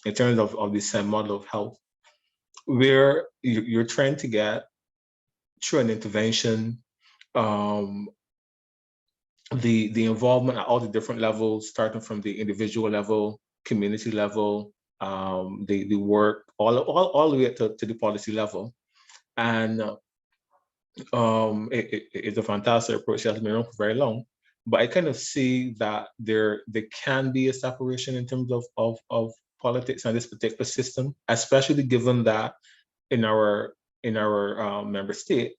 in terms of the same model of health, where you're trying to get through an intervention, the involvement at all the different levels, starting from the individual level, community level, the work, all the way to the policy level. And it's a fantastic approach that has been around for very long. But I kind of see that there can be a separation in terms of politics and this particular system, especially given that in our member states,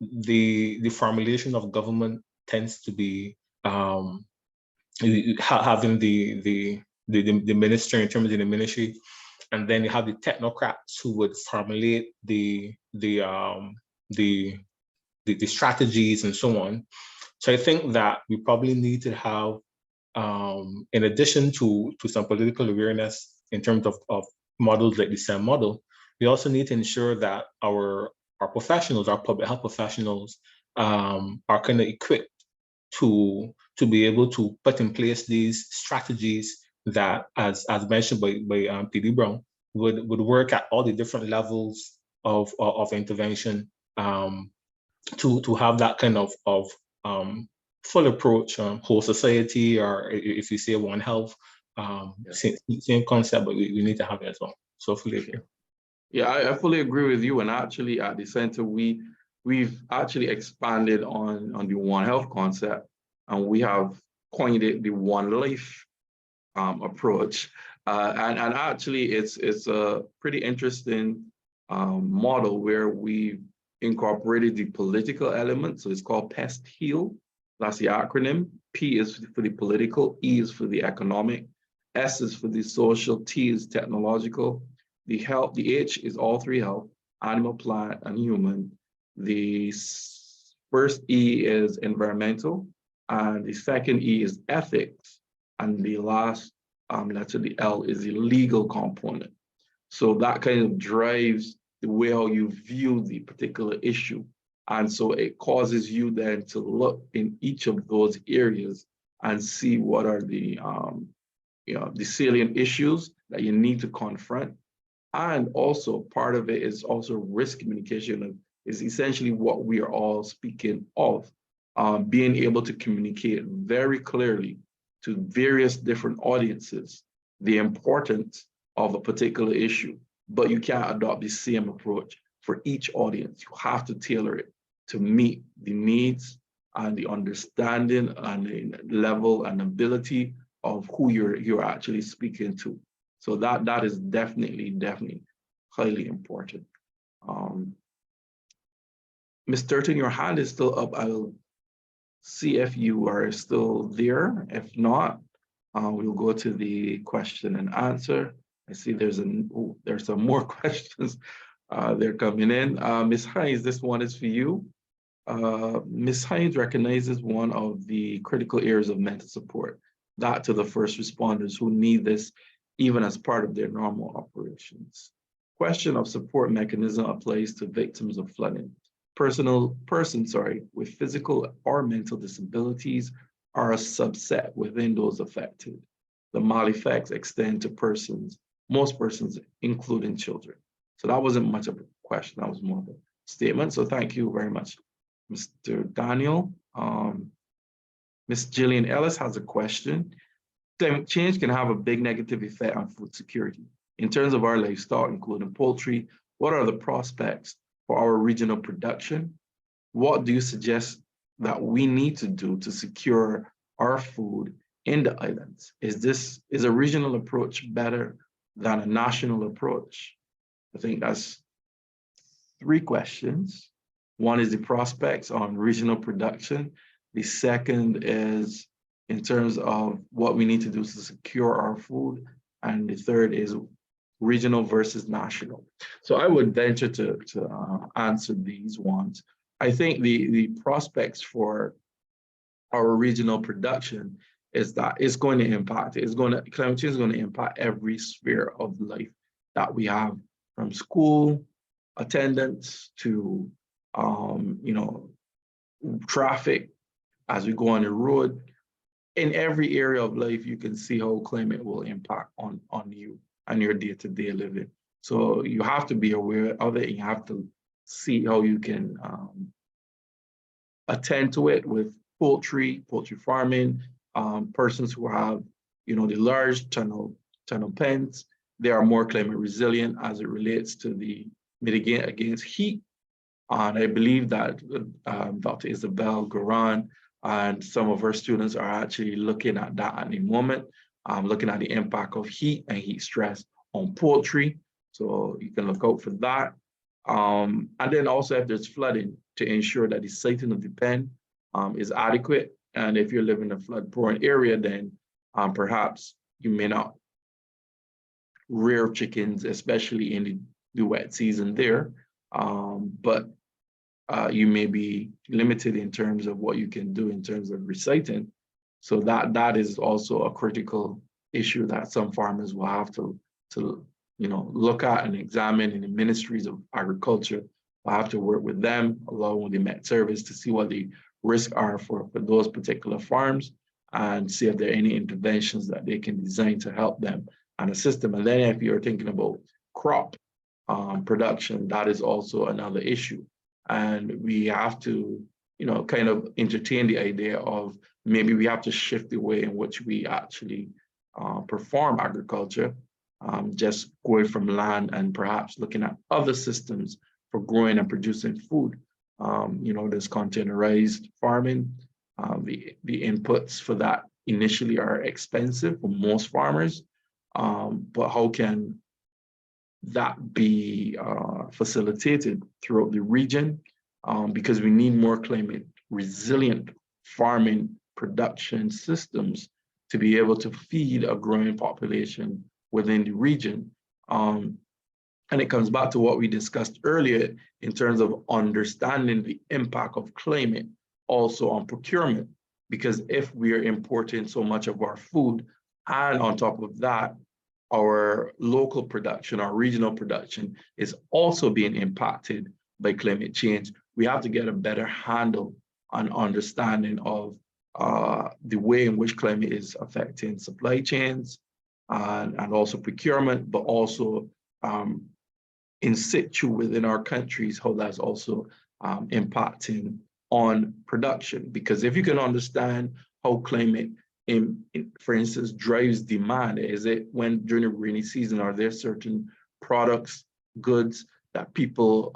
the formulation of government tends to be having the minister in terms of the ministry, and then you have the technocrats who would formulate the strategies and so on. So I think that we probably need to have, in addition to some political awareness in terms of models like the STEM model, we also need to ensure that our professionals, our public health professionals, are kind of equipped to be able to put in place these strategies that, as mentioned by PD Brown, would work at all the different levels of intervention, to have that kind of full approach, whole society, or if you say One Health, same concept, but we need to have it as well. So fully agree. Yeah, I fully agree with you. And actually at the center, we've actually expanded on the One Health concept, and we have coined it the One Life approach. And actually it's a pretty interesting model where we incorporated the political element. So it's called PEST HEAL. That's the acronym. P is for the political, E is for the economic, S is for the social, T is technological. The health, the H is all three health, animal, plant, and human. The first E is environmental, and the second E is ethics, and the last letter, the L, is the legal component. So that kind of drives the way how you view the particular issue. And so it causes you then to look in each of those areas and see what are the salient issues that you need to confront. And also part of it is also risk communication, is essentially what we are all speaking of, being able to communicate very clearly to various different audiences the importance of a particular issue, but you can't adopt the same approach for each audience. You have to tailor it to meet the needs and the understanding and the level and ability of who you're actually speaking to. So that is definitely highly important. Ms. Turton, your hand is still up. I'll see if you are still there. If not, we'll go to the question and answer. I see there's some more questions. They're coming in. Ms. Hines, this one is for you. Ms. Hines recognizes one of the critical areas of mental support, that to the first responders who need this even as part of their normal operations. Question of support mechanism applies to victims of flooding. Persons with physical or mental disabilities are a subset within those affected. The mal effects extend to most persons, including children. So that wasn't much of a question, that was more of a statement. So thank you very much, Mr. Daniel. Ms. Jillian Ellis has a question. Climate change can have a big negative effect on food security. In terms of our livestock, including poultry, what are the prospects for our regional production? What do you suggest that we need to do to secure our food in the islands? Is a regional approach better than a national approach? I think that's 3 questions. One is the prospects on regional production. The second is in terms of what we need to do to secure our food. And the third is regional versus national. So I would venture to answer these ones. I think the prospects for our regional production is that it's going to impact, climate change is going to impact every sphere of life that we have, from school attendance to, traffic as we go on the road. In every area of life, you can see how climate will impact on you and your day-to-day living. So you have to be aware of it, and you have to see how you can attend to it with poultry farming, persons who have, the large tunnel pens. They are more climate resilient as it relates to the mitigate against heat. And I believe that Dr. Isabel Goran and some of her students are actually looking at that at the moment, looking at the impact of heat and heat stress on poultry. So you can look out for that. And then also if there's flooding, to ensure that the siting of the pen is adequate. And if you're living in a flood-prone area, then perhaps you may not rear chickens, especially in the wet season there. But you may be limited in terms of what you can do in terms of reciting. So that is also a critical issue that some farmers will have to look at and examine, in the ministries of agriculture. We'll have to work with them along with the Met Service to see what the risks are for those particular farms, and see if there are any interventions that they can design to help them and assist them. And then if you're thinking about crop production, that is also another issue. And we have to, kind of entertain the idea of maybe we have to shift the way in which we actually perform agriculture, just going from land and perhaps looking at other systems for growing and producing food. There's containerized farming. The inputs for that initially are expensive for most farmers, but how can that be facilitated throughout the region? Because we need more climate resilient farming production systems to be able to feed a growing population within the region. And it comes back to what we discussed earlier in terms of understanding the impact of climate also on procurement. Because if we are importing so much of our food, and on top of that, our local production, our regional production is also being impacted by climate change, we have to get a better handle on understanding of the way in which climate is affecting supply chains and also procurement, but also in situ within our countries, how that's also impacting on production. Because if you can understand how climate, for instance, drives demand, is it when during the rainy season, are there certain products, goods that people,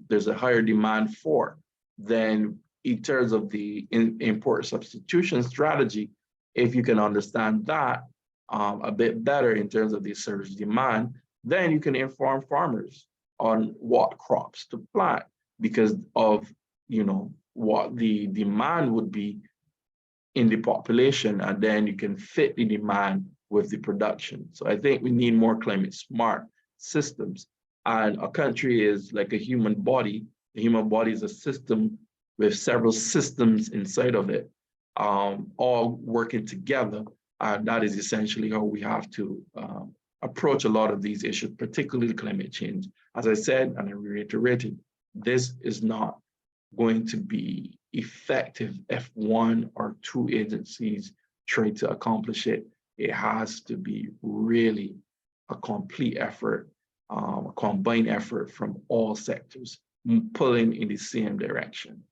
there's a higher demand for? Then in terms of the import substitution strategy, if you can understand that a bit better in terms of the surge demand, then you can inform farmers on what crops to plant because of you know, what the demand would be in the population, and then you can fit the demand with the production. So I think we need more climate smart systems. And a country is like a human body. The human body is a system with several systems inside of it, all working together. And that is essentially how we have to approach a lot of these issues, particularly climate change. As I said, and I reiterated, this is not going to be effective if one or two agencies try to accomplish it. It has to be really a complete effort, a combined effort from all sectors, pulling in the same direction.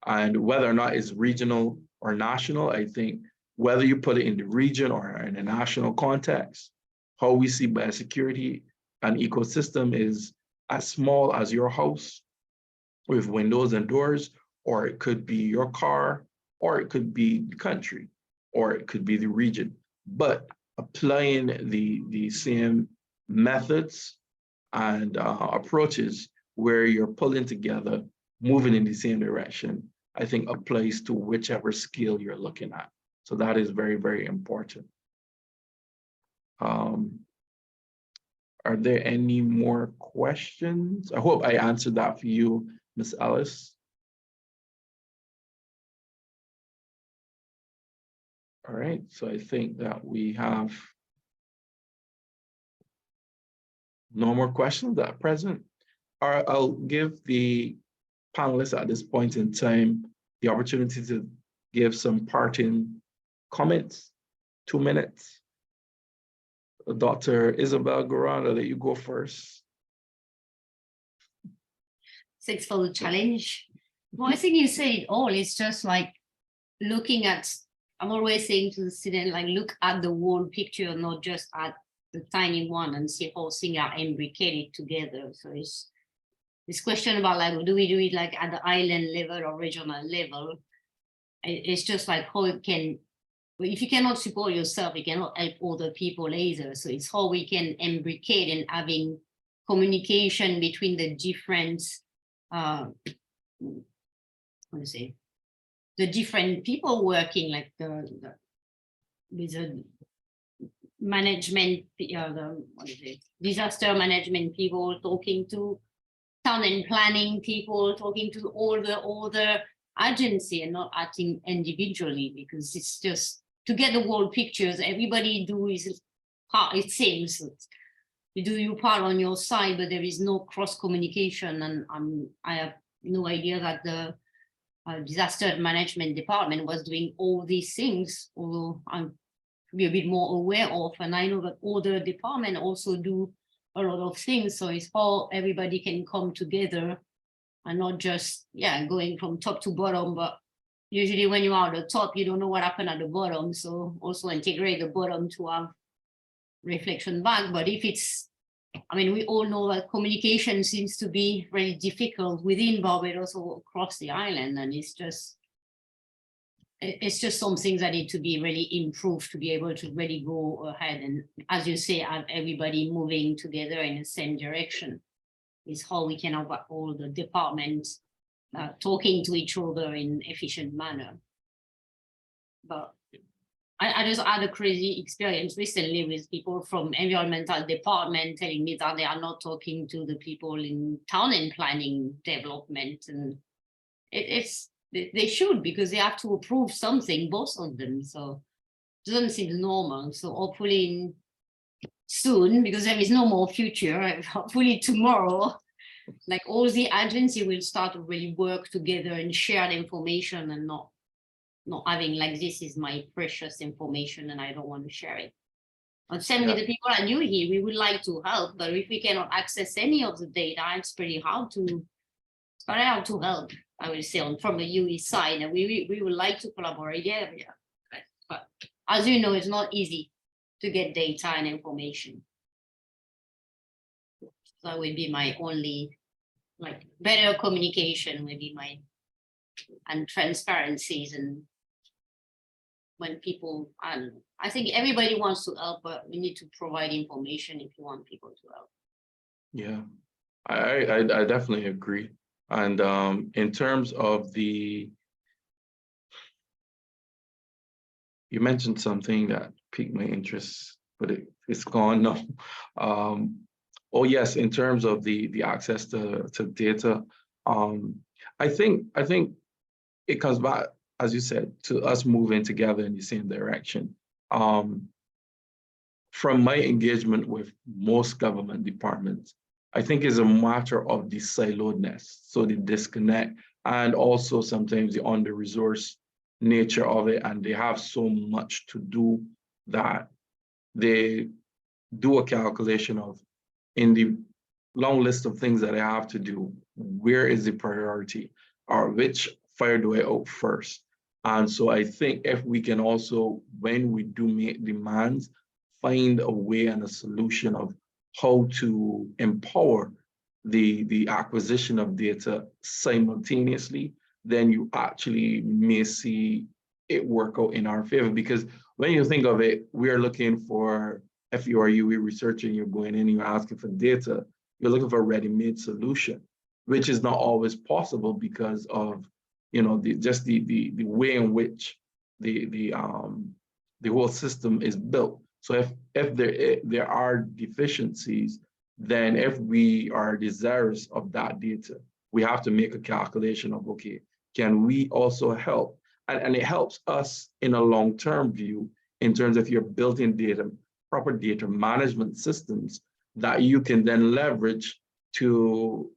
And whether or not it's regional or national, I think whether you put it in the region or in a national context, how we see biosecurity and ecosystem is as small as your house with windows and doors, or it could be your car, or it could be the country, or it could be the region. But applying the same methods and approaches where you're pulling together, moving in the same direction, I think applies to whichever skill you're looking at. So that is very, very important. Are there any more questions? I hope I answered that for you, Ms. Ellis. All right, so I think that we have no more questions at present. All right, I'll give the panelists at this point in time the opportunity to give some parting comments, 2 minutes. Dr. Isabel Guran, I'll let you go first. Thanks for the challenge. Well, I think you say it all. It's just like looking at, I'm always saying to the student, like, look at the whole picture, not just at the tiny one, and see how things are imbricated together. So it's this question about, like, do we do it like at the island level or regional level? It's just like how it can, if you cannot support yourself, you cannot help other people either. So it's how we can imbricate and having communication between the different, what do you say, the different people working, like with the management, what is it, disaster management people, talking to town and planning people, talking to all the other agency and not acting individually, because it's just to get the whole pictures, everybody do his part, it seems. You do your part on your side, but there is no cross communication, and I have no idea that the disaster management department was doing all these things, although I'm be a bit more aware of, and I know that other departments also do a lot of things. So it's how everybody can come together and not just, yeah, going from top to bottom, but usually when you are at the top, you don't know what happened at the bottom. So also integrate the bottom to have reflection back. But if it's, I mean, we all know that communication seems to be really difficult within Barbados or across the island. And it's just some things that need to be really improved to be able to really go ahead. And as you say, have everybody moving together in the same direction is how we can have all the departments talking to each other in efficient manner. But I just had a crazy experience recently with people from environmental department telling me that they are not talking to the people in town and planning development, and they should, because they have to approve something, both of them. So it doesn't seem normal. So hopefully soon, because there is no more future, hopefully tomorrow, like all the agency will start to really work together and share the information, and not having like, this is my precious information and I don't want to share it. And same with the people I knew here, we would like to help, but if we cannot access any of the data, it's pretty hard to help, I would say, from the UE side. And we would like to collaborate, yeah. But as you know, it's not easy to get data and information. So that would be my only, like, better communication would be my, and transparencies, and when people, I think everybody wants to help, but we need to provide information if you want people to help. Yeah, I definitely agree. And in terms of you mentioned something that piqued my interest, but it's gone now. Oh yes, in terms of the access to data, I think it comes back, as you said, to us moving together in the same direction. From my engagement with most government departments, I think it's a matter of the siloedness, so the disconnect, and also sometimes the under-resourced nature of it, and they have so much to do that they do a calculation of, in the long list of things that I have to do, where is the priority, or which fire do I out first? And so I think if we can also, when we do make demands, find a way and a solution of how to empower the acquisition of data simultaneously, then you actually may see it work out in our favor. Because when you think of it, we are looking for, if you are UE researching, you're going in, you're asking for data, you're looking for a ready-made solution, which is not always possible because of, you know, the way in which the whole system is built. So if there are deficiencies, then if we are desirous of that data, we have to make a calculation of, okay, can we also help? And it helps us in a long-term view in terms of you're building data, proper data management systems that you can then leverage to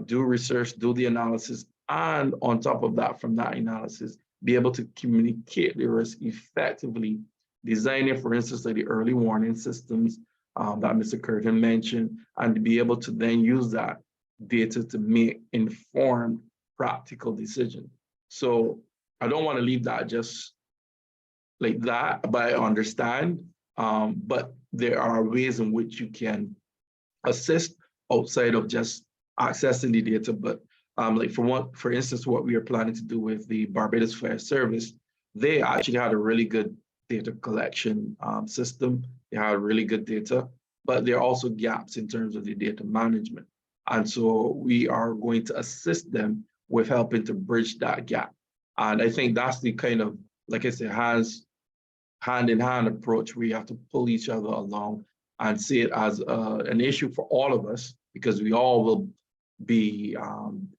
do research, do the analysis, and on top of that, from that analysis, be able to communicate the risk effectively, designing, for instance, like the early warning systems that Mr. Curtin mentioned, and to be able to then use that data to make informed, practical decisions. So I don't want to leave that just like that, but I understand. But there are ways in which you can assist outside of just accessing the data. But like for instance, what we are planning to do with the Barbados Fire Service, they actually had a really good data collection system. They had really good data, but there are also gaps in terms of the data management. And so we are going to assist them with helping to bridge that gap. And I think that's the kind of, like I said, hand-in-hand approach where you have to pull each other along and see it as an issue for all of us, because we all will be,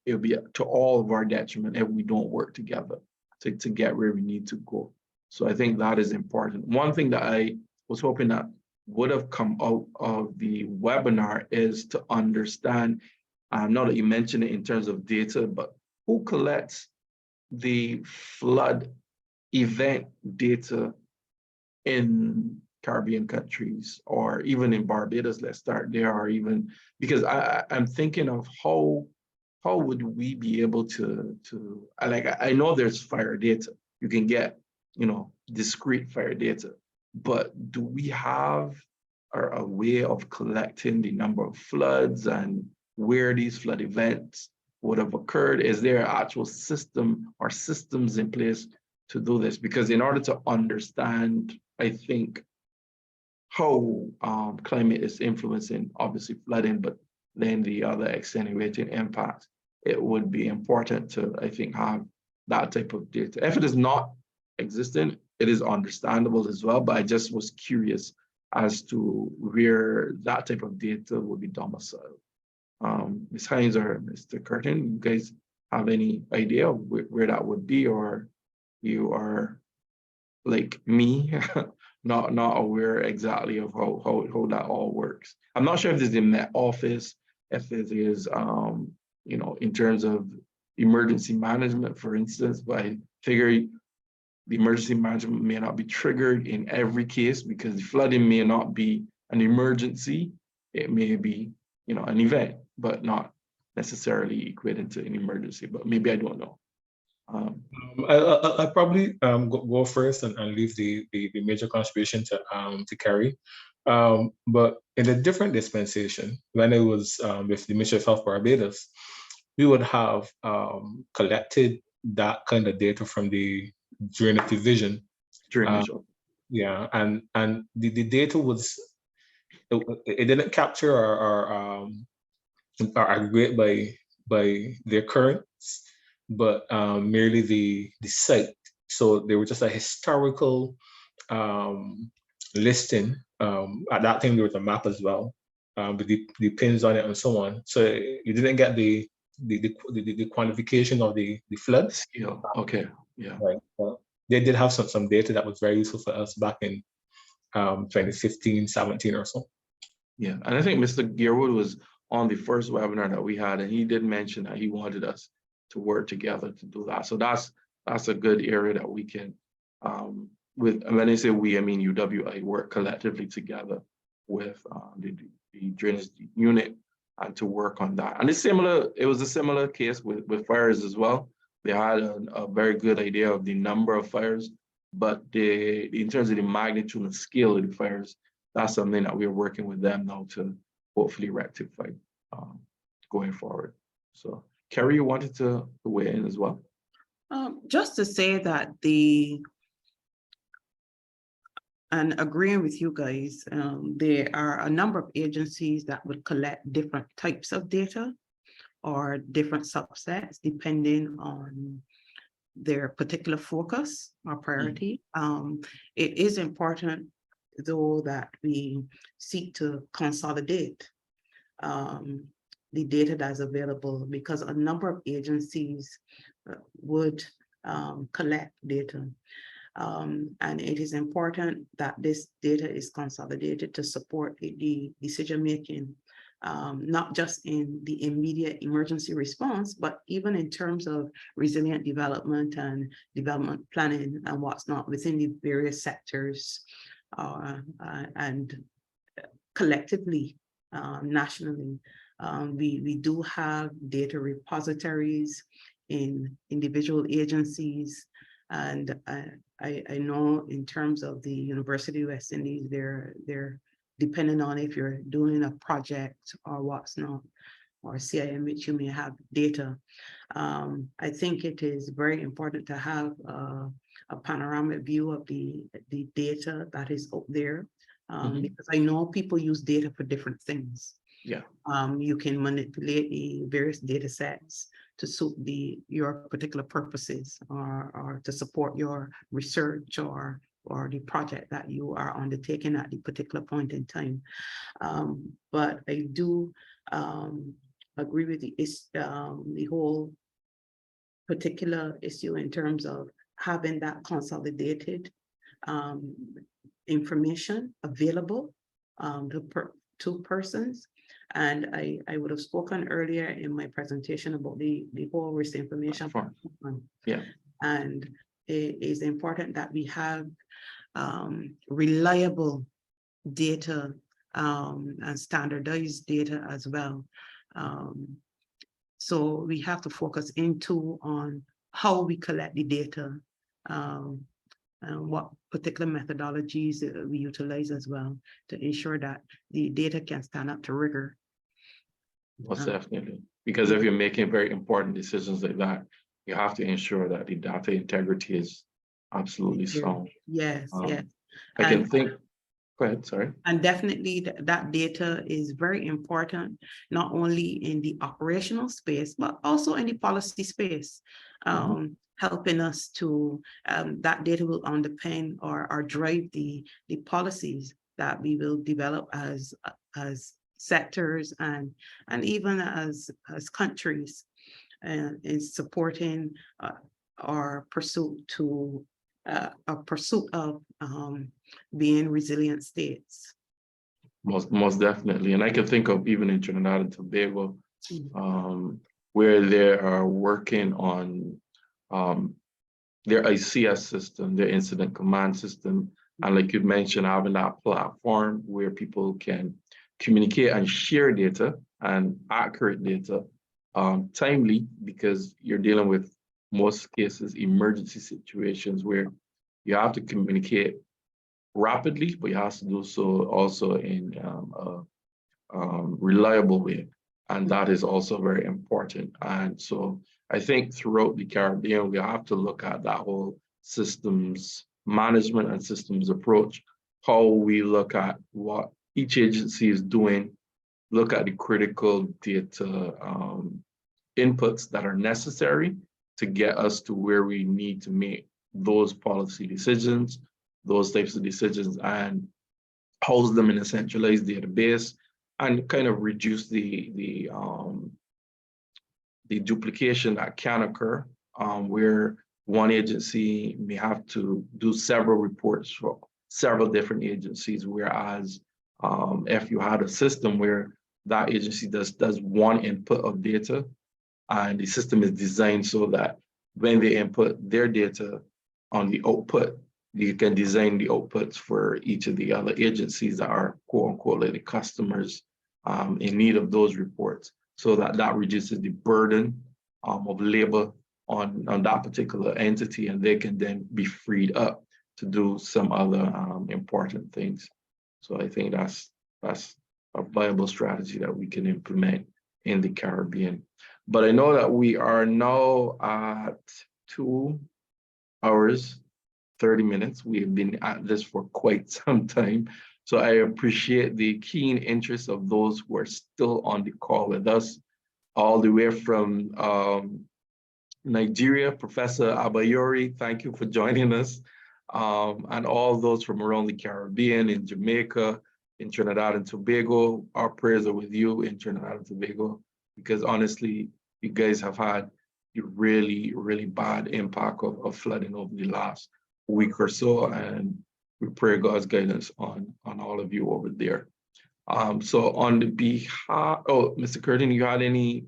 it'll be to all of our detriment if we don't work together to get where we need to go. So I think that is important. One thing that I was hoping that would have come out of the webinar is to understand, now that you mentioned it in terms of data, but who collects the flood event data in Caribbean countries, or even in Barbados? Let's start there, or even, because I'm thinking of how would we be able to like, I know there's fire data, you can get, you know, discrete fire data, but do we have a way of collecting the number of floods and where these flood events would have occurred? Is there an actual system or systems in place to do this? Because in order to understand, I think, how climate is influencing, obviously, flooding, but then the other extenuating impacts, it would be important to, I think, have that type of data. If it is not existent, it is understandable as well, but I just was curious as to where that type of data would be domiciled. Ms. Hines or Mr. Curtin, you guys have any idea of where that would be, or you are like me, not aware exactly of how that all works? I'm not sure if it's in the office, if it is, you know, in terms of emergency management, for instance, but I figure the emergency management may not be triggered in every case, because the flooding may not be an emergency. It may be, you know, an event, but not necessarily equated to an emergency, but maybe I don't know. I'll probably go first and leave the major contribution to Kerry. But in a different dispensation, when I was with the Ministry of Health Barbados, we would have collected that kind of data from the Drainage Division. Yeah, and the data was, it didn't capture or aggregate by by the occurrence, but merely the site. So they were just a historical listing. At that time, there was a map as well, with the pins on it and so on. So you didn't get the quantification of the floods. Yeah, okay, yeah. Right. Well, they did have some data that was very useful for us back in 2015, 17 or so. Yeah, and I think Mr. Gearwood was on the first webinar that we had, and he did mention that he wanted us to work together to do that. So that's a good area that we can, with, and when I say we, I mean UWI, work collectively together with the drainage unit and to work on that. And it was a similar case with fires as well. They had a very good idea of the number of fires, but in terms of the magnitude and scale of the fires, that's something that we're working with them now to hopefully rectify going forward. So Kerry, you wanted to weigh in as well? Just to say that and agreeing with you guys, there are a number of agencies that would collect different types of data or different subsets depending on their particular focus or priority. It is important though that we seek to consolidate the data that's available, because a number of agencies would collect data. And it is important that this data is consolidated to support the decision-making, not just in the immediate emergency response, but even in terms of resilient development and development planning and what's not within the various sectors and collectively, nationally. We do have data repositories in individual agencies, and I know in terms of the University of West Indies, they're depending on if you're doing a project or what's not, or CIM, which you may have data. I think it is very important to have a panoramic view of the data that is up there, because I know people use data for different things. Yeah. You can manipulate the various data sets to suit your particular purposes or to support your research or the project that you are undertaking at the particular point in time. But I do agree with the whole particular issue in terms of having that consolidated information available to persons. And I would have spoken earlier in my presentation about the whole risk information platform. Yeah. And it is important that we have reliable data and standardized data as well. So we have to focus on how we collect the data and what particular methodologies we utilize as well to ensure that the data can stand up to rigor. Most definitely, because if you're making very important decisions like that, you have to ensure that the data integrity is absolutely sound. Yes, yes. I can think, go ahead, sorry. And definitely that data is very important, not only in the operational space, but also in the policy space, helping us to, that data will underpin or drive the policies that we will develop as sectors and even as countries, in supporting our pursuit of being resilient states. Most definitely, and I can think of even in Trinidad and Tobago, where they are working on their ICS system, their incident command system, and like you mentioned, having that platform where people can communicate and share data and accurate data, timely, because you're dealing with most cases emergency situations where you have to communicate rapidly, but you have to do so also in a reliable way, and that is also very important. And so I think throughout the Caribbean, we have to look at that whole systems management and systems approach, how we look at what each agency is doing, look at the critical data inputs that are necessary to get us to where we need to make those policy decisions, those types of decisions, and house them in a centralized database and kind of reduce the duplication that can occur, where one agency may have to do several reports for several different agencies, whereas if you had a system where that agency does one input of data, and the system is designed so that when they input their data on the output, you can design the outputs for each of the other agencies that are quote unquote like the customers in need of those reports, so that reduces the burden of labor on that particular entity, and they can then be freed up to do some other important things. So I think that's a viable strategy that we can implement in the Caribbean. But I know that we are now at 2 hours, 30 minutes. We've been at this for quite some time. So I appreciate the keen interest of those who are still on the call with us, all the way from Nigeria. Professor Abayori, thank you for joining us. And all those from around the Caribbean, in Jamaica, in Trinidad and Tobago. Our prayers are with you in Trinidad and Tobago, because honestly, you guys have had a really, really bad impact of flooding over the last week or so, and we pray God's guidance on all of you over there. So on the behalf, oh, Mr. Curtin, you had any,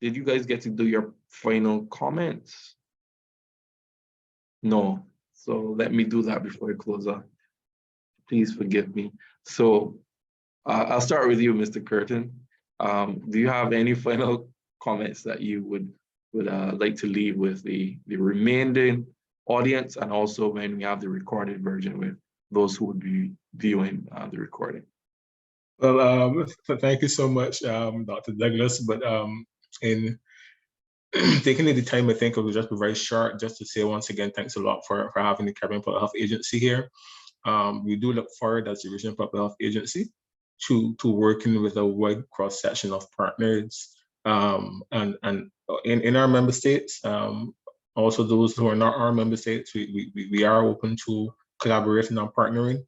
did you guys get to do your final comments? No, so let me do that before I close out. Please forgive me. So I'll start with you, Mr. Curtin. Do you have any final comments that you would like to leave with the remaining audience, and also when we have the recorded version with those who would be viewing the recording? Well, thank you so much, Dr. Douglas. But in taking the time, I think it was just very short, just to say once again, thanks a lot for having the Caribbean Public Health Agency here. We do look forward as the Regional Public Health Agency to working with a wide cross section of partners and in our member states. Also, those who are not our member states, we are open to collaborating and partnering.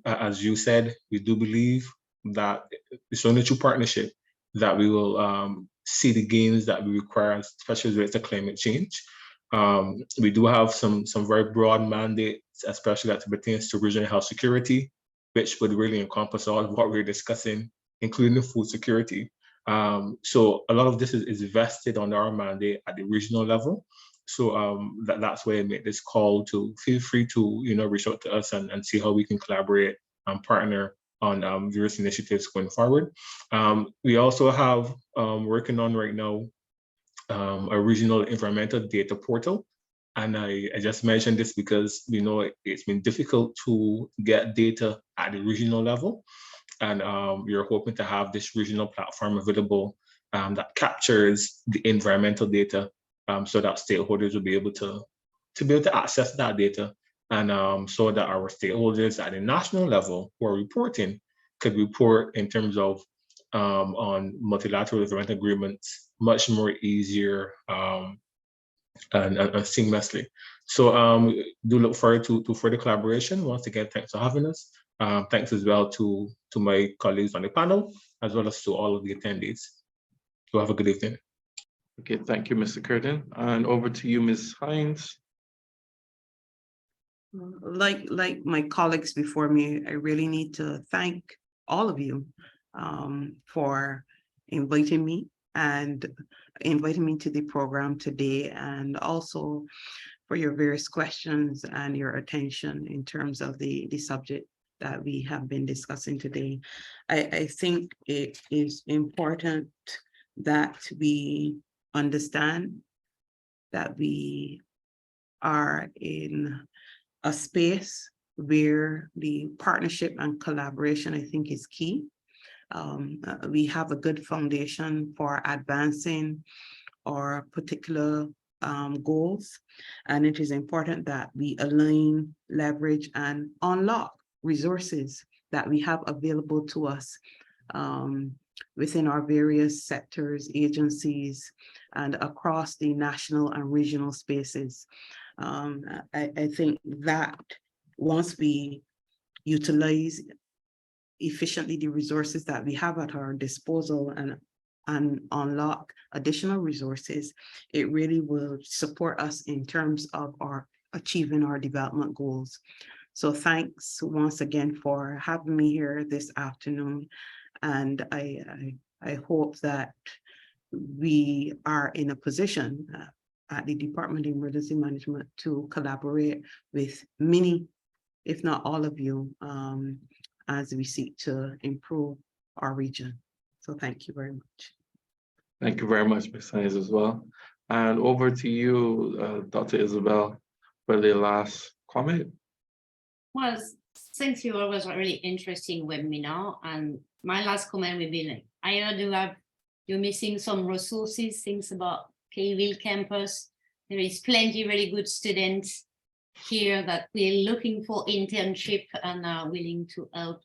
As you said, we do believe that it's only through partnership that we will see the gains that we require, especially with the climate change. We do have some very broad mandates, especially that pertains to regional health security, which would really encompass all of what we're discussing, including food security. So a lot of this is vested on our mandate at the regional level. So that's why I made this call to feel free to reach out to us and see how we can collaborate and partner on various initiatives going forward. We also have working on right now a regional environmental data portal. And I just mentioned this because it's been difficult to get data at the regional level. And we're hoping to have this regional platform available that captures the environmental data so that stakeholders will be able to access that data, and so that our stakeholders at the national level who are reporting could report in terms of on multilateral environmental agreements much more easier and seamlessly. So do look forward to further collaboration. Once again, thanks for having us. Thanks as well to my colleagues on the panel, as well as to all of the attendees. So have a good evening. Okay, thank you, Mr. Curtin. And over to you, Ms. Hines. Like my colleagues before me, I really need to thank all of you for inviting me to the program today, and also for your various questions and your attention in terms of the subject that we have been discussing today. I think it is important that we understand that we are in a space where the partnership and collaboration, I think, is key. We have a good foundation for advancing our particular goals, and it is important that we align, leverage, and unlock resources that we have available to us within our various sectors, agencies, and across the national and regional spaces. I think that once we utilize efficiently the resources that we have at our disposal and unlock additional resources, it really will support us in terms of our achieving our development goals. So thanks once again for having me here this afternoon. And I hope that we are in a position at the Department of Emergency Management to collaborate with many, if not all of you, as we seek to improve our region. So thank you very much. Thank you very much, Ms. Hayes, as well. And over to you, Dr. Isabel, for the last comment. Well, thank you. It was a really interesting webinar. And my last comment will be like, I heard you're missing some resources, things about K-Ville campus. There is plenty really good students here that we're looking for internship and are willing to help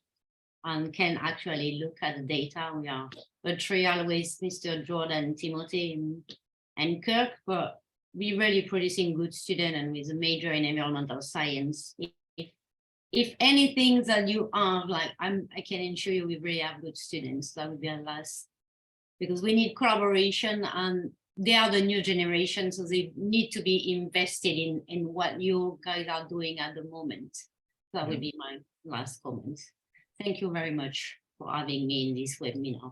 and can actually look at the data. We are a trial with Mr. Jordan, Timothy, and Kirk, but we're really producing good students and with a major in environmental science. If anything that you are like, I can ensure you we really have good students. That would be our last, because we need collaboration and they are the new generation, so they need to be invested in what you guys are doing at the moment. That would be my last comment. Thank you very much for having me in this webinar.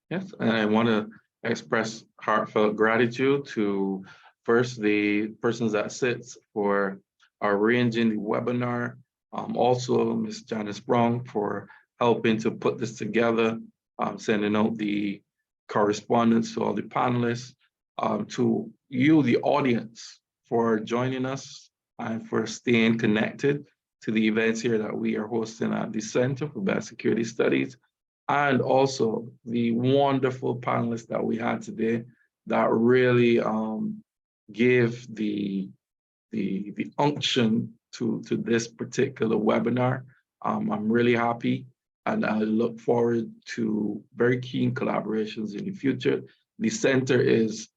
Yes, and I want to express heartfelt gratitude to first the persons that sits for arranging the webinar, also Ms. Janice Brown for helping to put this together, sending out the correspondence to all the panelists, to you, the audience, for joining us and for staying connected to the events here that we are hosting at the Center for Biosecurity Studies, and also the wonderful panelists that we had today that really give the unction to this particular webinar. I'm really happy, and I look forward to very keen collaborations in the future. The center is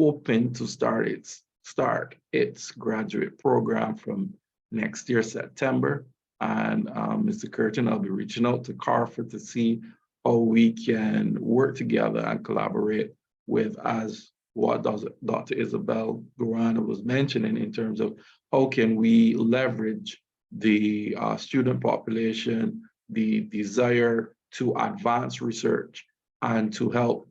open to start its graduate program from next year, September. And Mr. Curtin, I'll be reaching out to CARFA to see how we can work together and collaborate with, as what Dr. Isabel Gurana was mentioning, in terms of how can we leverage the student population, the desire to advance research and to help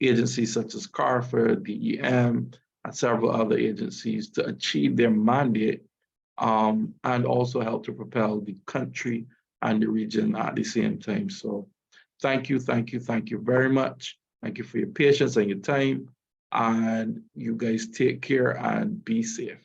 agencies such as CARFA, DEM, and several other agencies to achieve their mandate, and also help to propel the country and the region at the same time. So thank you very much. Thank you for your patience and your time. And you guys take care and be safe.